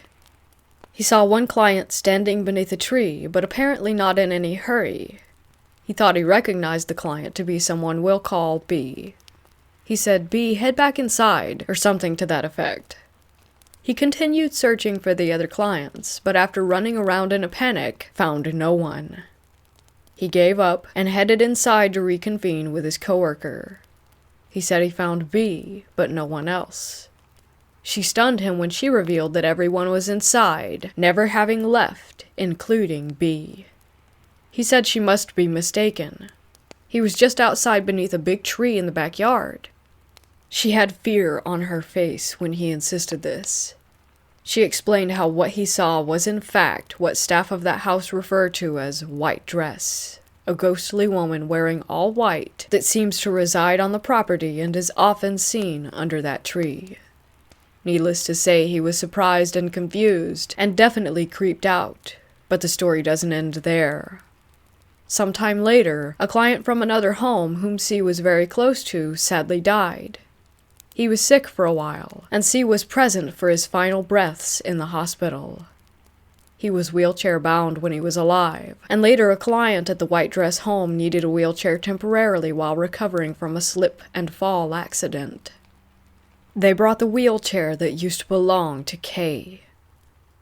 [SPEAKER 1] He saw one client standing beneath a tree, but apparently not in any hurry. He thought he recognized the client to be someone we'll call B. He said, "B, head back inside," or something to that effect. He continued searching for the other clients, but after running around in a panic, found no one. He gave up and headed inside to reconvene with his coworker. He said he found B, but no one else. She stunned him when she revealed that everyone was inside, never having left, including B. He said she must be mistaken. He was just outside beneath a big tree in the backyard. She had fear on her face when he insisted this. She explained how what he saw was in fact what staff of that house referred to as white dress, a ghostly woman wearing all white that seems to reside on the property and is often seen under that tree. Needless to say, he was surprised and confused, and definitely creeped out, but the story doesn't end there. Sometime later, a client from another home whom C was very close to sadly died. He was sick for a while, and C was present for his final breaths in the hospital. He was wheelchair-bound when he was alive, and later a client at the white dress home needed a wheelchair temporarily while recovering from a slip and fall accident. They brought the wheelchair that used to belong to K.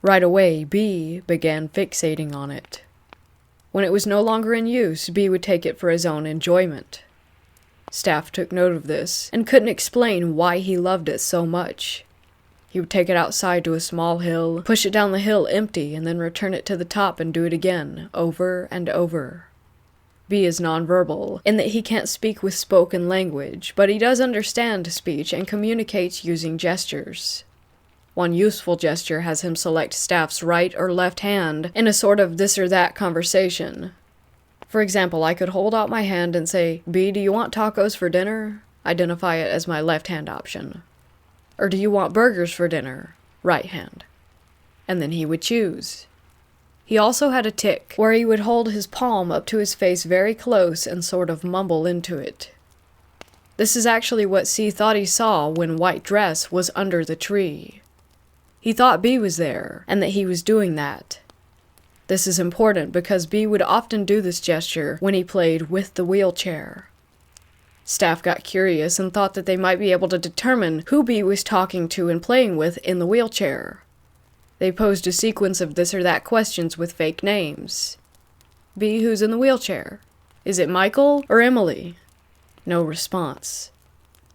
[SPEAKER 1] Right away, B began fixating on it. When it was no longer in use, B would take it for his own enjoyment. Staff took note of this, and couldn't explain why he loved it so much. He would take it outside to a small hill, push it down the hill empty, and then return it to the top and do it again, over and over. B is nonverbal, in that he can't speak with spoken language, but he does understand speech and communicates using gestures. One useful gesture has him select staff's right or left hand in a sort of this or that conversation. For example, I could hold out my hand and say, "B, do you want tacos for dinner?" Identify it as my left hand option. Or do you want burgers for dinner? Right hand. And then he would choose. He also had a tic, where he would hold his palm up to his face very close and sort of mumble into it. This is actually what C thought he saw when white dress was under the tree. He thought B was there, and that he was doing that. This is important because B would often do this gesture when he played with the wheelchair. Staff got curious and thought that they might be able to determine who B was talking to and playing with in the wheelchair. They posed a sequence of this or that questions with fake names. B, who's in the wheelchair? Is it Michael or Emily? No response.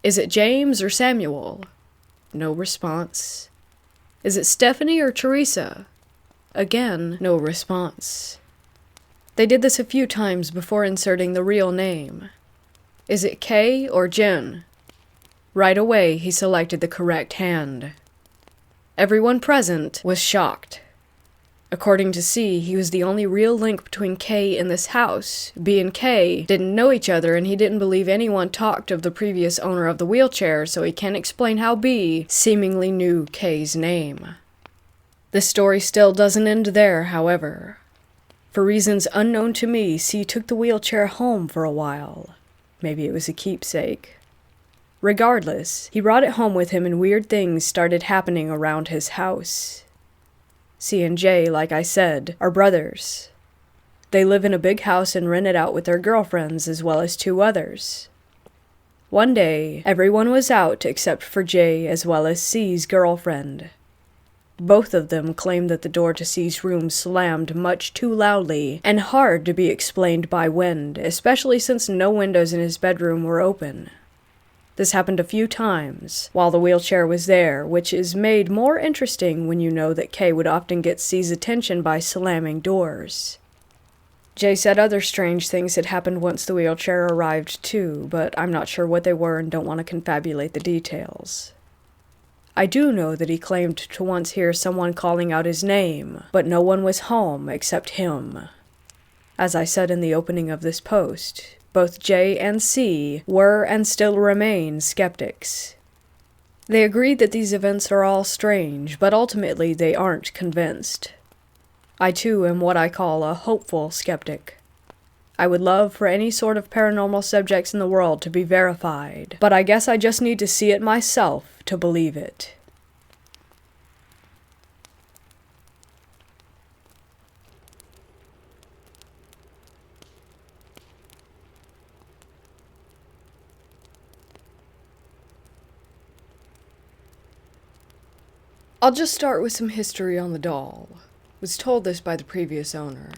[SPEAKER 1] Is it James or Samuel? No response. Is it Stephanie or Teresa? Again, no response. They did this a few times before inserting the real name. Is it Kay or Jen? Right away, he selected the correct hand. Everyone present was shocked. According to C, he was the only real link between Kay and this house. B and Kay didn't know each other, and he didn't believe anyone talked of the previous owner of the wheelchair, so he can't explain how B seemingly knew Kay's name. The story still doesn't end there, however. For reasons unknown to me, C took the wheelchair home for a while. Maybe it was a keepsake. Regardless, he brought it home with him and weird things started happening around his house. C and J, like I said, are brothers. They live in a big house and rent it out with their girlfriends as well as 2 others. One day, everyone was out except for J as well as C's girlfriend. Both of them claimed that the door to C's room slammed much too loudly and hard to be explained by wind, especially since no windows in his bedroom were open. This happened a few times while the wheelchair was there, which is made more interesting when you know that Kay would often get C's attention by slamming doors. Jay said other strange things had happened once the wheelchair arrived too, but I'm not sure what they were and don't want to confabulate the details. I do know that he claimed to once hear someone calling out his name, but no one was home except him. As I said in the opening of this post, both J and C were and still remain skeptics. They agreed that these events are all strange, but ultimately they aren't convinced. I too am what I call a hopeful skeptic. I would love for any sort of paranormal subjects in the world to be verified, but I guess I just need to see it myself to believe it. I'll just start with some history on the doll. Was told this by the previous owner.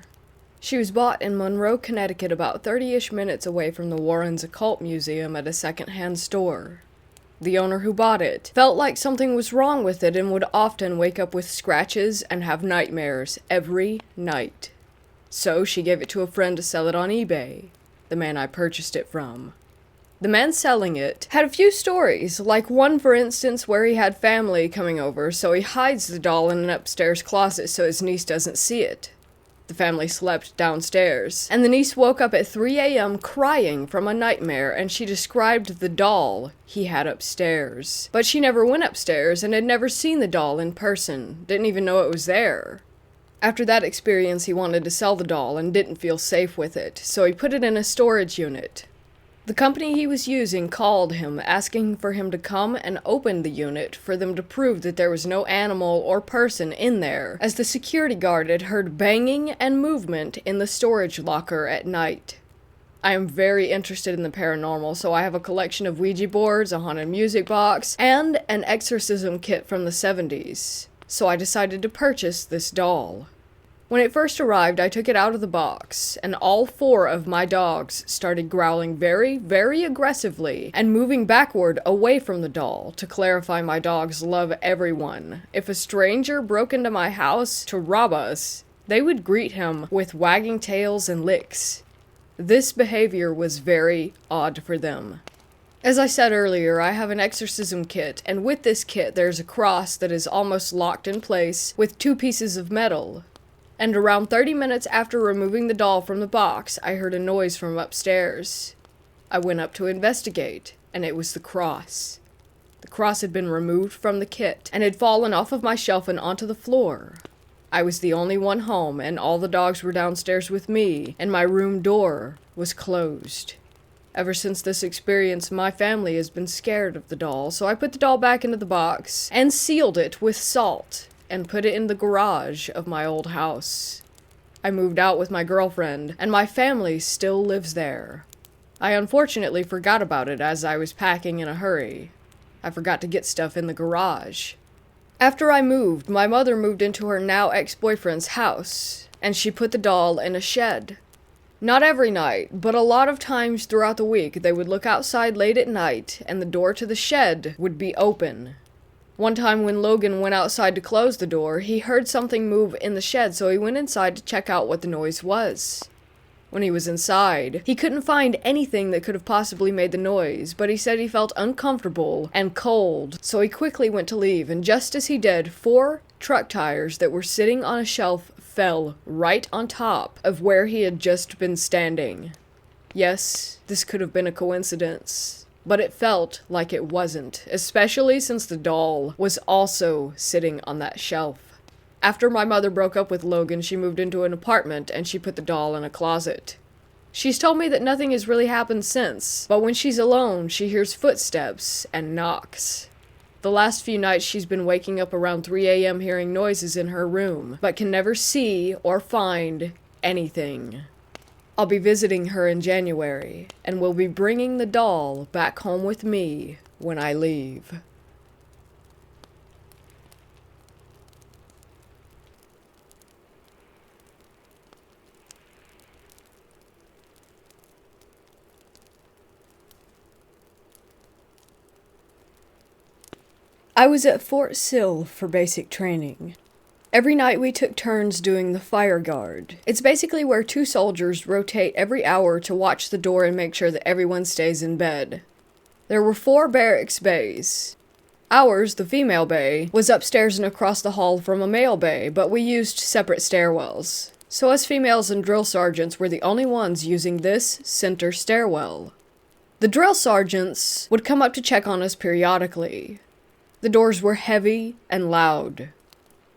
[SPEAKER 1] She was bought in Monroe, Connecticut, about 30-ish minutes away from the Warrens Occult Museum at a second-hand store. The owner who bought it felt like something was wrong with it and would often wake up with scratches and have nightmares every night. So she gave it to a friend to sell it on eBay, the man I purchased it from. The man selling it had a few stories, like one for instance where he had family coming over, so he hides the doll in an upstairs closet so his niece doesn't see it. The family slept downstairs, and the niece woke up at 3 a.m. crying from a nightmare, and she described the doll he had upstairs. But she never went upstairs and had never seen the doll in person, didn't even know it was there. After that experience, he wanted to sell the doll and didn't feel safe with it, so he put it in a storage unit. The company he was using called him, asking for him to come and open the unit for them to prove that there was no animal or person in there, as the security guard had heard banging and movement in the storage locker at night. I am very interested in the paranormal, so I have a collection of Ouija boards, a haunted music box, and an exorcism kit from the 70s. So I decided to purchase this doll. When it first arrived, I took it out of the box, and all 4 of my dogs started growling very, very aggressively and moving backward away from the doll. To clarify, my dogs love everyone. If a stranger broke into my house to rob us, they would greet him with wagging tails and licks. This behavior was very odd for them. As I said earlier, I have an exorcism kit, and with this kit there's a cross that is almost locked in place with 2 pieces of metal. And around 30 minutes after removing the doll from the box, I heard a noise from upstairs. I went up to investigate, and it was the cross. The cross had been removed from the kit, and had fallen off of my shelf and onto the floor. I was the only one home, and all the dogs were downstairs with me, and my room door was closed. Ever since this experience, my family has been scared of the doll, so I put the doll back into the box, and sealed it with salt, and put it in the garage of my old house. I moved out with my girlfriend, and my family still lives there. I unfortunately forgot about it as I was packing in a hurry. I forgot to get stuff in the garage. After I moved, my mother moved into her now ex-boyfriend's house, and she put the doll in a shed. Not every night, but a lot of times throughout the week, they would look outside late at night, and the door to the shed would be open. One time when Logan went outside to close the door, he heard something move in the shed, so he went inside to check out what the noise was. When he was inside, he couldn't find anything that could have possibly made the noise, but he said he felt uncomfortable and cold, so he quickly went to leave, and just as he did, 4 truck tires that were sitting on a shelf fell right on top of where he had just been standing. Yes, this could have been a coincidence, but it felt like it wasn't, especially since the doll was also sitting on that shelf. After my mother broke up with Logan, she moved into an apartment and she put the doll in a closet. She's told me that nothing has really happened since, but when she's alone, she hears footsteps and knocks. The last few nights she's been waking up around 3 a.m. hearing noises in her room, but can never see or find anything. I'll be visiting her in January, and will be bringing the doll back home with me when I leave. I was at Fort Sill for basic training. Every night we took turns doing the fire guard. It's basically where 2 soldiers rotate every hour to watch the door and make sure that everyone stays in bed. There were 4 barracks bays. Ours, the female bay, was upstairs and across the hall from a male bay, but we used separate stairwells. So us females and drill sergeants were the only ones using this center stairwell. The drill sergeants would come up to check on us periodically. The doors were heavy and loud.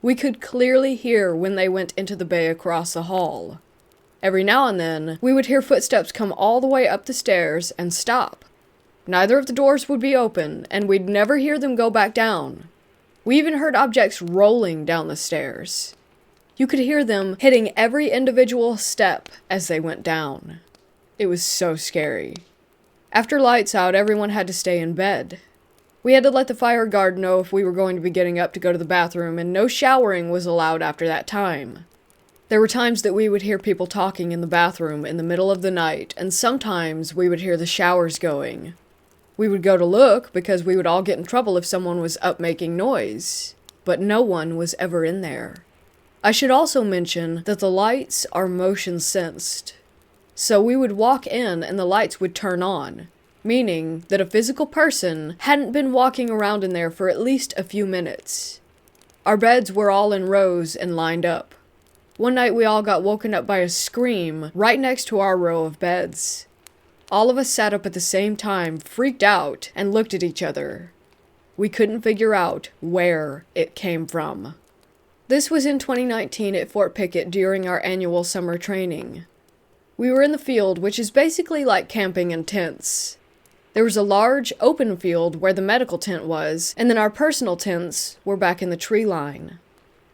[SPEAKER 1] We could clearly hear when they went into the bay across the hall. Every now and then, we would hear footsteps come all the way up the stairs and stop. Neither of the doors would be open, and we'd never hear them go back down. We even heard objects rolling down the stairs. You could hear them hitting every individual step as they went down. It was so scary. After lights out, everyone had to stay in bed. We had to let the fire guard know if we were going to be getting up to go to the bathroom, and no showering was allowed after that time. There were times that we would hear people talking in the bathroom in the middle of the night, and sometimes we would hear the showers going. We would go to look because we would all get in trouble if someone was up making noise, but no one was ever in there. I should also mention that the lights are motion sensed. So we would walk in and the lights would turn on, meaning that a physical person hadn't been walking around in there for at least a few minutes. Our beds were all in rows and lined up. One night we all got woken up by a scream right next to our row of beds. All of us sat up at the same time, freaked out, and looked at each other. We couldn't figure out where it came from. This was in 2019 at Fort Pickett during our annual summer training. We were in the field, which is basically like camping in tents. There was a large, open field where the medical tent was, and then our personal tents were back in the tree line.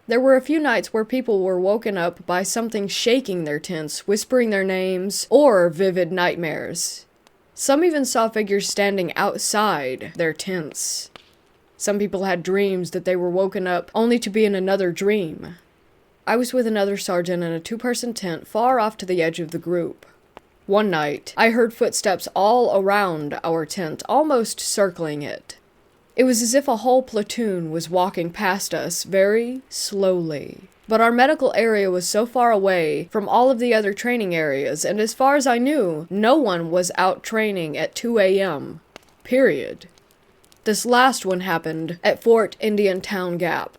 [SPEAKER 1] There were a few nights where people were woken up by something shaking their tents, whispering their names, or vivid nightmares. Some even saw figures standing outside their tents. Some people had dreams that they were woken up only to be in another dream. I was with another sergeant in a 2-person tent far off to the edge of the group. One night, I heard footsteps all around our tent, almost circling it. It was as if a whole platoon was walking past us very slowly. But our medical area was so far away from all of the other training areas, and as far as I knew, no one was out training at 2 a.m. Period. This last one happened at Fort Indian Town Gap.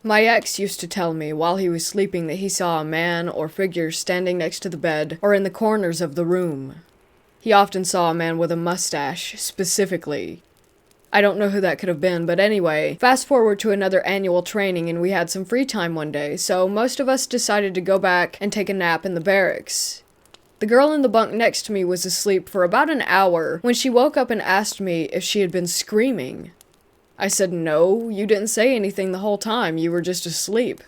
[SPEAKER 1] My ex used to tell me while he was sleeping that he saw a man or figure standing next to the bed or in the corners of the room. He often saw a man with a mustache, specifically. I don't know who that could have been, but anyway, fast forward to another annual training and we had some free time one day, so most of us decided to go back and take a nap in the barracks. The girl in the bunk next to me was asleep for about an hour when she woke up and asked me if she had been screaming. I said, "No, you didn't say anything the whole time, you were just asleep."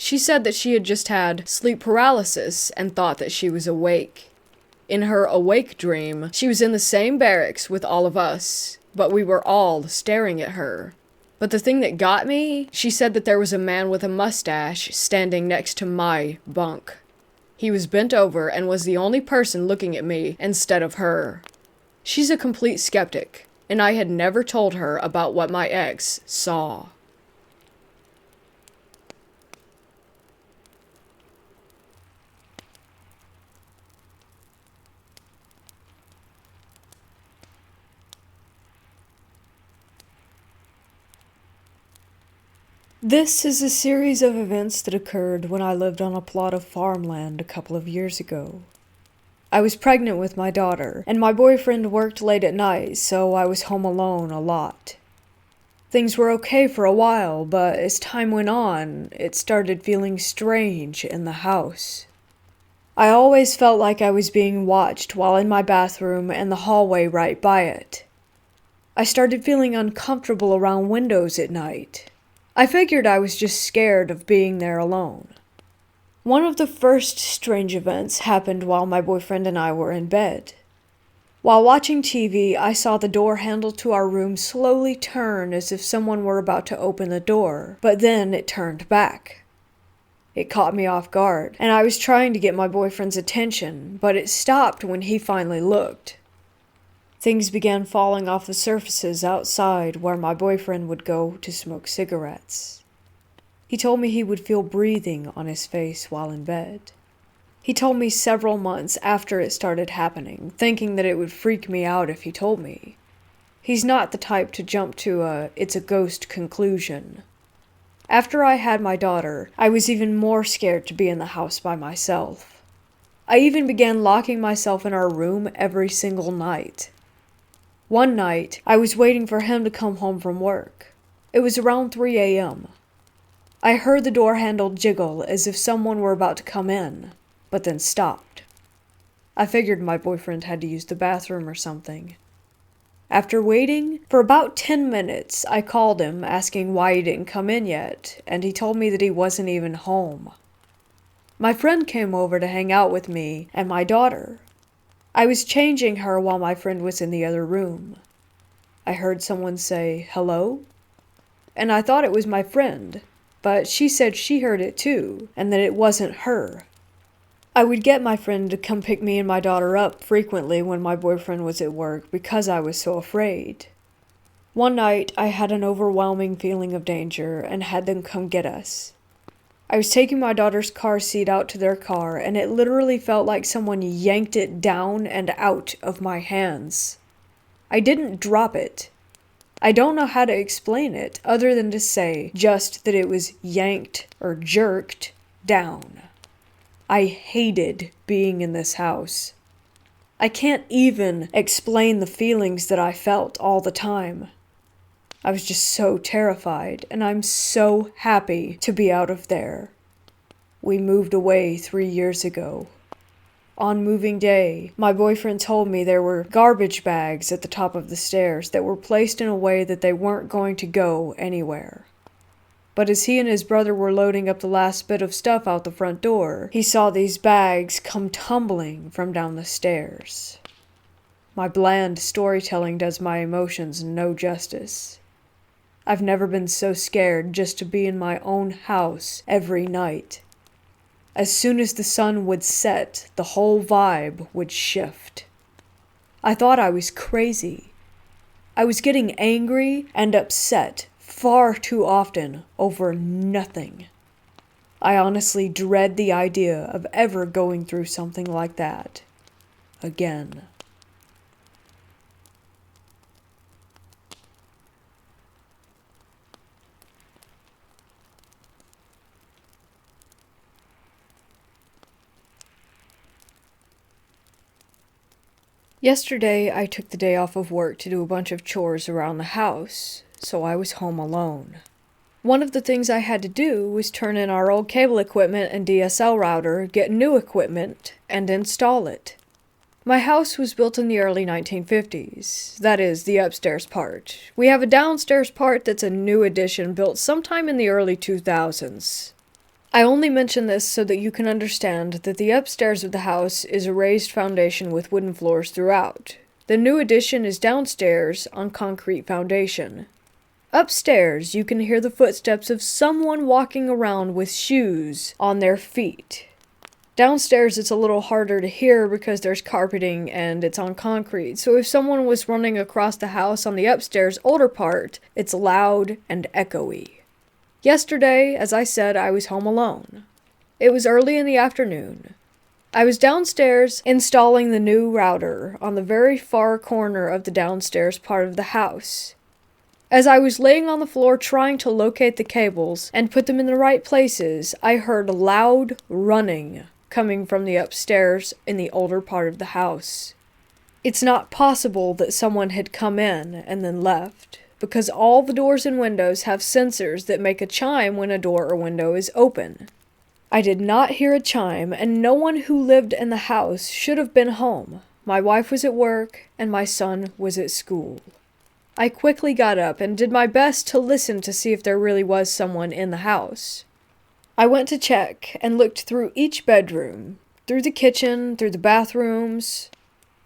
[SPEAKER 1] She said that she had just had sleep paralysis and thought that she was awake. In her awake dream, she was in the same barracks with all of us, but we were all staring at her. But the thing that got me, she said that there was a man with a mustache standing next to my bunk. He was bent over and was the only person looking at me instead of her. She's a complete skeptic, and I had never told her about what my ex saw. This is a series of events that occurred when I lived on a plot of farmland a couple of years ago. I was pregnant with my daughter, and my boyfriend worked late at night, so I was home alone a lot. Things were okay for a while, but as time went on, it started feeling strange in the house. I always felt like I was being watched while in my bathroom and the hallway right by it. I started feeling uncomfortable around windows at night. I figured I was just scared of being there alone. One of the first strange events happened while my boyfriend and I were in bed. While watching TV, I saw the door handle to our room slowly turn as if someone were about to open the door, but then it turned back. It caught me off guard, and I was trying to get my boyfriend's attention, but it stopped when he finally looked. Things began falling off the surfaces outside where my boyfriend would go to smoke cigarettes. He told me he would feel breathing on his face while in bed. He told me several months after it started happening, thinking that it would freak me out if he told me. He's not the type to jump to it's a ghost conclusion. After I had my daughter, I was even more scared to be in the house by myself. I even began locking myself in our room every single night. One night, I was waiting for him to come home from work. It was around 3 a.m. I heard the door handle jiggle as if someone were about to come in, but then stopped. I figured my boyfriend had to use the bathroom or something. After waiting for about 10 minutes, I called him asking why he didn't come in yet, and he told me that he wasn't even home. My friend came over to hang out with me and my daughter. I was changing her while my friend was in the other room. I heard someone say, "Hello?" And I thought it was my friend, but she said she heard it too, and that it wasn't her. I would get my friend to come pick me and my daughter up frequently when my boyfriend was at work because I was so afraid. One night, I had an overwhelming feeling of danger and had them come get us. I was taking my daughter's car seat out to their car, and it literally felt like someone yanked it down and out of my hands. I didn't drop it. I don't know how to explain it other than to say just that it was yanked or jerked down. I hated being in this house. I can't even explain the feelings that I felt all the time. I was just so terrified, and I'm so happy to be out of there. We moved away 3 years ago. On moving day, my boyfriend told me there were garbage bags at the top of the stairs that were placed in a way that they weren't going to go anywhere. But as he and his brother were loading up the last bit of stuff out the front door, he saw these bags come tumbling from down the stairs. My bland storytelling does my emotions no justice. I've never been so scared just to be in my own house every night. As soon as the sun would set, the whole vibe would shift. I thought I was crazy. I was getting angry and upset far too often over nothing. I honestly dread the idea of ever going through something like that again. Yesterday, I took the day off of work to do a bunch of chores around the house, so I was home alone. One of the things I had to do was turn in our old cable equipment and DSL router, get new equipment, and install it. My house was built in the early 1950s, that is, the upstairs part. We have a downstairs part that's a new addition built sometime in the early 2000s. I only mention this so that you can understand that the upstairs of the house is a raised foundation with wooden floors throughout. The new addition is downstairs on concrete foundation. Upstairs, you can hear the footsteps of someone walking around with shoes on their feet. Downstairs, it's a little harder to hear because there's carpeting and it's on concrete, so if someone was running across the house on the upstairs older part, it's loud and echoey. Yesterday, as I said, I was home alone. It was early in the afternoon. I was downstairs installing the new router on the very far corner of the downstairs part of the house. As I was laying on the floor trying to locate the cables and put them in the right places, I heard loud running coming from the upstairs in the older part of the house. It's not possible that someone had come in and then left, because all the doors and windows have sensors that make a chime when a door or window is open. I did not hear a chime, and no one who lived in the house should have been home. My wife was at work, and my son was at school. I quickly got up and did my best to listen to see if there really was someone in the house. I went to check and looked through each bedroom, through the kitchen, through the bathrooms.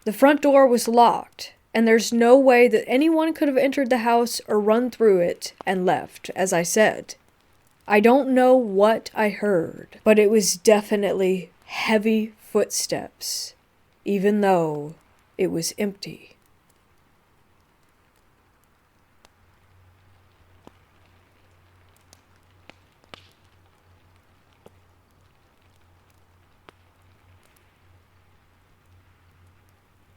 [SPEAKER 1] The front door was locked, and there's no way that anyone could have entered the house or run through it and left, as I said. I don't know what I heard, but it was definitely heavy footsteps, even though it was empty.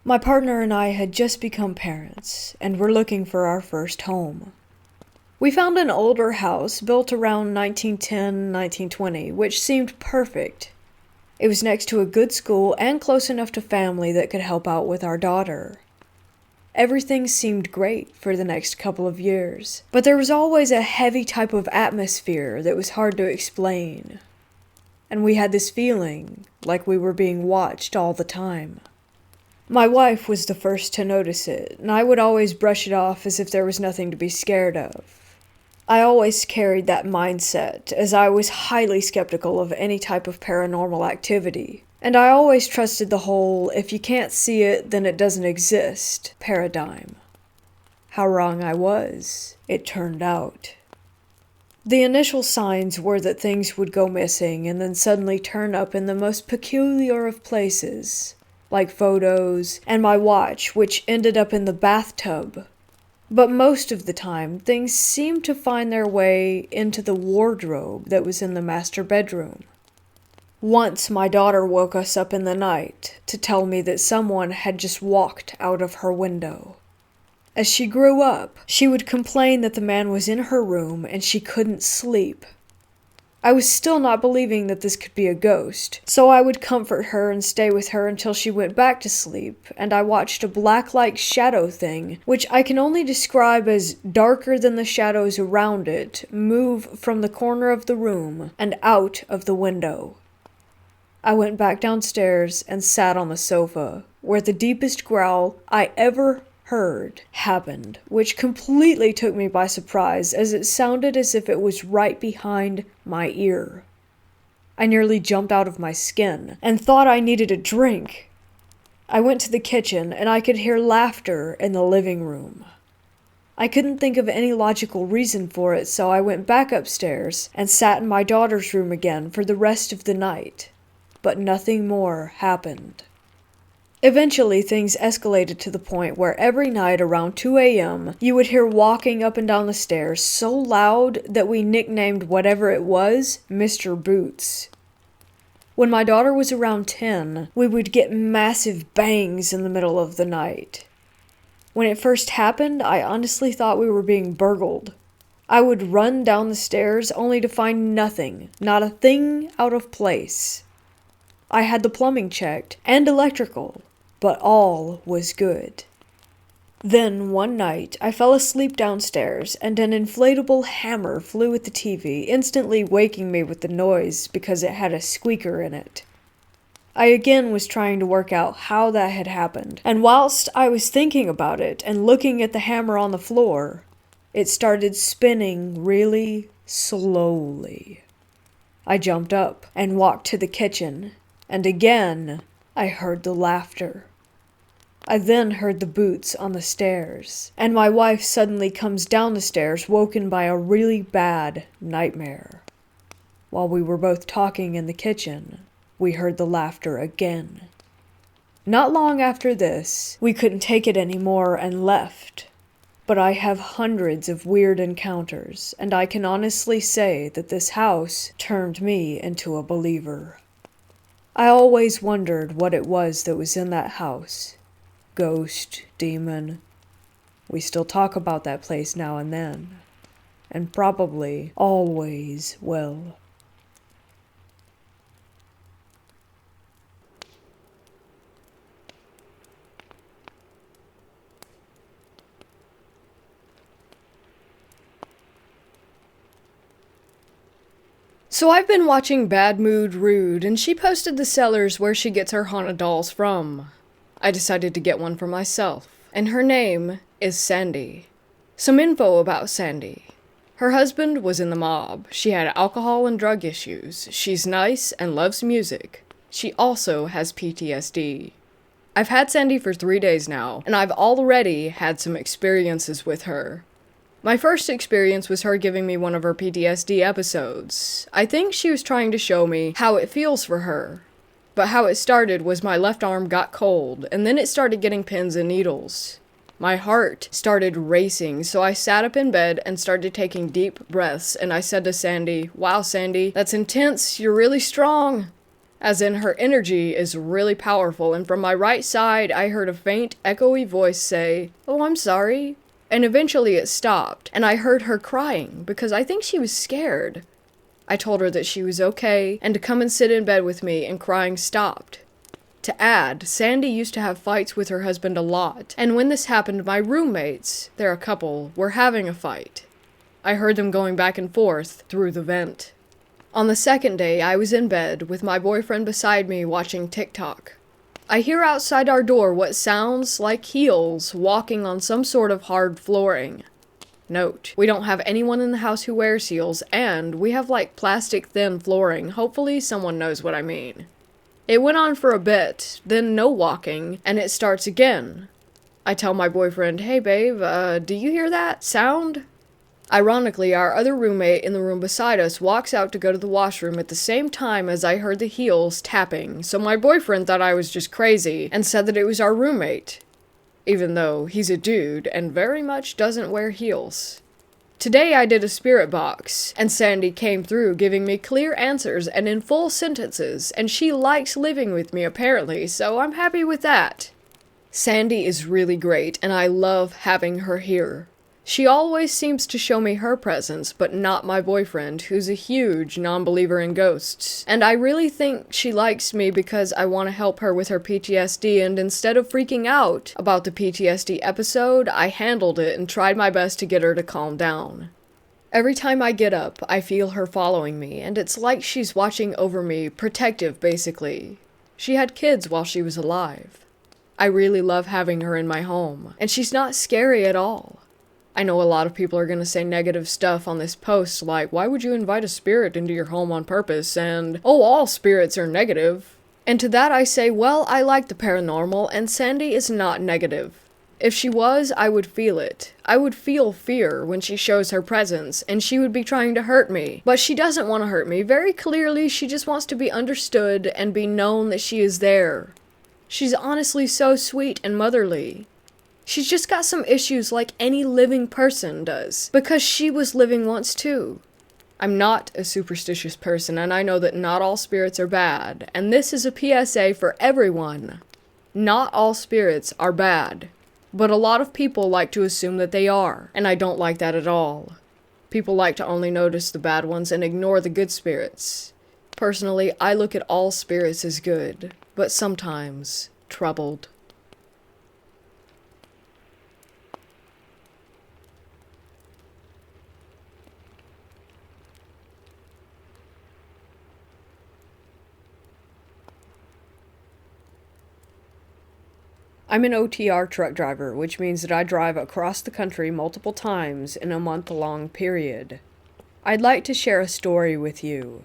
[SPEAKER 1] My partner and I had just become parents, and were looking for our first home. We found an older house built around 1910-1920, which seemed perfect. It was next to a good school and close enough to family that could help out with our daughter. Everything seemed great for the next couple of years, but there was always a heavy type of atmosphere that was hard to explain. And we had this feeling like we were being watched all the time. My wife was the first to notice it, and I would always brush it off as if there was nothing to be scared of. I always carried that mindset, as I was highly skeptical of any type of paranormal activity, and I always trusted the whole "if you can't see it, then it doesn't exist" paradigm. How wrong I was, it turned out. The initial signs were that things would go missing and then suddenly turn up in the most peculiar of places, like photos, and my watch, which ended up in the bathtub. But most of the time, things seemed to find their way into the wardrobe that was in the master bedroom. Once my daughter woke us up in the night to tell me that someone had just walked out of her window. As she grew up, she would complain that the man was in her room and she couldn't sleep. I was still not believing that this could be a ghost, so I would comfort her and stay with her until she went back to sleep, and I watched a black-like shadow thing, which I can only describe as darker than the shadows around it, move from the corner of the room and out of the window. I went back downstairs and sat on the sofa, where the deepest growl I ever heard happened, which completely took me by surprise, as it sounded as if it was right behind my ear. I nearly jumped out of my skin and thought I needed a drink. I went to the kitchen and I could hear laughter in the living room. I couldn't think of any logical reason for it, so I went back upstairs and sat in my daughter's room again for the rest of the night. But nothing more happened. Eventually, things escalated to the point where every night around 2 a.m., you would hear walking up and down the stairs so loud that we nicknamed whatever it was Mr. Boots. When my daughter was around 10, we would get massive bangs in the middle of the night. When it first happened, I honestly thought we were being burgled. I would run down the stairs only to find nothing, not a thing out of place. I had the plumbing checked and electrical, but all was good. Then, one night, I fell asleep downstairs, and an inflatable hammer flew at the TV, instantly waking me with the noise because it had a squeaker in it. I again was trying to work out how that had happened, and whilst I was thinking about it and looking at the hammer on the floor, it started spinning really slowly. I jumped up and walked to the kitchen, and again I heard the laughter. I then heard the boots on the stairs, and my wife suddenly comes down the stairs, woken by a really bad nightmare. While we were both talking in the kitchen, we heard the laughter again. Not long after this, we couldn't take it anymore and left. But I have hundreds of weird encounters, and I can honestly say that this house turned me into a believer. I always wondered what it was that was in that house. Ghost, demon. We still talk about that place now and then, and probably always will. So I've been watching Bad Mood Rude, and she posted the sellers where she gets her haunted dolls from. I decided to get one for myself, and her name is Sandy. Some info about Sandy. Her husband was in the mob. She had alcohol and drug issues. She's nice and loves music. She also has PTSD. I've had Sandy for 3 days now, and I've already had some experiences with her. My first experience was her giving me one of her PTSD episodes. I think she was trying to show me how it feels for her. But how it started was my left arm got cold, and then it started getting pins and needles. My heart started racing, so I sat up in bed and started taking deep breaths, and I said to Sandy, "Wow, Sandy, that's intense, you're really strong." As in, her energy is really powerful, and from my right side, I heard a faint, echoey voice say, "Oh, I'm sorry." And eventually it stopped, and I heard her crying, because I think she was scared. I told her that she was okay, and to come and sit in bed with me, and crying stopped. To add, Sandy used to have fights with her husband a lot, and when this happened, my roommates, they're a couple, were having a fight. I heard them going back and forth through the vent. On the second day, I was in bed with my boyfriend beside me watching TikTok. I hear outside our door what sounds like heels walking on some sort of hard flooring. Note, we don't have anyone in the house who wears heels, and we have like plastic thin flooring. Hopefully someone knows what I mean. It went on for a bit, then no walking, and it starts again. I tell my boyfriend, "Hey babe, do you hear that sound?" Ironically, our other roommate in the room beside us walks out to go to the washroom at the same time as I heard the heels tapping, so my boyfriend thought I was just crazy and said that it was our roommate, even though he's a dude and very much doesn't wear heels. Today I did a spirit box, and Sandy came through giving me clear answers and in full sentences, and she likes living with me apparently, so I'm happy with that. Sandy is really great, and I love having her here. She always seems to show me her presence, but not my boyfriend, who's a huge non-believer in ghosts. And I really think she likes me because I want to help her with her PTSD, and instead of freaking out about the PTSD episode, I handled it and tried my best to get her to calm down. Every time I get up, I feel her following me, and it's like she's watching over me, protective basically. She had kids while she was alive. I really love having her in my home, and she's not scary at all. I know a lot of people are going to say negative stuff on this post like, why would you invite a spirit into your home on purpose, and, oh, all spirits are negative. And to that I say, well, I like the paranormal, and Sandy is not negative. If she was, I would feel it. I would feel fear when she shows her presence, and she would be trying to hurt me. But she doesn't want to hurt me. Very clearly, she just wants to be understood and be known that she is there. She's honestly so sweet and motherly. She's just got some issues like any living person does, because she was living once too. I'm not a superstitious person, and I know that not all spirits are bad, and this is a PSA for everyone. Not all spirits are bad, but a lot of people like to assume that they are, and I don't like that at all. People like to only notice the bad ones and ignore the good spirits. Personally, I look at all spirits as good, but sometimes troubled. I'm an OTR truck driver, which means that I drive across the country multiple times in a month-long period. I'd like to share a story with you.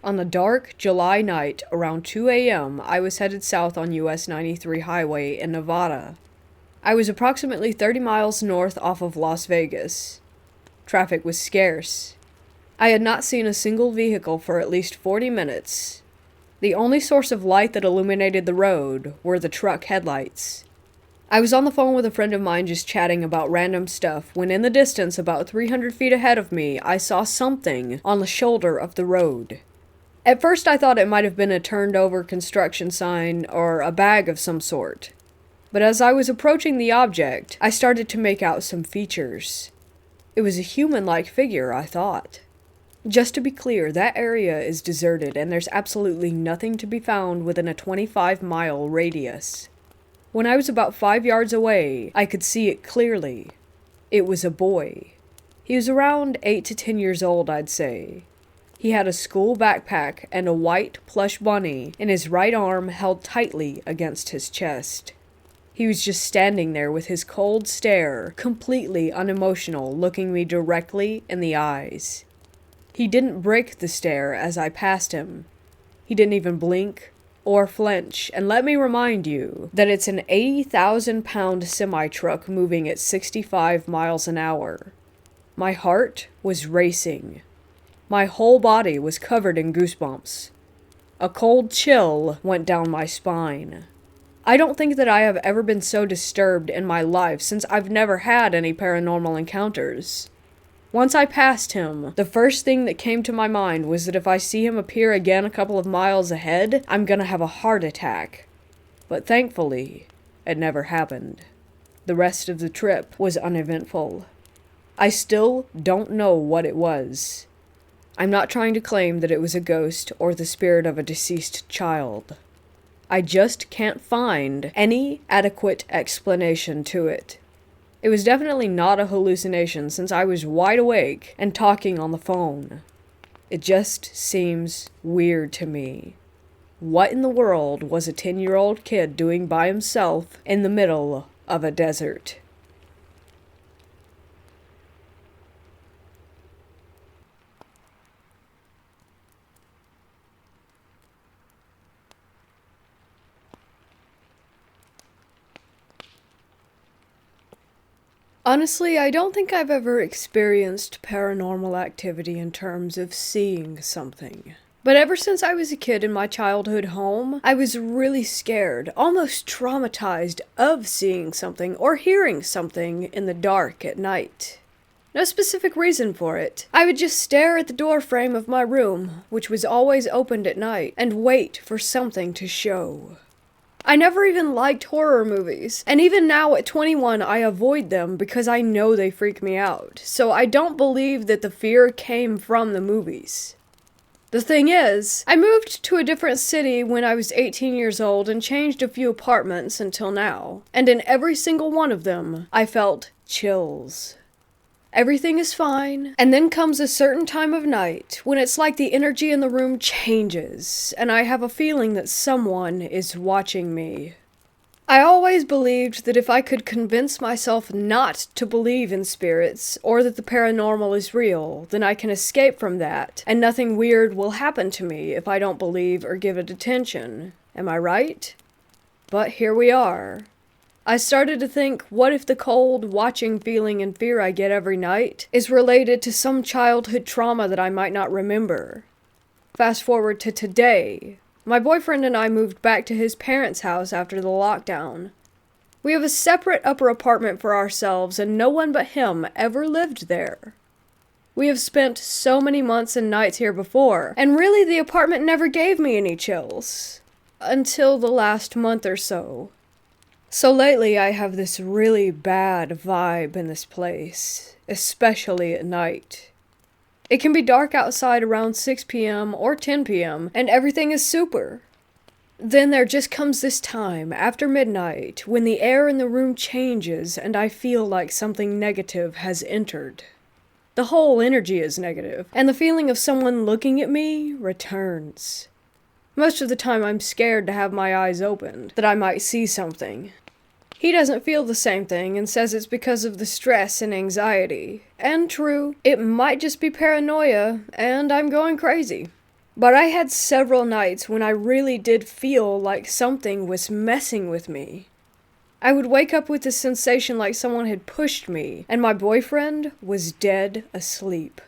[SPEAKER 1] On a dark July night around 2 a.m., I was headed south on US 93 highway in Nevada. I was approximately 30 miles north off of Las Vegas. Traffic was scarce. I had not seen a single vehicle for at least 40 minutes. The only source of light that illuminated the road were the truck headlights. I was on the phone with a friend of mine just chatting about random stuff when in the distance about 300 feet ahead of me I saw something on the shoulder of the road. At first I thought it might have been a turned over construction sign or a bag of some sort. But as I was approaching the object, I started to make out some features. It was a human-like figure, I thought. Just to be clear, that area is deserted and there's absolutely nothing to be found within a 25-mile radius. When I was about 5 yards away, I could see it clearly. It was a boy. He was around 8 to 10 years old, I'd say. He had a school backpack and a white plush bunny in his right arm held tightly against his chest. He was just standing there with his cold stare, completely unemotional, looking me directly in the eyes. He didn't break the stare as I passed him. He didn't even blink or flinch, and let me remind you that it's an 80,000-pound semi-truck moving at 65 miles an hour. My heart was racing. My whole body was covered in goosebumps. A cold chill went down my spine. I don't think that I have ever been so disturbed in my life since I've never had any paranormal encounters. Once I passed him, the first thing that came to my mind was that if I see him appear again a couple of miles ahead, I'm gonna have a heart attack. But thankfully, it never happened. The rest of the trip was uneventful. I still don't know what it was. I'm not trying to claim that it was a ghost or the spirit of a deceased child. I just can't find any adequate explanation to it. It was definitely not a hallucination since I was wide awake and talking on the phone. It just seems weird to me. What in the world was a 10-year-old kid doing by himself in the middle of a desert? Honestly, I don't think I've ever experienced paranormal activity in terms of seeing something. But ever since I was a kid in my childhood home, I was really scared, almost traumatized of seeing something or hearing something in the dark at night. No specific reason for it. I would just stare at the door frame of my room, which was always opened at night, and wait for something to show. I never even liked horror movies, and even now at 21 I avoid them because I know they freak me out, so I don't believe that the fear came from the movies. The thing is, I moved to a different city when I was 18 years old and changed a few apartments until now, and in every single one of them, I felt chills. Everything is fine, and then comes a certain time of night when it's like the energy in the room changes, and I have a feeling that someone is watching me. I always believed that if I could convince myself not to believe in spirits or that the paranormal is real, then I can escape from that, and nothing weird will happen to me if I don't believe or give it attention. Am I right? But here we are. I started to think, what if the cold, watching feeling and fear I get every night is related to some childhood trauma that I might not remember? Fast forward to today. My boyfriend and I moved back to his parents' house after the lockdown. We have a separate upper apartment for ourselves and no one but him ever lived there. We have spent so many months and nights here before, and really the apartment never gave me any chills. Until the last month or so. So lately I have this really bad vibe in this place, especially at night. It can be dark outside around 6 p.m. or 10 p.m. and everything is super. Then there just comes this time, after midnight, when the air in the room changes and I feel like something negative has entered. The whole energy is negative, and the feeling of someone looking at me returns. Most of the time I'm scared to have my eyes opened, that I might see something. He doesn't feel the same thing and says it's because of the stress and anxiety. And true, it might just be paranoia, and I'm going crazy. But I had several nights when I really did feel like something was messing with me. I would wake up with the sensation like someone had pushed me, and my boyfriend was dead asleep.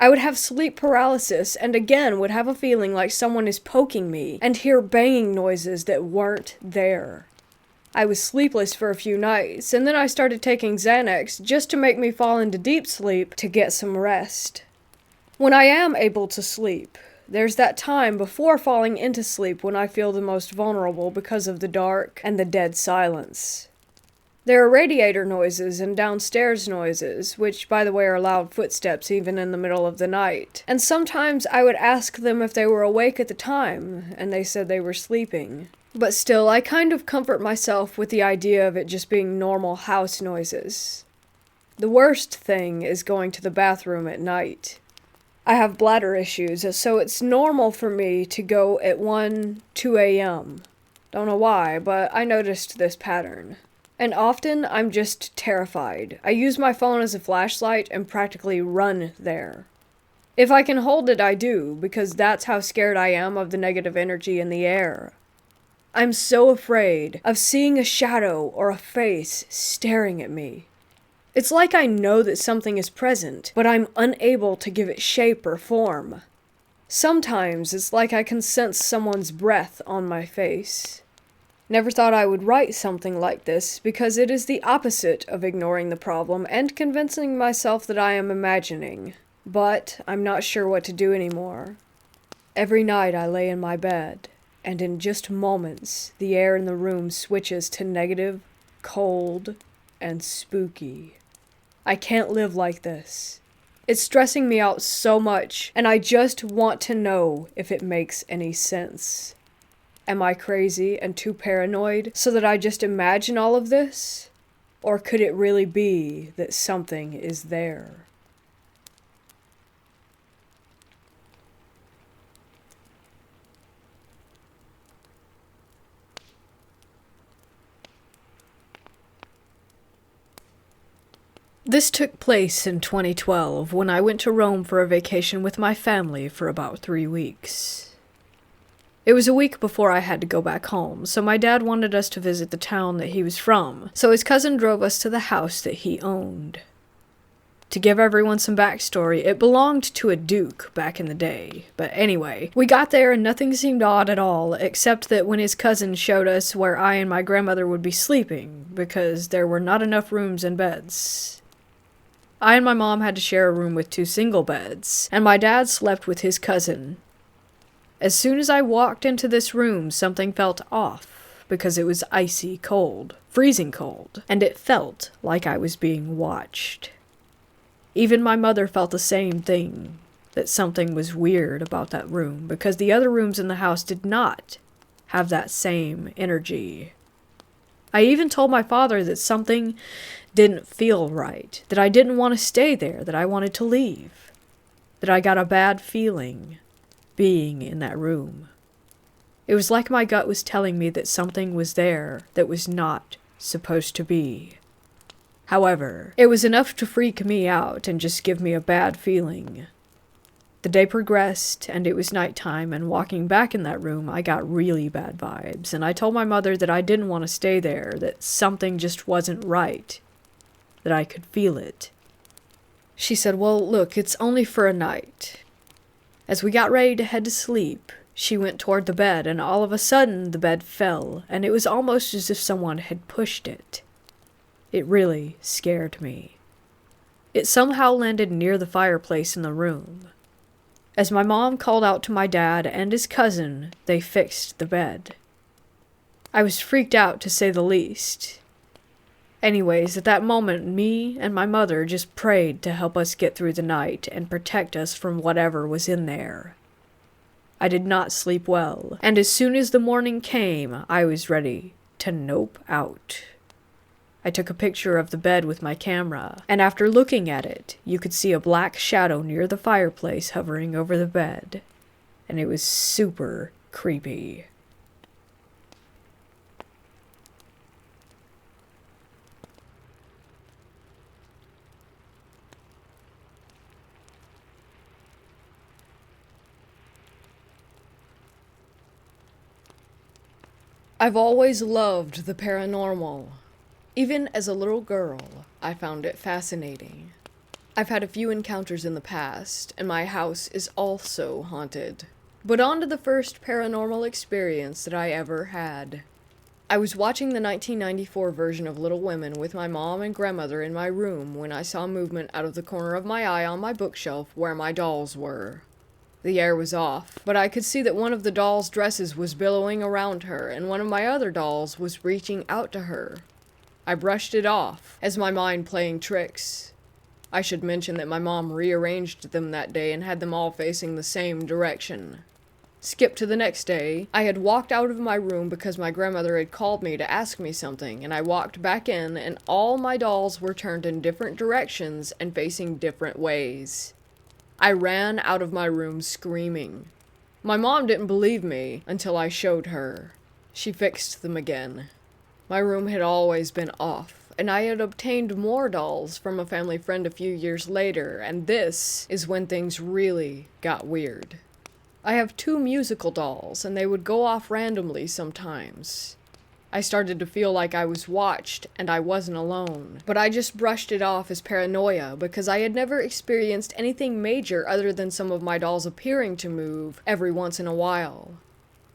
[SPEAKER 1] I would have sleep paralysis and again would have a feeling like someone is poking me and hear banging noises that weren't there. I was sleepless for a few nights, and then I started taking Xanax just to make me fall into deep sleep to get some rest. When I am able to sleep, there's that time before falling into sleep when I feel the most vulnerable because of the dark and the dead silence. There are radiator noises and downstairs noises, which, by the way, are loud footsteps even in the middle of the night. And sometimes I would ask them if they were awake at the time, and they said they were sleeping. But still, I kind of comfort myself with the idea of it just being normal house noises. The worst thing is going to the bathroom at night. I have bladder issues, so it's normal for me to go at 1, 2 a.m. Don't know why, but I noticed this pattern. And often, I'm just terrified. I use my phone as a flashlight and practically run there. If I can hold it, I do, because that's how scared I am of the negative energy in the air. I'm so afraid of seeing a shadow or a face staring at me. It's like I know that something is present, but I'm unable to give it shape or form. Sometimes it's like I can sense someone's breath on my face. Never thought I would write something like this because it is the opposite of ignoring the problem and convincing myself that I am imagining. But I'm not sure what to do anymore. Every night I lay in my bed, and in just moments the air in the room switches to negative, cold, and spooky. I can't live like this. It's stressing me out so much, and I just want to know if it makes any sense. Am I crazy and too paranoid so that I just imagine all of this? Or could it really be that something is there? This took place in 2012 when I went to Rome for a vacation with my family for about 3 weeks. It was a week before I had to go back home, so my dad wanted us to visit the town that he was from, so his cousin drove us to the house that he owned. To give everyone some backstory, it belonged to a duke back in the day. But anyway, we got there and nothing seemed odd at all, except that when his cousin showed us where I and my grandmother would be sleeping, because there were not enough rooms and beds. I and my mom had to share a room with 2 single beds, and my dad slept with his cousin. As soon as I walked into this room, something felt off, because it was icy cold, freezing cold, and it felt like I was being watched. Even my mother felt the same thing, that something was weird about that room, because the other rooms in the house did not have that same energy. I even told my father that something didn't feel right, that I didn't want to stay there, that I wanted to leave, that I got a bad feeling being in that room. It was like my gut was telling me that something was there that was not supposed to be. However, it was enough to freak me out and just give me a bad feeling. The day progressed, and it was nighttime, and walking back in that room, I got really bad vibes, and I told my mother that I didn't want to stay there, that something just wasn't right, that I could feel it. She said, "Well, look, it's only for a night." As we got ready to head to sleep, she went toward the bed, and all of a sudden the bed fell, and it was almost as if someone had pushed it. It really scared me. It somehow landed near the fireplace in the room. As my mom called out to my dad and his cousin, they fixed the bed. I was freaked out, to say the least. Anyways, at that moment, me and my mother just prayed to help us get through the night and protect us from whatever was in there. I did not sleep well, and as soon as the morning came, I was ready to nope out. I took a picture of the bed with my camera, and after looking at it, you could see a black shadow near the fireplace hovering over the bed, and it was super creepy. I've always loved the paranormal. Even as a little girl, I found it fascinating. I've had a few encounters in the past, and my house is also haunted. But on to the first paranormal experience that I ever had. I was watching the 1994 version of Little Women with my mom and grandmother in my room when I saw movement out of the corner of my eye on my bookshelf where my dolls were. The air was off, but I could see that one of the doll's dresses was billowing around her, and one of my other dolls was reaching out to her. I brushed it off, as my mind playing tricks. I should mention that my mom rearranged them that day and had them all facing the same direction. Skip to the next day. I had walked out of my room because my grandmother had called me to ask me something, and I walked back in, and all my dolls were turned in different directions and facing different ways. I ran out of my room screaming. My mom didn't believe me until I showed her. She fixed them again. My room had always been off, and I had obtained more dolls from a family friend a few years later, and this is when things really got weird. I have 2 musical dolls, and they would go off randomly sometimes. I started to feel like I was watched, and I wasn't alone. But I just brushed it off as paranoia because I had never experienced anything major other than some of my dolls appearing to move every once in a while.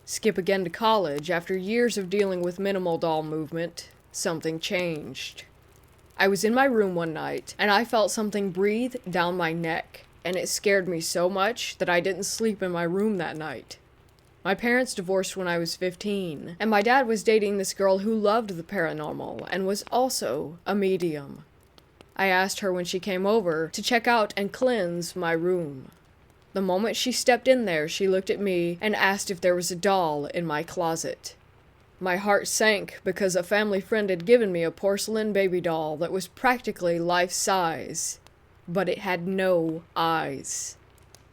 [SPEAKER 1] Skip again to college. After years of dealing with minimal doll movement, something changed. I was in my room one night, and I felt something breathe down my neck, and it scared me so much that I didn't sleep in my room that night. My parents divorced when I was 15, and my dad was dating this girl who loved the paranormal and was also a medium. I asked her when she came over to check out and cleanse my room. The moment she stepped in there, she looked at me and asked if there was a doll in my closet. My heart sank because a family friend had given me a porcelain baby doll that was practically life-size, but it had no eyes.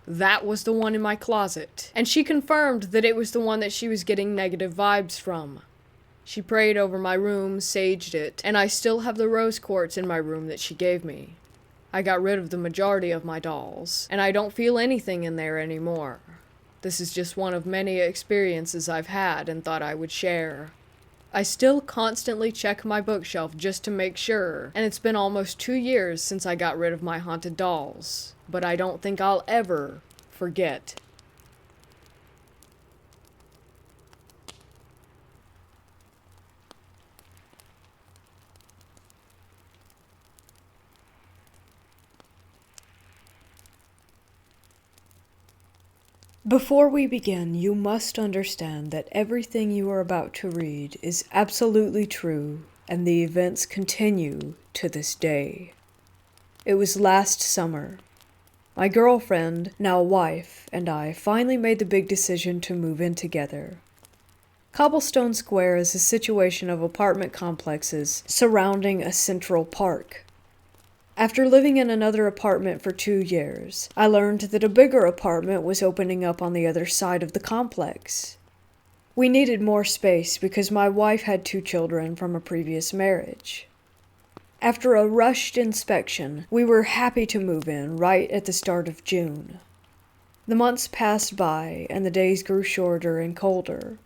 [SPEAKER 1] That was the one in my closet, and she confirmed that it was the one that she was getting negative vibes from. She prayed over my room, saged it, and I still have the rose quartz in my room that she gave me. I got rid of the majority of my dolls, and I don't feel anything in there anymore. This is just one of many experiences I've had and thought I would share. I still constantly check my bookshelf just to make sure, and it's been almost 2 years since I got rid of my haunted dolls, but I don't think I'll ever forget. Before we begin, you must understand that everything you are about to read is absolutely true, and the events continue to this day. It was last summer. My girlfriend, now wife, and I finally made the big decision to move in together. Cobblestone Square is a situation of apartment complexes surrounding a central park. After living in another apartment for 2 years, I learned that a bigger apartment was opening up on the other side of the complex. We needed more space because my wife had 2 children from a previous marriage. After a rushed inspection, we were happy to move in right at the start of June. The months passed by, and the days grew shorter and colder.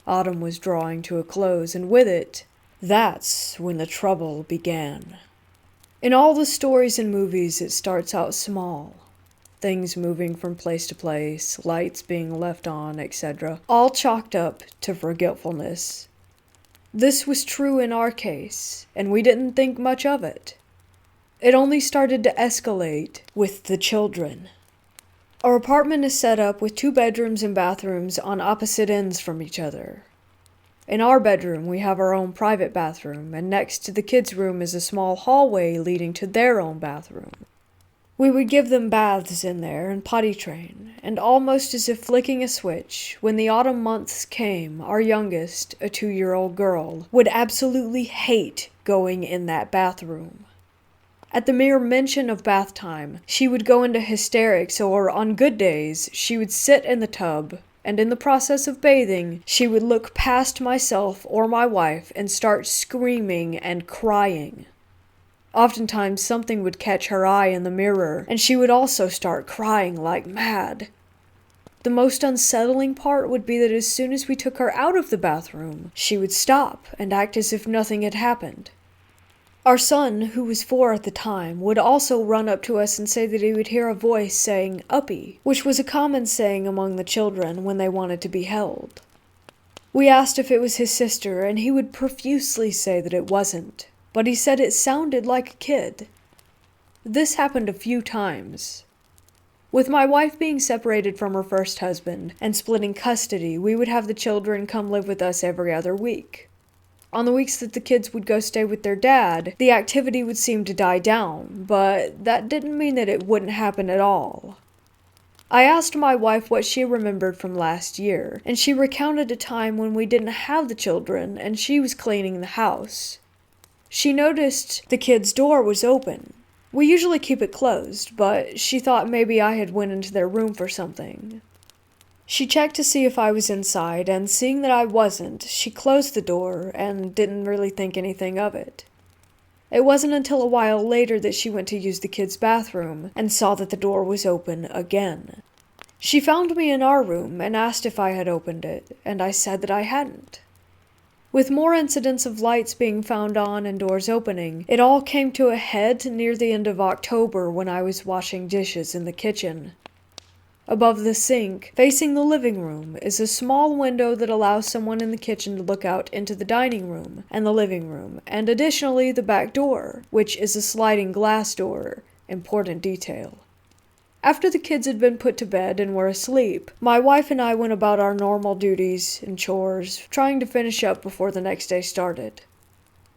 [SPEAKER 1] Autumn was drawing to a close, and with it, that's when the trouble began. In all the stories and movies, it starts out small. Things moving from place to place, lights being left on, etc., all chalked up to forgetfulness. This was true in our case, and we didn't think much of it. It only started to escalate with the children. Our apartment is set up with 2 bedrooms and bathrooms on opposite ends from each other. In our bedroom, we have our own private bathroom, and next to the kids' room is a small hallway leading to their own bathroom. We would give them baths in there and potty train, and almost as if flicking a switch, when the autumn months came, our youngest, a 2-year-old girl, would absolutely hate going in that bathroom. At the mere mention of bath time, she would go into hysterics, or on good days, she would sit in the tub, and in the process of bathing, she would look past myself or my wife and start screaming and crying. Oftentimes something would catch her eye in the mirror, and she would also start crying like mad. The most unsettling part would be that as soon as we took her out of the bathroom, she would stop and act as if nothing had happened. Our son, who was 4 at the time, would also run up to us and say that he would hear a voice saying, "Uppy," which was a common saying among the children when they wanted to be held. We asked if it was his sister, and he would profusely say that it wasn't, but he said it sounded like a kid. This happened a few times. With my wife being separated from her first husband and splitting custody, we would have the children come live with us every other week. On the weeks that the kids would go stay with their dad, the activity would seem to die down, but that didn't mean that it wouldn't happen at all. I asked my wife what she remembered from last year, and she recounted a time when we didn't have the children and she was cleaning the house. She noticed the kids' door was open. We usually keep it closed, but she thought maybe I had went into their room for something. She checked to see if I was inside, and seeing that I wasn't, she closed the door and didn't really think anything of it. It wasn't until a while later that she went to use the kids' bathroom and saw that the door was open again. She found me in our room and asked if I had opened it, and I said that I hadn't. With more incidents of lights being found on and doors opening, it all came to a head near the end of October when I was washing dishes in the kitchen. Above the sink, facing the living room, is a small window that allows someone in the kitchen to look out into the dining room and the living room, and additionally the back door, which is a sliding glass door. Important detail. After the kids had been put to bed and were asleep, my wife and I went about our normal duties and chores, trying to finish up before the next day started.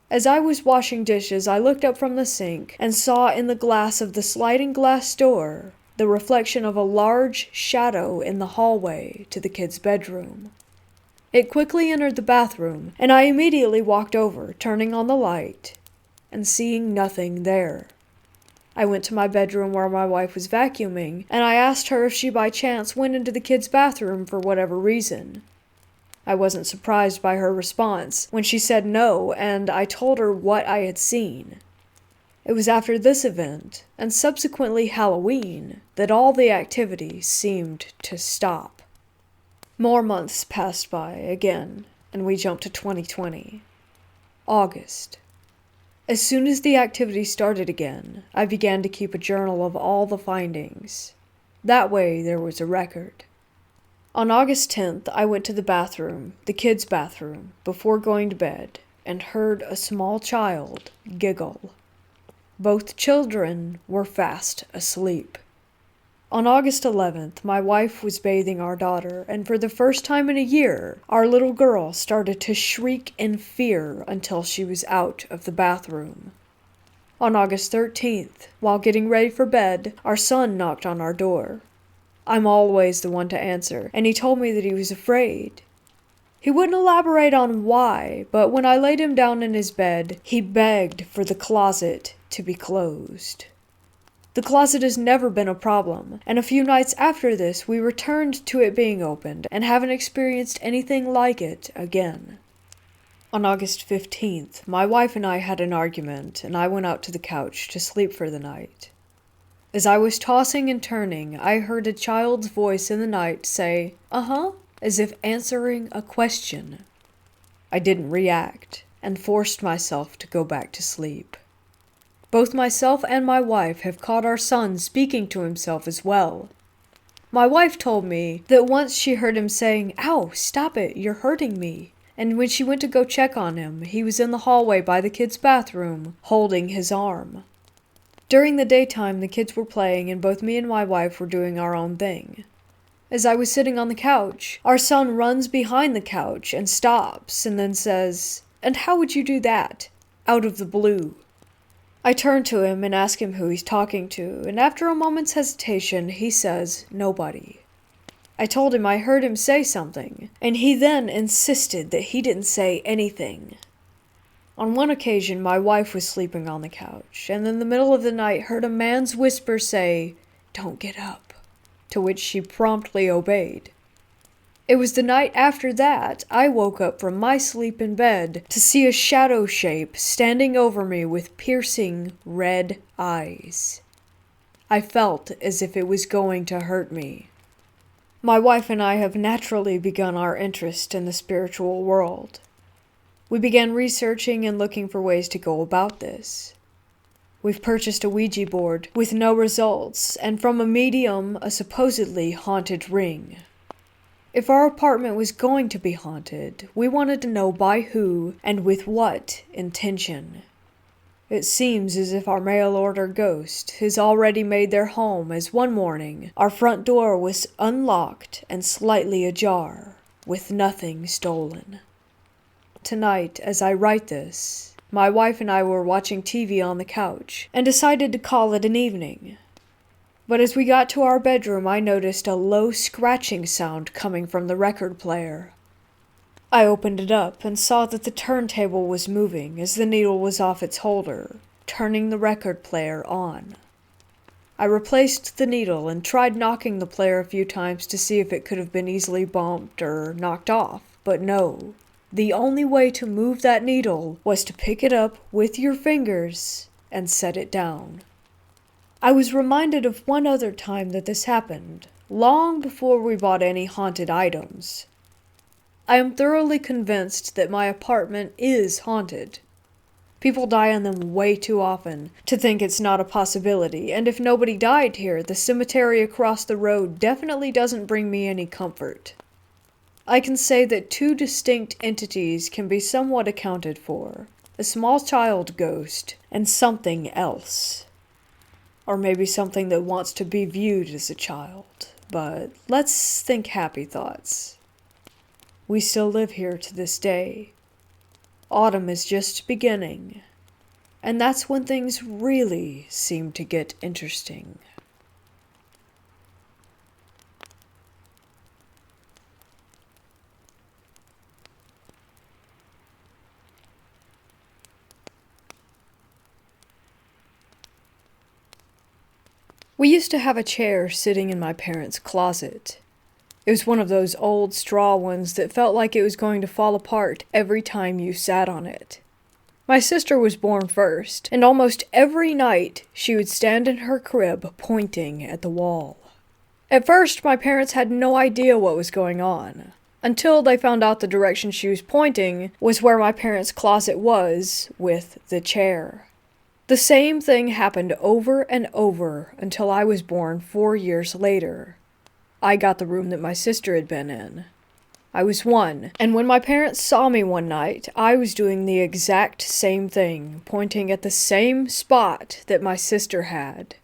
[SPEAKER 1] As I was washing dishes, I looked up from the sink and saw in the glass of the sliding glass door the reflection of a large shadow in the hallway to the kids' bedroom. It quickly entered the bathroom, and I immediately walked over, turning on the light, and seeing nothing there. I went to my bedroom where my wife was vacuuming, and I asked her if she by chance went into the kids' bathroom for whatever reason. I wasn't surprised by her response when she said no, and I told her what I had seen. It was after this event, and subsequently Halloween, that all the activity seemed to stop. More months passed by again, and we jumped to 2020. August. As soon as the activity started again, I began to keep a journal of all the findings. That way there was a record. On August 10th, I went to the bathroom, the kids' bathroom, before going to bed, and heard a small child giggle. Both children were fast asleep. On August 11th, my wife was bathing our daughter, and for the first time in a year, our little girl started to shriek in fear until she was out of the bathroom. On August 13th, while getting ready for bed, our son knocked on our door. I'm always the one to answer, and he told me that he was afraid. He wouldn't elaborate on why, but when I laid him down in his bed, he begged for the closet to be closed. The closet has never been a problem, and a few nights after this we returned to it being opened and haven't experienced anything like it again. On August 15th, my wife and I had an argument, and I went out to the couch to sleep for the night. As I was tossing and turning, I heard a child's voice in the night say, "Uh-huh," as if answering a question. I didn't react, and forced myself to go back to sleep. Both myself and my wife have caught our son speaking to himself as well. My wife told me that once she heard him saying, "Ow, stop it, you're hurting me," and when she went to go check on him, he was in the hallway by the kids' bathroom, holding his arm. During the daytime, the kids were playing, and both me and my wife were doing our own thing. As I was sitting on the couch, our son runs behind the couch and stops, and then says, "And how would you do that?" out of the blue. I turn to him and ask him who he's talking to, and after a moment's hesitation, he says, "Nobody." I told him I heard him say something, and he then insisted that he didn't say anything. On one occasion, my wife was sleeping on the couch, and in the middle of the night heard a man's whisper say, "Don't get up," to which she promptly obeyed. It was the night after that I woke up from my sleep in bed to see a shadow shape standing over me with piercing red eyes. I felt as if it was going to hurt me. My wife and I have naturally begun our interest in the spiritual world. We began researching and looking for ways to go about this. We've purchased a Ouija board with no results, and from a medium, a supposedly haunted ring. If our apartment was going to be haunted, we wanted to know by who and with what intention. It seems as if our mail-order ghost has already made their home, as one morning our front door was unlocked and slightly ajar, with nothing stolen. Tonight, as I write this, my wife and I were watching TV on the couch and decided to call it an evening. But as we got to our bedroom, I noticed a low scratching sound coming from the record player. I opened it up and saw that the turntable was moving as the needle was off its holder, turning the record player on. I replaced the needle and tried knocking the player a few times to see if it could have been easily bumped or knocked off, but no. The only way to move that needle was to pick it up with your fingers and set it down. I was reminded of one other time that this happened, long before we bought any haunted items. I am thoroughly convinced that my apartment is haunted. People die in them way too often to think it's not a possibility, and if nobody died here, the cemetery across the road definitely doesn't bring me any comfort. I can say that two distinct entities can be somewhat accounted for: a small child ghost and something else. Or maybe something that wants to be viewed as a child, but let's think happy thoughts. We still live here to this day. Autumn is just beginning, and that's when things really seem to get interesting. We used to have a chair sitting in my parents' closet. It was one of those old straw ones that felt like it was going to fall apart every time you sat on it. My sister was born first, and almost every night she would stand in her crib pointing at the wall. At first, my parents had no idea what was going on, until they found out the direction she was pointing was where my parents' closet was, with the chair. The same thing happened over and over until I was born 4 years later. I got the room that my sister had been in. I was 1, and when my parents saw me one night, I was doing the exact same thing, pointing at the same spot that my sister had.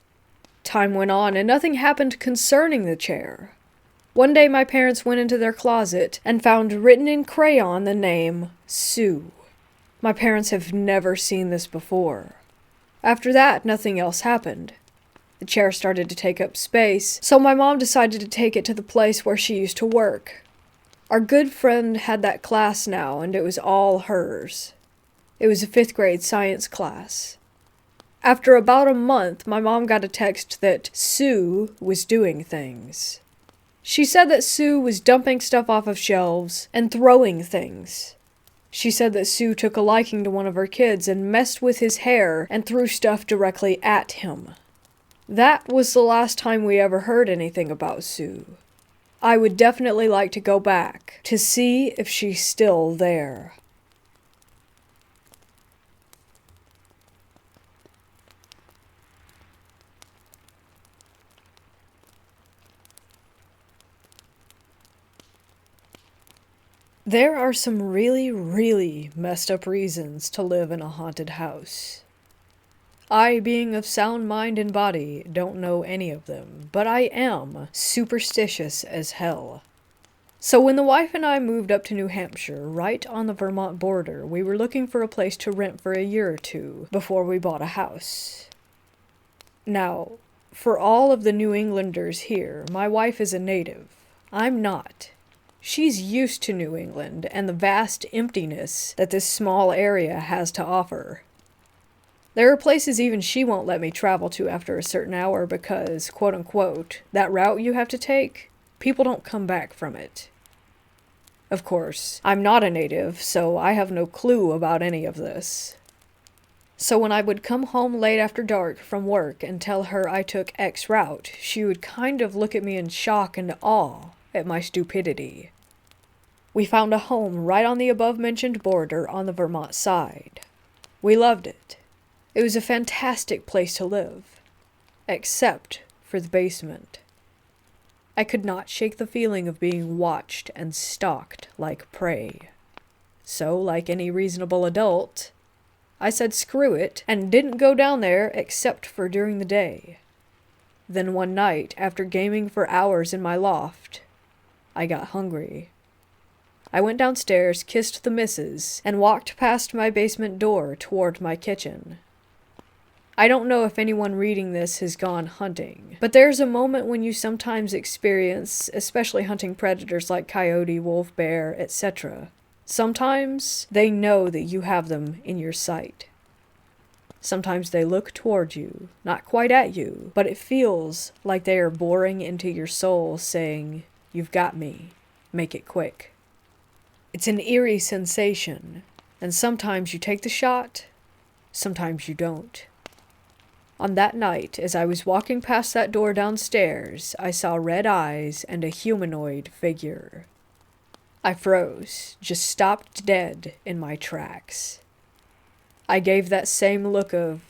[SPEAKER 1] Time went on, and nothing happened concerning the chair. One day my parents went into their closet and found written in crayon the name Sue. My parents have never seen this before. After that, nothing else happened. The chair started to take up space, so my mom decided to take it to the place where she used to work. Our good friend had that class now, and it was all hers. It was a 5th grade science class. After about a month, my mom got a text that Sue was doing things. She said that Sue was dumping stuff off of shelves and throwing things. She said that Sue took a liking to one of her kids and messed with his hair and threw stuff directly at him. That was the last time we ever heard anything about Sue. I would definitely like to go back to see if she's still there. There are some really messed up reasons to live in a haunted house. I, being of sound mind and body, don't know any of them, but I am superstitious as hell. So when the wife and I moved up to New Hampshire, right on the Vermont border, we were looking for a place to rent for a year or two before we bought a house. Now, for all of the New Englanders here, my wife is a native. I'm not. She's used to New England and the vast emptiness that this small area has to offer. There are places even she won't let me travel to after a certain hour because, quote-unquote, that route you have to take, people don't come back from it. Of course, I'm not a native, so I have no clue about any of this. So when I would come home late after dark from work and tell her I took X route, she would kind of look at me in shock and awe, at my stupidity. We found a home right on the above-mentioned border on the Vermont side. We loved it. It was a fantastic place to live, except for the basement. I could not shake the feeling of being watched and stalked like prey. So, like any reasonable adult, I said screw it and didn't go down there except for during the day. Then one night, after gaming for hours in my loft, I got hungry. I went downstairs, kissed the missus, and walked past my basement door toward my kitchen. I don't know if anyone reading this has gone hunting, but there's a moment when you sometimes experience, especially hunting predators like coyote, wolf, bear, etc. Sometimes they know that you have them in your sight. Sometimes they look toward you, not quite at you, but it feels like they are boring into your soul, saying, "You've got me. Make it quick." It's an eerie sensation, and sometimes you take the shot, sometimes you don't. On that night, as I was walking past that door downstairs, I saw red eyes and a humanoid figure. I froze, just stopped dead in my tracks. I gave that same look of,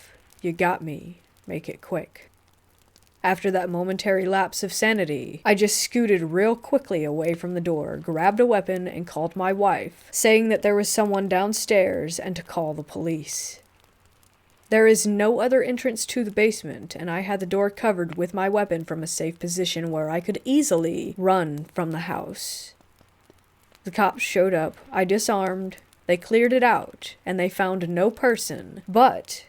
[SPEAKER 1] "You got me, make it quick." After that momentary lapse of sanity, I just scooted real quickly away from the door, grabbed a weapon, and called my wife, saying that there was someone downstairs and to call the police. There is no other entrance to the basement, and I had the door covered with my weapon from a safe position where I could easily run from the house. The cops showed up, I disarmed, they cleared it out, and they found no person, but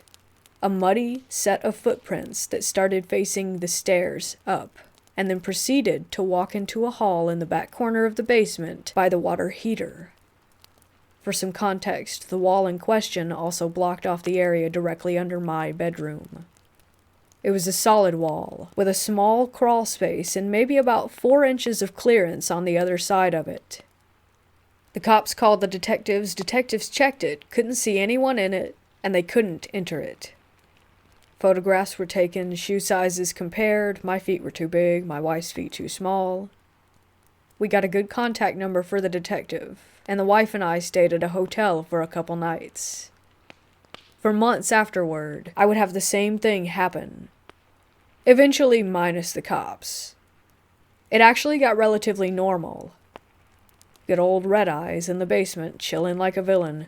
[SPEAKER 1] a muddy set of footprints that started facing the stairs up, and then proceeded to walk into a hall in the back corner of the basement by the water heater. For some context, the wall in question also blocked off the area directly under my bedroom. It was a solid wall, with a small crawl space and maybe about 4 inches of clearance on the other side of it. The cops called the detectives checked it, couldn't see anyone in it, and they couldn't enter it. Photographs were taken, shoe sizes compared, my feet were too big, my wife's feet too small. We got a good contact number for the detective, and the wife and I stayed at a hotel for a couple nights. For months afterward, I would have the same thing happen. Eventually minus the cops. It actually got relatively normal. Good old Red Eyes in the basement, chilling like a villain.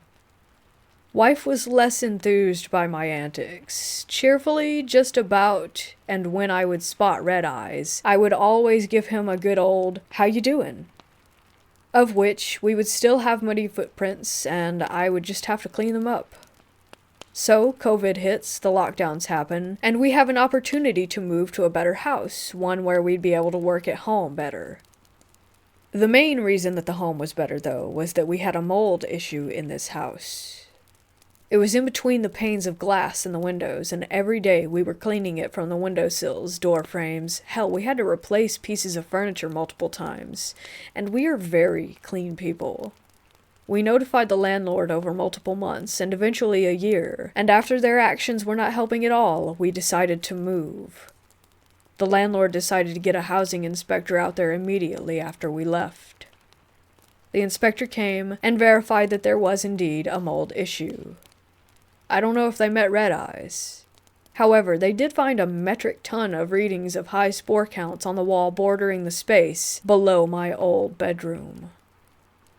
[SPEAKER 1] Wife was less enthused by my antics. Cheerfully, just about, and when I would spot Red Eyes, I would always give him a good old, "How you doin'?" Of which we would still have muddy footprints, and I would just have to clean them up. So, COVID hits, the lockdowns happen, and we have an opportunity to move to a better house, one where we'd be able to work at home better. The main reason that the home was better, though, was that we had a mold issue in this house. It was in between the panes of glass in the windows, and every day we were cleaning it from the windowsills, door frames. Hell, we had to replace pieces of furniture multiple times, and we are very clean people. We notified the landlord over multiple months, and eventually a year, and after their actions were not helping at all, we decided to move. The landlord decided to get a housing inspector out there immediately after we left. The inspector came and verified that there was indeed a mold issue. I don't know if they met Red Eyes. However, they did find a metric ton of readings of high spore counts on the wall bordering the space below my old bedroom.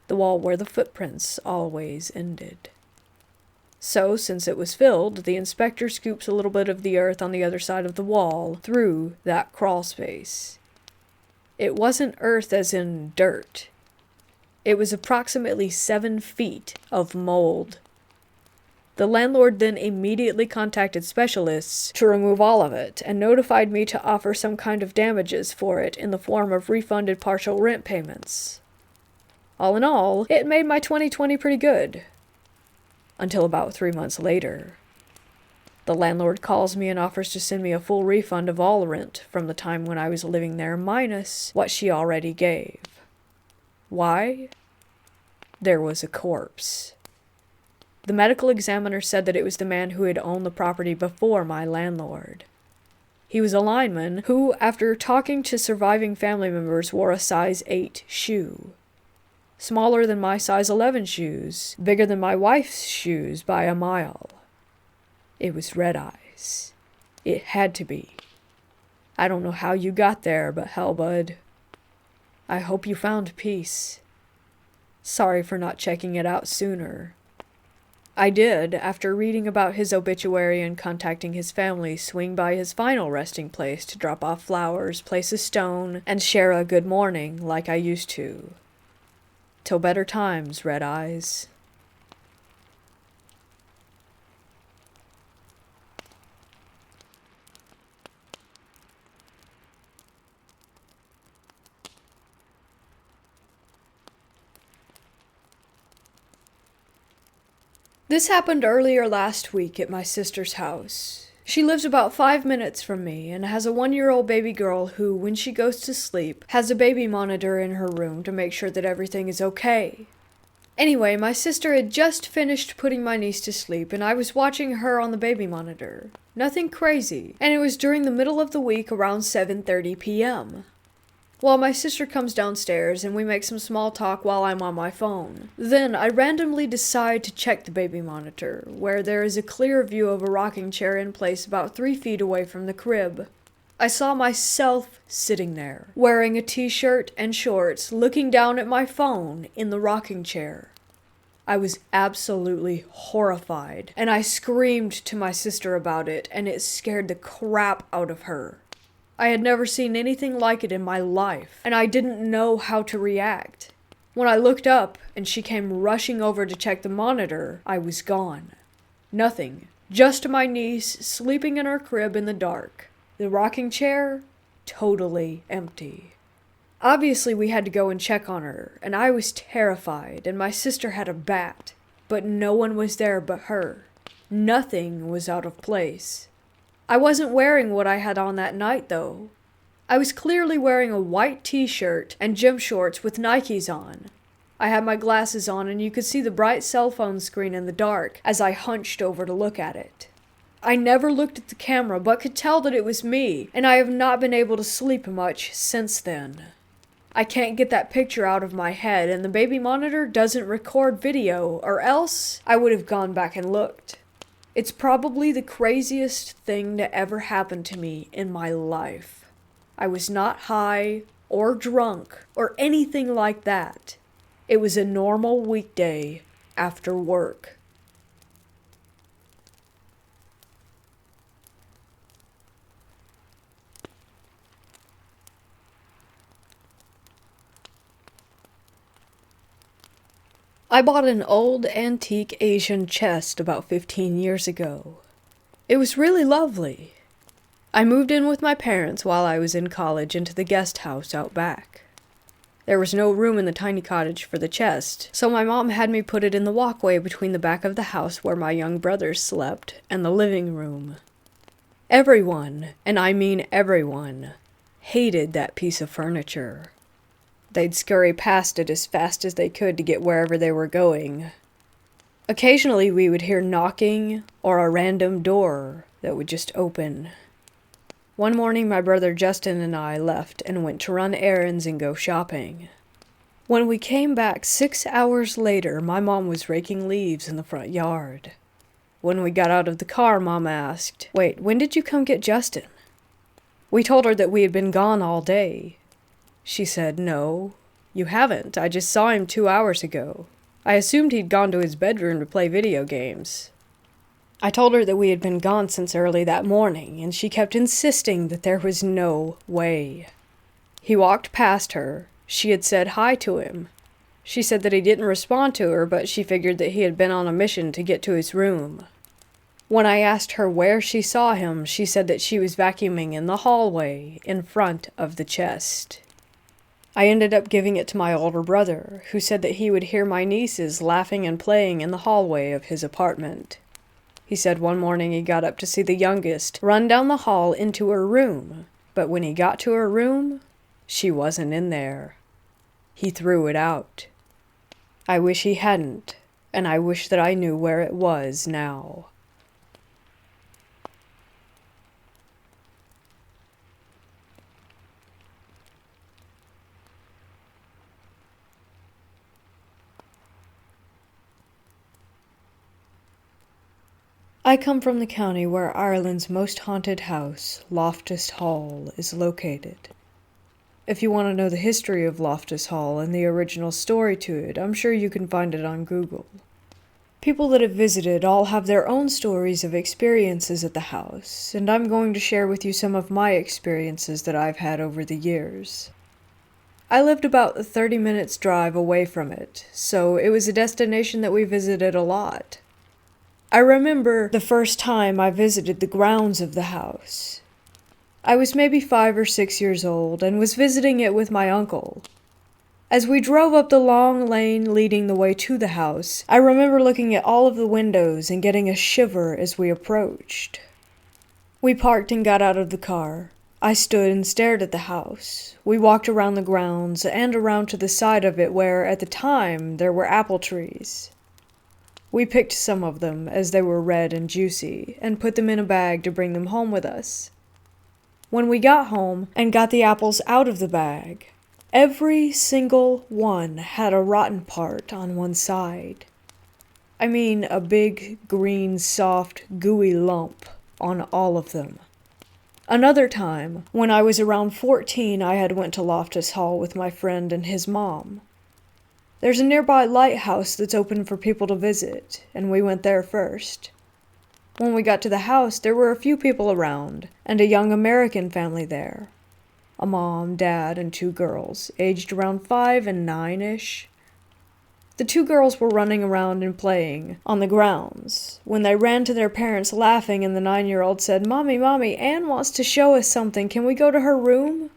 [SPEAKER 1] The wall where the footprints always ended. So, since it was filled, the inspector scoops a little bit of the earth on the other side of the wall through that crawl space. It wasn't earth as in dirt. It was approximately 7 feet of mold. The landlord then immediately contacted specialists to remove all of it, and notified me to offer some kind of damages for it in the form of refunded partial rent payments. All in all, it made my 2020 pretty good. Until about 3 months later. The landlord calls me and offers to send me a full refund of all rent from the time when I was living there, minus what she already gave. Why? There was a corpse. The medical examiner said that it was the man who had owned the property before my landlord. He was a lineman who, after talking to surviving family members, wore a size 8 shoe. Smaller than my size 11 shoes, bigger than my wife's shoes by a mile. It was Red Eyes. It had to be. I don't know how you got there, but hell, bud. I hope you found peace. Sorry for not checking it out sooner. I did, after reading about his obituary and contacting his family, swing by his final resting place to drop off flowers, place a stone, and share a good morning like I used to. Till better times, Red Eyes. This happened earlier last week at my sister's house. She lives about 5 minutes from me and has a 1-year-old baby girl who, when she goes to sleep, has a baby monitor in her room to make sure that everything is okay. Anyway, my sister had just finished putting my niece to sleep and I was watching her on the baby monitor. Nothing crazy, and it was during the middle of the week around 7:30 p.m. Well, my sister comes downstairs and we make some small talk while I'm on my phone. Then I randomly decide to check the baby monitor, where there is a clear view of a rocking chair in place about 3 feet away from the crib. I saw myself sitting there, wearing a t-shirt and shorts, looking down at my phone in the rocking chair. I was absolutely horrified, and I screamed to my sister about it, and it scared the crap out of her. I had never seen anything like it in my life, and I didn't know how to react. When I looked up and she came rushing over to check the monitor, I was gone. Nothing. Just my niece sleeping in her crib in the dark. The rocking chair, totally empty. Obviously, we had to go and check on her, and I was terrified, and my sister had a bat, but no one was there but her. Nothing was out of place. I wasn't wearing what I had on that night, though. I was clearly wearing a white t-shirt and gym shorts with Nikes on. I had my glasses on and you could see the bright cell phone screen in the dark as I hunched over to look at it. I never looked at the camera but could tell that it was me, and I have not been able to sleep much since then. I can't get that picture out of my head, and the baby monitor doesn't record video, or else I would have gone back and looked. It's probably the craziest thing to ever happen to me in my life. I was not high or drunk or anything like that. It was a normal weekday after work. I bought an old antique Asian chest about 15 years ago. It was really lovely. I moved in with my parents while I was in college into the guest house out back. There was no room in the tiny cottage for the chest, so my mom had me put it in the walkway between the back of the house where my young brothers slept and the living room. Everyone, and I mean everyone, hated that piece of furniture. They'd scurry past it as fast as they could to get wherever they were going. Occasionally we would hear knocking or a random door that would just open. One morning my brother Justin and I left and went to run errands and go shopping. When we came back 6 hours later, my mom was raking leaves in the front yard. When we got out of the car, Mom asked, "Wait, when did you come get Justin?" We told her that we had been gone all day. She said, "No, you haven't. I just saw him 2 hours ago. I assumed he'd gone to his bedroom to play video games." I told her that we had been gone since early that morning, and she kept insisting that there was no way. He walked past her. She had said hi to him. She said that he didn't respond to her, but she figured that he had been on a mission to get to his room. When I asked her where she saw him, she said that she was vacuuming in the hallway in front of the chest. I ended up giving it to my older brother, who said that he would hear my nieces laughing and playing in the hallway of his apartment. He said one morning he got up to see the youngest run down the hall into her room, but when he got to her room, she wasn't in there. He threw it out. I wish he hadn't, and I wish that I knew where it was now. I come from the county where Ireland's most haunted house, Loftus Hall, is located. If you want to know the history of Loftus Hall and the original story to it, I'm sure you can find it on Google. People that have visited all have their own stories of experiences at the house, and I'm going to share with you some of my experiences that I've had over the years. I lived about a 30 minutes drive away from it, so it was a destination that we visited a lot. I remember the first time I visited the grounds of the house. I was maybe 5 or 6 years old and was visiting it with my uncle. As we drove up the long lane leading the way to the house, I remember looking at all of the windows and getting a shiver as we approached. We parked and got out of the car. I stood and stared at the house. We walked around the grounds and around to the side of it where, at the time, there were apple trees. We picked some of them, as they were red and juicy, and put them in a bag to bring them home with us. When we got home and got the apples out of the bag, every single one had a rotten part on one side. I mean, a big, green, soft, gooey lump on all of them. Another time, when I was around 14, I had went to Loftus Hall with my friend and his mom. There's a nearby lighthouse that's open for people to visit, and we went there first. When we got to the house, there were a few people around, and a young American family there. A mom, dad, and 2 girls, aged around 5 and 9-ish. The 2 girls were running around and playing on the grounds when they ran to their parents laughing, and the 9-year-old said, Mommy, Ann wants to show us something. Can we go to her room?"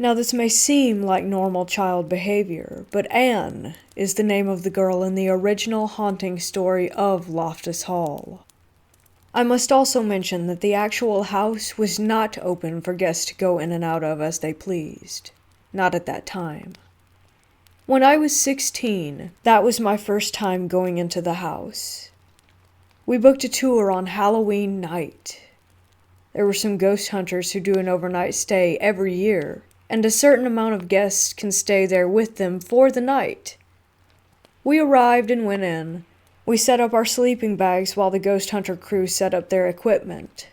[SPEAKER 1] Now this may seem like normal child behavior, but Ann is the name of the girl in the original haunting story of Loftus Hall. I must also mention that the actual house was not open for guests to go in and out of as they pleased. Not at that time. When I was 16, that was my first time going into the house. We booked a tour on Halloween night. There were some ghost hunters who do an overnight stay every year, and a certain amount of guests can stay there with them for the night. We arrived and went in. We set up our sleeping bags while the ghost hunter crew set up their equipment.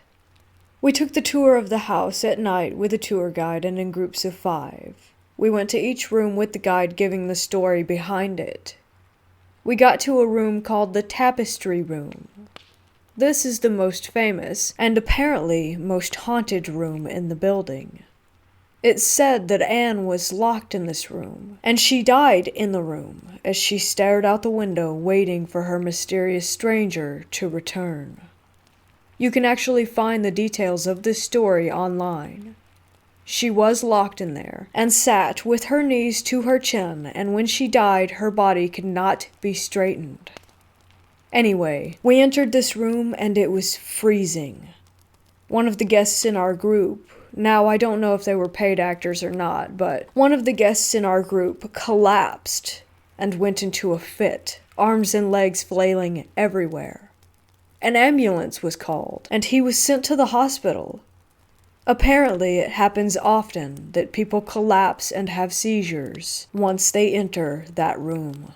[SPEAKER 1] We took the tour of the house at night with a tour guide and in groups of 5. We went to each room with the guide giving the story behind it. We got to a room called the Tapestry Room. This is the most famous and apparently most haunted room in the building. It's said that Anne was locked in this room, and she died in the room as she stared out the window waiting for her mysterious stranger to return. You can actually find the details of this story online. She was locked in there and sat with her knees to her chin, and when she died, her body could not be straightened. Anyway, we entered this room and it was freezing. One of the guests in our group, now I don't know if they were paid actors or not, but one of the guests in our group collapsed and went into a fit, arms and legs flailing everywhere. An ambulance was called, and he was sent to the hospital. Apparently, it happens often that people collapse and have seizures once they enter that room.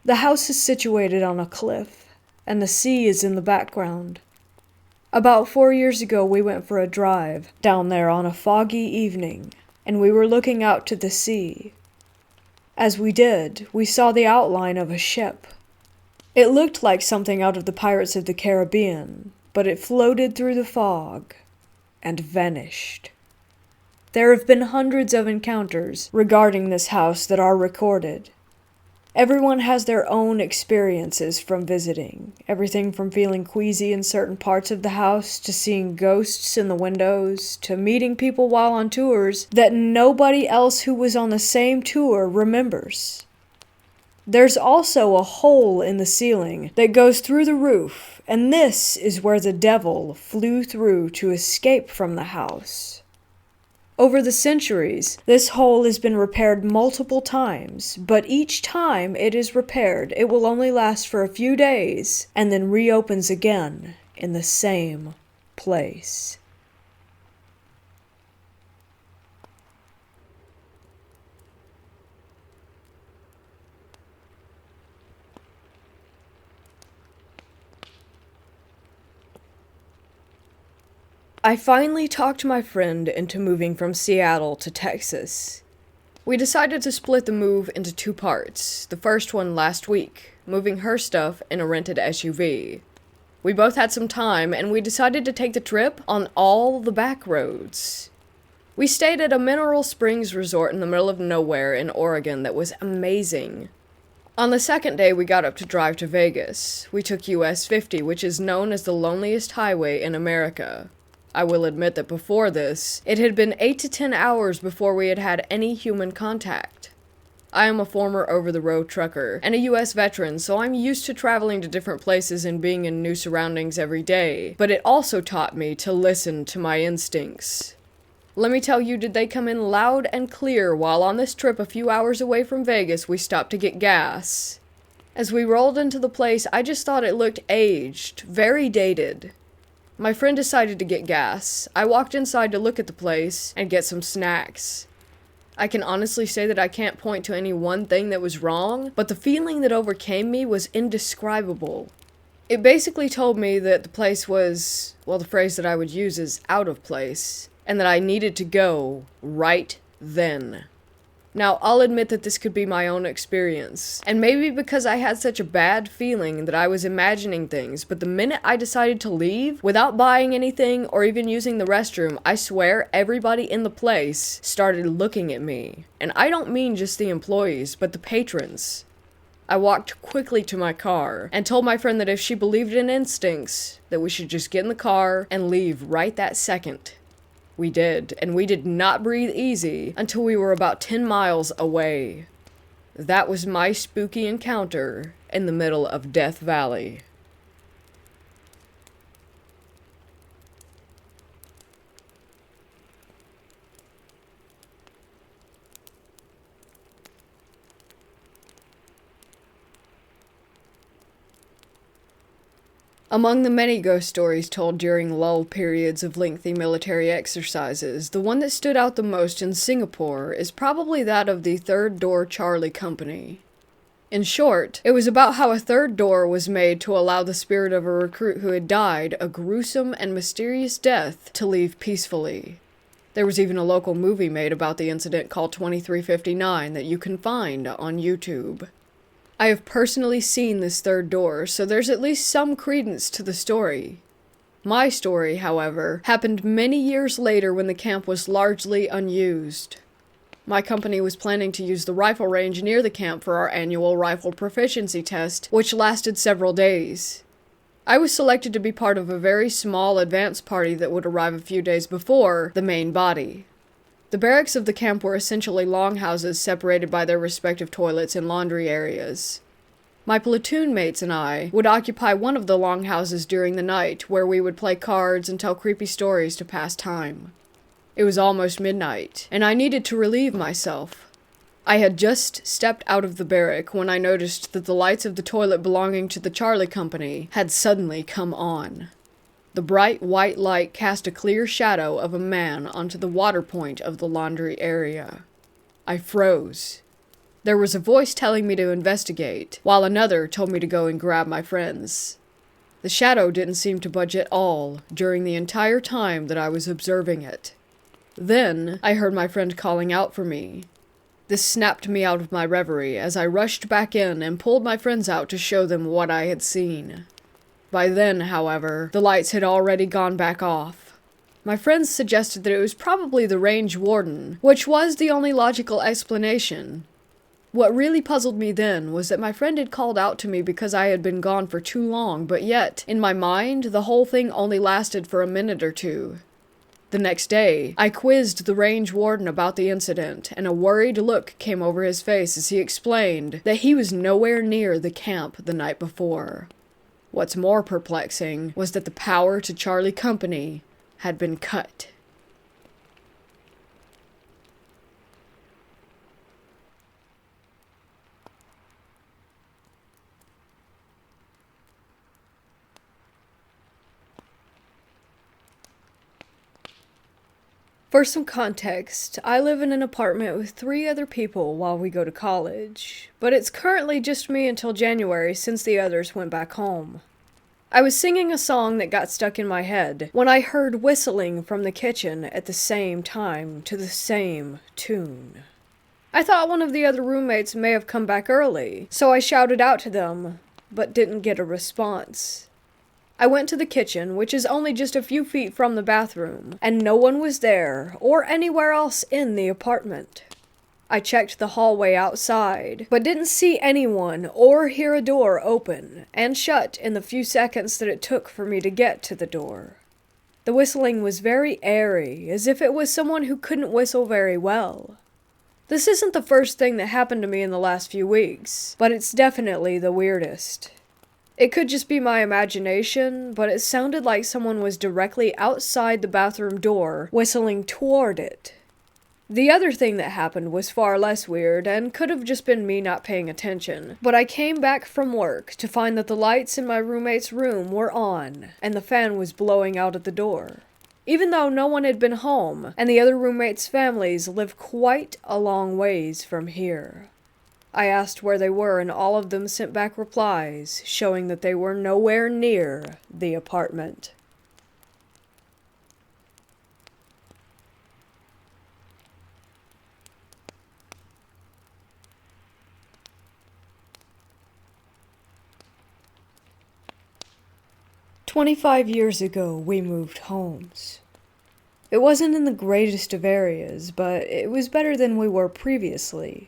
[SPEAKER 1] The house is situated on a cliff, and the sea is in the background. About 4 years ago, we went for a drive down there on a foggy evening, and we were looking out to the sea. As we did, we saw the outline of a ship. It looked like something out of the Pirates of the Caribbean, but it floated through the fog and vanished. There have been hundreds of encounters regarding this house that are recorded. Everyone has their own experiences from visiting, everything from feeling queasy in certain parts of the house, to seeing ghosts in the windows, to meeting people while on tours that nobody else who was on the same tour remembers. There's also a hole in the ceiling that goes through the roof, and this is where the devil flew through to escape from the house. Over the centuries, this hole has been repaired multiple times, but each time it is repaired, it will only last for a few days and then reopens again in the same place. I finally talked my friend into moving from Seattle to Texas. We decided to split the move into 2 parts, the first one last week, moving her stuff in a rented SUV. We both had some time, and we decided to take the trip on all the back roads. We stayed at a mineral springs resort in the middle of nowhere in Oregon that was amazing. On the second day, we got up to drive to Vegas. We took US 50, which is known as the loneliest highway in America. I will admit that before this, it had been 8 to 10 hours before we had had any human contact. I am a former over-the-road trucker and a US veteran, so I'm used to traveling to different places and being in new surroundings every day, but it also taught me to listen to my instincts. Let me tell you, did they come in loud and clear while on this trip a few hours away from Vegas we stopped to get gas. As we rolled into the place, I just thought it looked aged, very dated. My friend decided to get gas. I walked inside to look at the place and get some snacks. I can honestly say that I can't point to any one thing that was wrong, but the feeling that overcame me was indescribable. It basically told me that the place was, well, the phrase that I would use is out of place, and that I needed to go right then. Now, I'll admit that this could be my own experience, and maybe because I had such a bad feeling that I was imagining things, but the minute I decided to leave, without buying anything or even using the restroom, I swear everybody in the place started looking at me. And I don't mean just the employees, but the patrons. I walked quickly to my car and told my friend that if she believed in instincts, that we should just get in the car and leave right that second. We did, and we did not breathe easy until we were about 10 miles away. That was my spooky encounter in the middle of Death Valley. Among the many ghost stories told during lull periods of lengthy military exercises, the one that stood out the most in Singapore is probably that of the Third Door Charlie Company. In short, it was about how a third door was made to allow the spirit of a recruit who had died a gruesome and mysterious death to leave peacefully. There was even a local movie made about the incident called 2359 that you can find on YouTube. I have personally seen this third door, so there's at least some credence to the story. My story, however, happened many years later when the camp was largely unused. My company was planning to use the rifle range near the camp for our annual rifle proficiency test, which lasted several days. I was selected to be part of a very small advance party that would arrive a few days before the main body. The barracks of the camp were essentially longhouses separated by their respective toilets and laundry areas. My platoon mates and I would occupy one of the longhouses during the night, where we would play cards and tell creepy stories to pass time. It was almost midnight, and I needed to relieve myself. I had just stepped out of the barrack when I noticed that the lights of the toilet belonging to the Charlie Company had suddenly come on. The bright white light cast a clear shadow of a man onto the water point of the laundry area. I froze. There was a voice telling me to investigate, while another told me to go and grab my friends. The shadow didn't seem to budge at all during the entire time that I was observing it. Then, I heard my friend calling out for me. This snapped me out of my reverie as I rushed back in and pulled my friends out to show them what I had seen. By then, however, the lights had already gone back off. My friends suggested that it was probably the range warden, which was the only logical explanation. What really puzzled me then was that my friend had called out to me because I had been gone for too long, but yet, in my mind, the whole thing only lasted for a minute or two. The next day, I quizzed the range warden about the incident, and a worried look came over his face as he explained that he was nowhere near the camp the night before. What's more perplexing was that the power to Charlie Company had been cut. For some context, I live in an apartment with 3 other people while we go to college, but it's currently just me until January since the others went back home. I was singing a song that got stuck in my head when I heard whistling from the kitchen at the same time to the same tune. I thought one of the other roommates may have come back early, so I shouted out to them, but didn't get a response. I went to the kitchen, which is only just a few feet from the bathroom, and no one was there or anywhere else in the apartment. I checked the hallway outside, but didn't see anyone or hear a door open and shut in the few seconds that it took for me to get to the door. The whistling was very airy, as if it was someone who couldn't whistle very well. This isn't the first thing that happened to me in the last few weeks, but it's definitely the weirdest. It could just be my imagination, but it sounded like someone was directly outside the bathroom door, whistling toward it. The other thing that happened was far less weird, and could have just been me not paying attention, but I came back from work to find that the lights in my roommate's room were on, and the fan was blowing out at the door. Even though no one had been home, and the other roommates' families live quite a long ways from here. I asked where they were, and all of them sent back replies, showing that they were nowhere near the apartment. "25 years ago, we moved homes. It wasn't in the greatest of areas, but it was better than we were previously.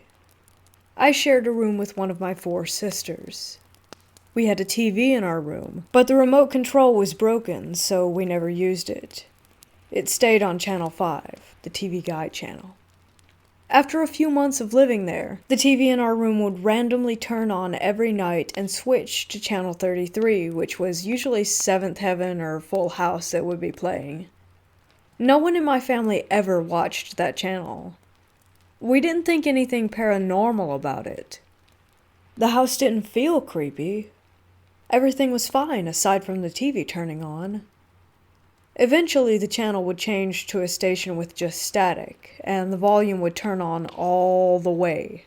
[SPEAKER 1] I shared a room with one of my 4 sisters. We had a TV in our room, but the remote control was broken, so we never used it. It stayed on Channel 5, the TV Guide channel. After a few months of living there, the TV in our room would randomly turn on every night and switch to Channel 33, which was usually Seventh Heaven or Full House that would be playing. No one in my family ever watched that channel. We didn't think anything paranormal about it. The house didn't feel creepy. Everything was fine aside from the TV turning on. Eventually, the channel would change to a station with just static, and the volume would turn on all the way.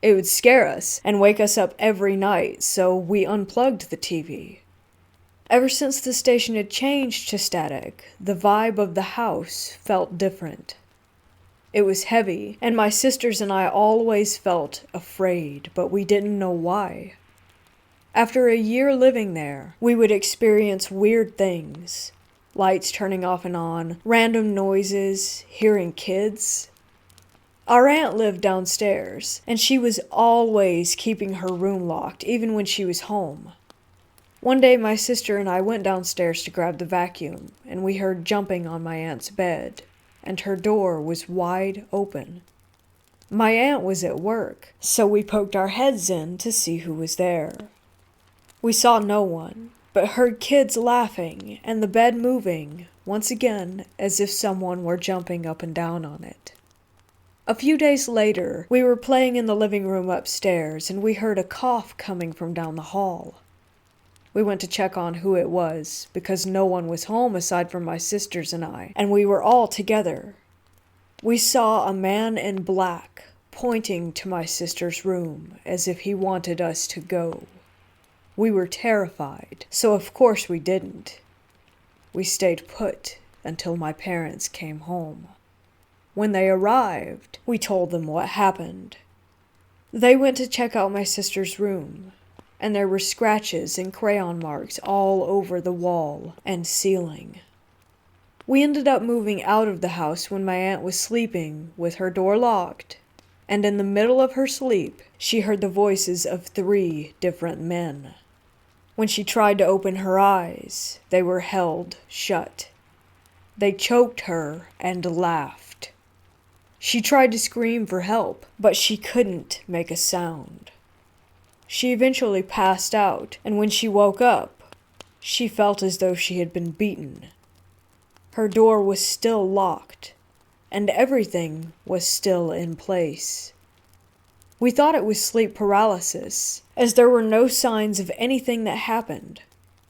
[SPEAKER 1] It would scare us and wake us up every night, so we unplugged the TV. Ever since the station had changed to static, the vibe of the house felt different. It was heavy, and my sisters and I always felt afraid, but we didn't know why. After a year living there, we would experience weird things. Lights turning off and on, random noises, hearing kids. Our aunt lived downstairs, and she was always keeping her room locked, even when she was home. One day my sister and I went downstairs to grab the vacuum, and we heard jumping on my aunt's bed, and her door was wide open. My aunt was at work, so we poked our heads in to see who was there. We saw no one, but heard kids laughing and the bed moving, once again as if someone were jumping up and down on it. A few days later, we were playing in the living room upstairs, and we heard a cough coming from down the hall. We went to check on who it was, because no one was home aside from my sisters and I, and we were all together. We saw a man in black pointing to my sister's room as if he wanted us to go. We were terrified, so of course we didn't. We stayed put until my parents came home. When they arrived, we told them what happened. They went to check out my sister's room, and there were scratches and crayon marks all over the wall and ceiling. We ended up moving out of the house when my aunt was sleeping with her door locked, and in the middle of her sleep, she heard the voices of 3 different men. When she tried to open her eyes, they were held shut. They choked her and laughed. She tried to scream for help, but she couldn't make a sound. She eventually passed out, and when she woke up, she felt as though she had been beaten. Her door was still locked, and everything was still in place. We thought it was sleep paralysis, as there were no signs of anything that happened.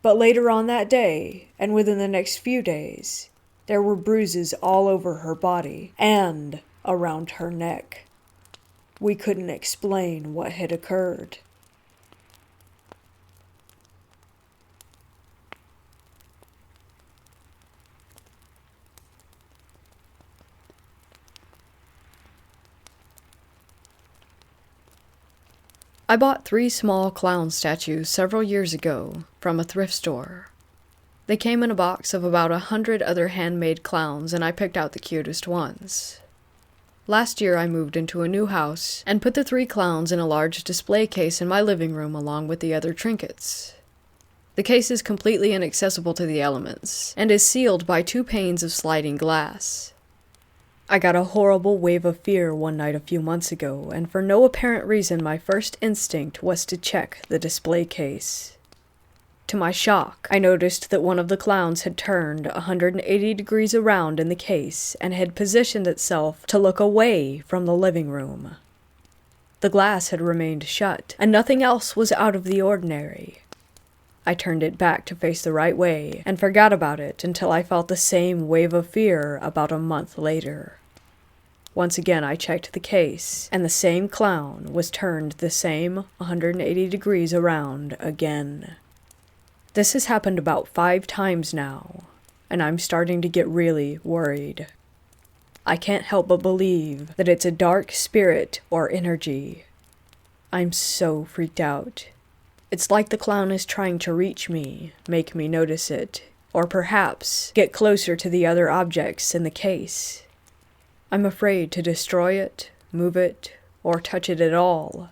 [SPEAKER 1] But later on that day, and within the next few days, there were bruises all over her body and around her neck. We couldn't explain what had occurred. I bought 3 small clown statues several years ago from a thrift store. They came in a box of about 100 other handmade clowns, and I picked out the cutest ones. Last year I moved into a new house and put the 3 clowns in a large display case in my living room along with the other trinkets. The case is completely inaccessible to the elements and is sealed by 2 panes of sliding glass. I got a horrible wave of fear one night a few months ago, and for no apparent reason my first instinct was to check the display case. To my shock, I noticed that one of the clowns had turned 180 degrees around in the case and had positioned itself to look away from the living room. The glass had remained shut, and nothing else was out of the ordinary. I turned it back to face the right way and forgot about it until I felt the same wave of fear about a month later. Once again I checked the case, and the same clown was turned the same 180 degrees around again. This has happened about 5 times now, and I'm starting to get really worried. I can't help but believe that it's a dark spirit or energy. I'm so freaked out. It's like the clown is trying to reach me, make me notice it, or perhaps get closer to the other objects in the case. I'm afraid to destroy it, move it, or touch it at all,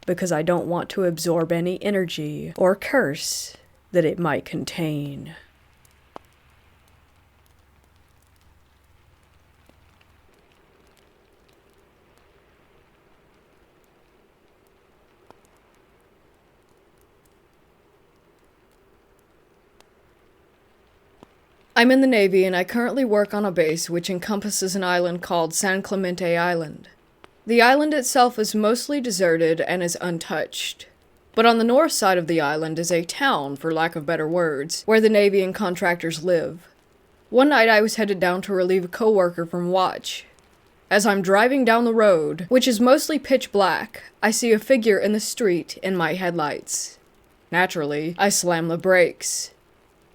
[SPEAKER 1] because I don't want to absorb any energy or curse that it might contain. I'm in the Navy and I currently work on a base which encompasses an island called San Clemente Island. The island itself is mostly deserted and is untouched. But on the north side of the island is a town, for lack of better words, where the Navy and contractors live. One night I was headed down to relieve a coworker from watch. As I'm driving down the road, which is mostly pitch black, I see a figure in the street in my headlights. Naturally, I slam the brakes.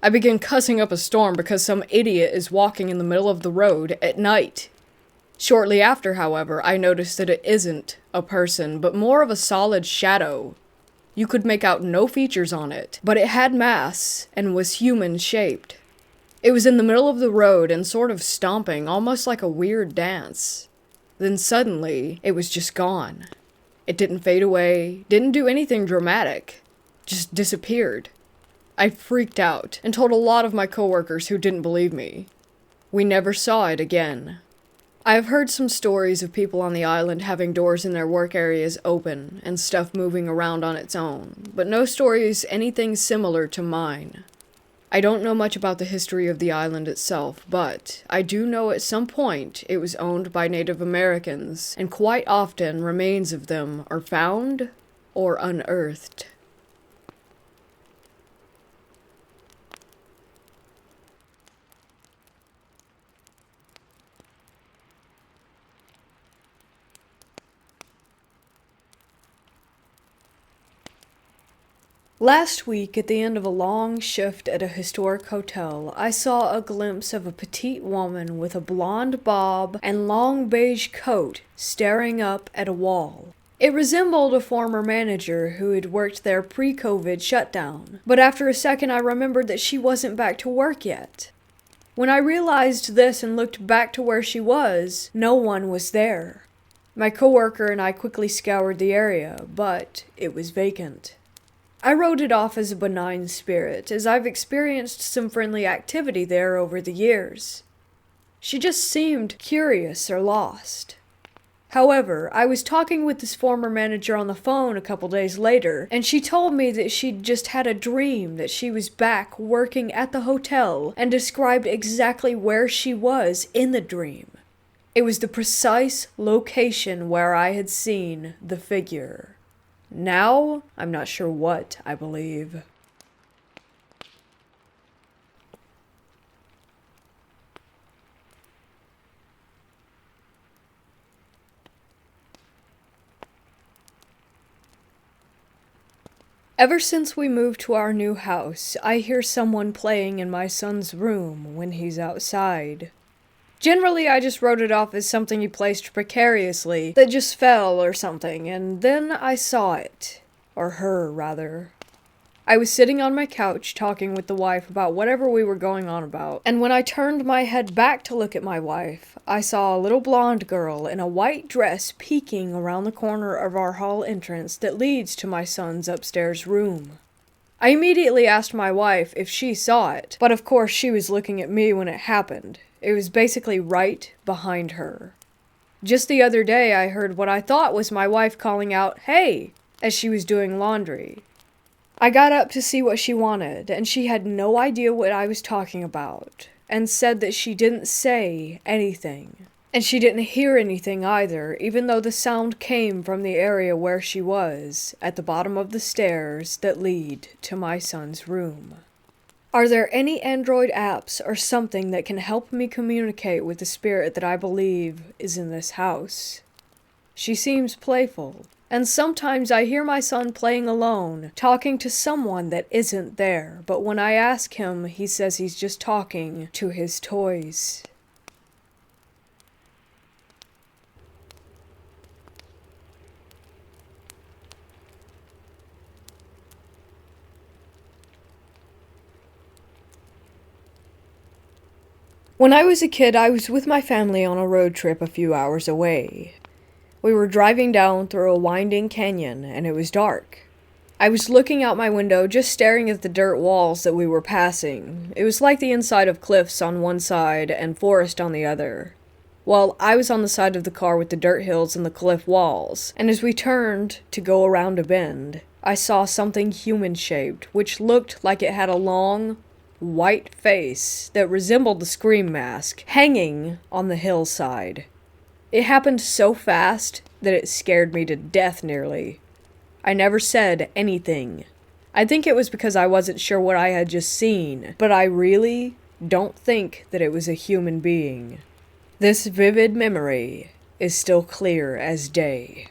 [SPEAKER 1] I begin cussing up a storm because some idiot is walking in the middle of the road at night. Shortly after, however, I notice that it isn't a person, but more of a solid shadow. You could make out no features on it, but it had mass and was human-shaped. It was in the middle of the road and sort of stomping, almost like a weird dance. Then suddenly, it was just gone. It didn't fade away, didn't do anything dramatic, just disappeared. I freaked out and told a lot of my coworkers who didn't believe me. We never saw it again. I have heard some stories of people on the island having doors in their work areas open and stuff moving around on its own, but no stories anything similar to mine. I don't know much about the history of the island itself, but I do know at some point it was owned by Native Americans, and quite often remains of them are found or unearthed. Last week, at the end of a long shift at a historic hotel, I saw a glimpse of a petite woman with a blonde bob and long beige coat staring up at a wall. It resembled a former manager who had worked there pre-COVID shutdown, but after a second I remembered that she wasn't back to work yet. When I realized this and looked back to where she was, no one was there. My coworker and I quickly scoured the area, but it was vacant. I wrote it off as a benign spirit, as I've experienced some friendly activity there over the years. She just seemed curious or lost. However, I was talking with this former manager on the phone a couple days later, and she told me that she'd just had a dream that she was back working at the hotel and described exactly where she was in the dream. It was the precise location where I had seen the figure. Now, I'm not sure what I believe. Ever since we moved to our new house, I hear someone playing in my son's room when he's outside. Generally, I just wrote it off as something he placed precariously that just fell or something, and then I saw it. Or her, rather. I was sitting on my couch talking with the wife about whatever we were going on about, and when I turned my head back to look at my wife, I saw a little blonde girl in a white dress peeking around the corner of our hall entrance that leads to my son's upstairs room. I immediately asked my wife if she saw it, but of course she was looking at me when it happened. It was basically right behind her. Just the other day I heard what I thought was my wife calling out, "Hey!" as she was doing laundry. I got up to see what she wanted, and she had no idea what I was talking about, and said that she didn't say anything. And she didn't hear anything either, even though the sound came from the area where she was, at the bottom of the stairs that lead to my son's room. Are there any Android apps or something that can help me communicate with the spirit that I believe is in this house? She seems playful. And sometimes I hear my son playing alone, talking to someone that isn't there, but when I ask him, he says he's just talking to his toys. When I was a kid, I was with my family on a road trip a few hours away. We were driving down through a winding canyon, and it was dark. I was looking out my window, just staring at the dirt walls that we were passing. It was like the inside of cliffs on one side and forest on the other. Well, I was on the side of the car with the dirt hills and the cliff walls, and as we turned to go around a bend, I saw something human-shaped, which looked like it had a long, white face that resembled the Scream mask, hanging on the hillside. It happened so fast that it scared me to death nearly. I never said anything. I think it was because I wasn't sure what I had just seen, but I really don't think that it was a human being. This vivid memory is still clear as day.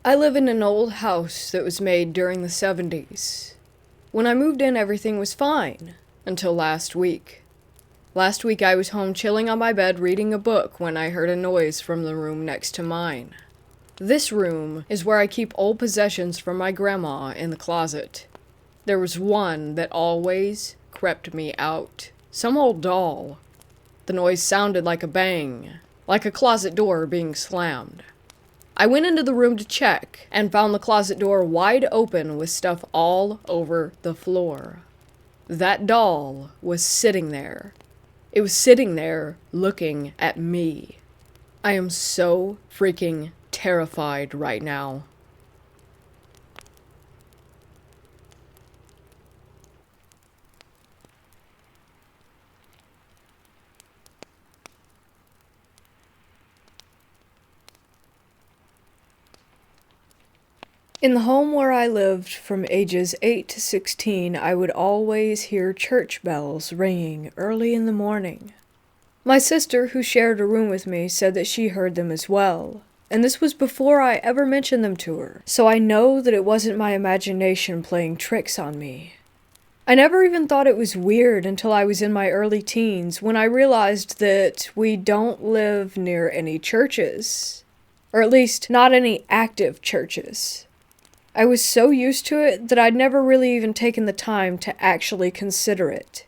[SPEAKER 1] I live in an old house that was made during the 70s. When I moved in, everything was fine, until last week. Last week I was home chilling on my bed reading a book when I heard a noise from the room next to mine. This room is where I keep old possessions from my grandma in the closet. There was one that always crept me out. Some old doll. The noise sounded like a bang, like a closet door being slammed. I went into the room to check, and found the closet door wide open with stuff all over the floor. That doll was sitting there. It was sitting there, looking at me. I am so freaking terrified right now. In the home where I lived from ages 8 to 16, I would always hear church bells ringing early in the morning. My sister, who shared a room with me, said that she heard them as well, and this was before I ever mentioned them to her, so I know that it wasn't my imagination playing tricks on me. I never even thought it was weird until I was in my early teens, when I realized that we don't live near any churches, or at least not any active churches. I was so used to it that I'd never really even taken the time to actually consider it.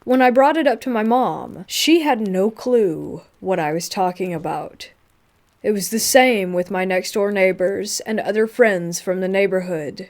[SPEAKER 1] When I brought it up to my mom, she had no clue what I was talking about. It was the same with my next-door neighbors and other friends from the neighborhood.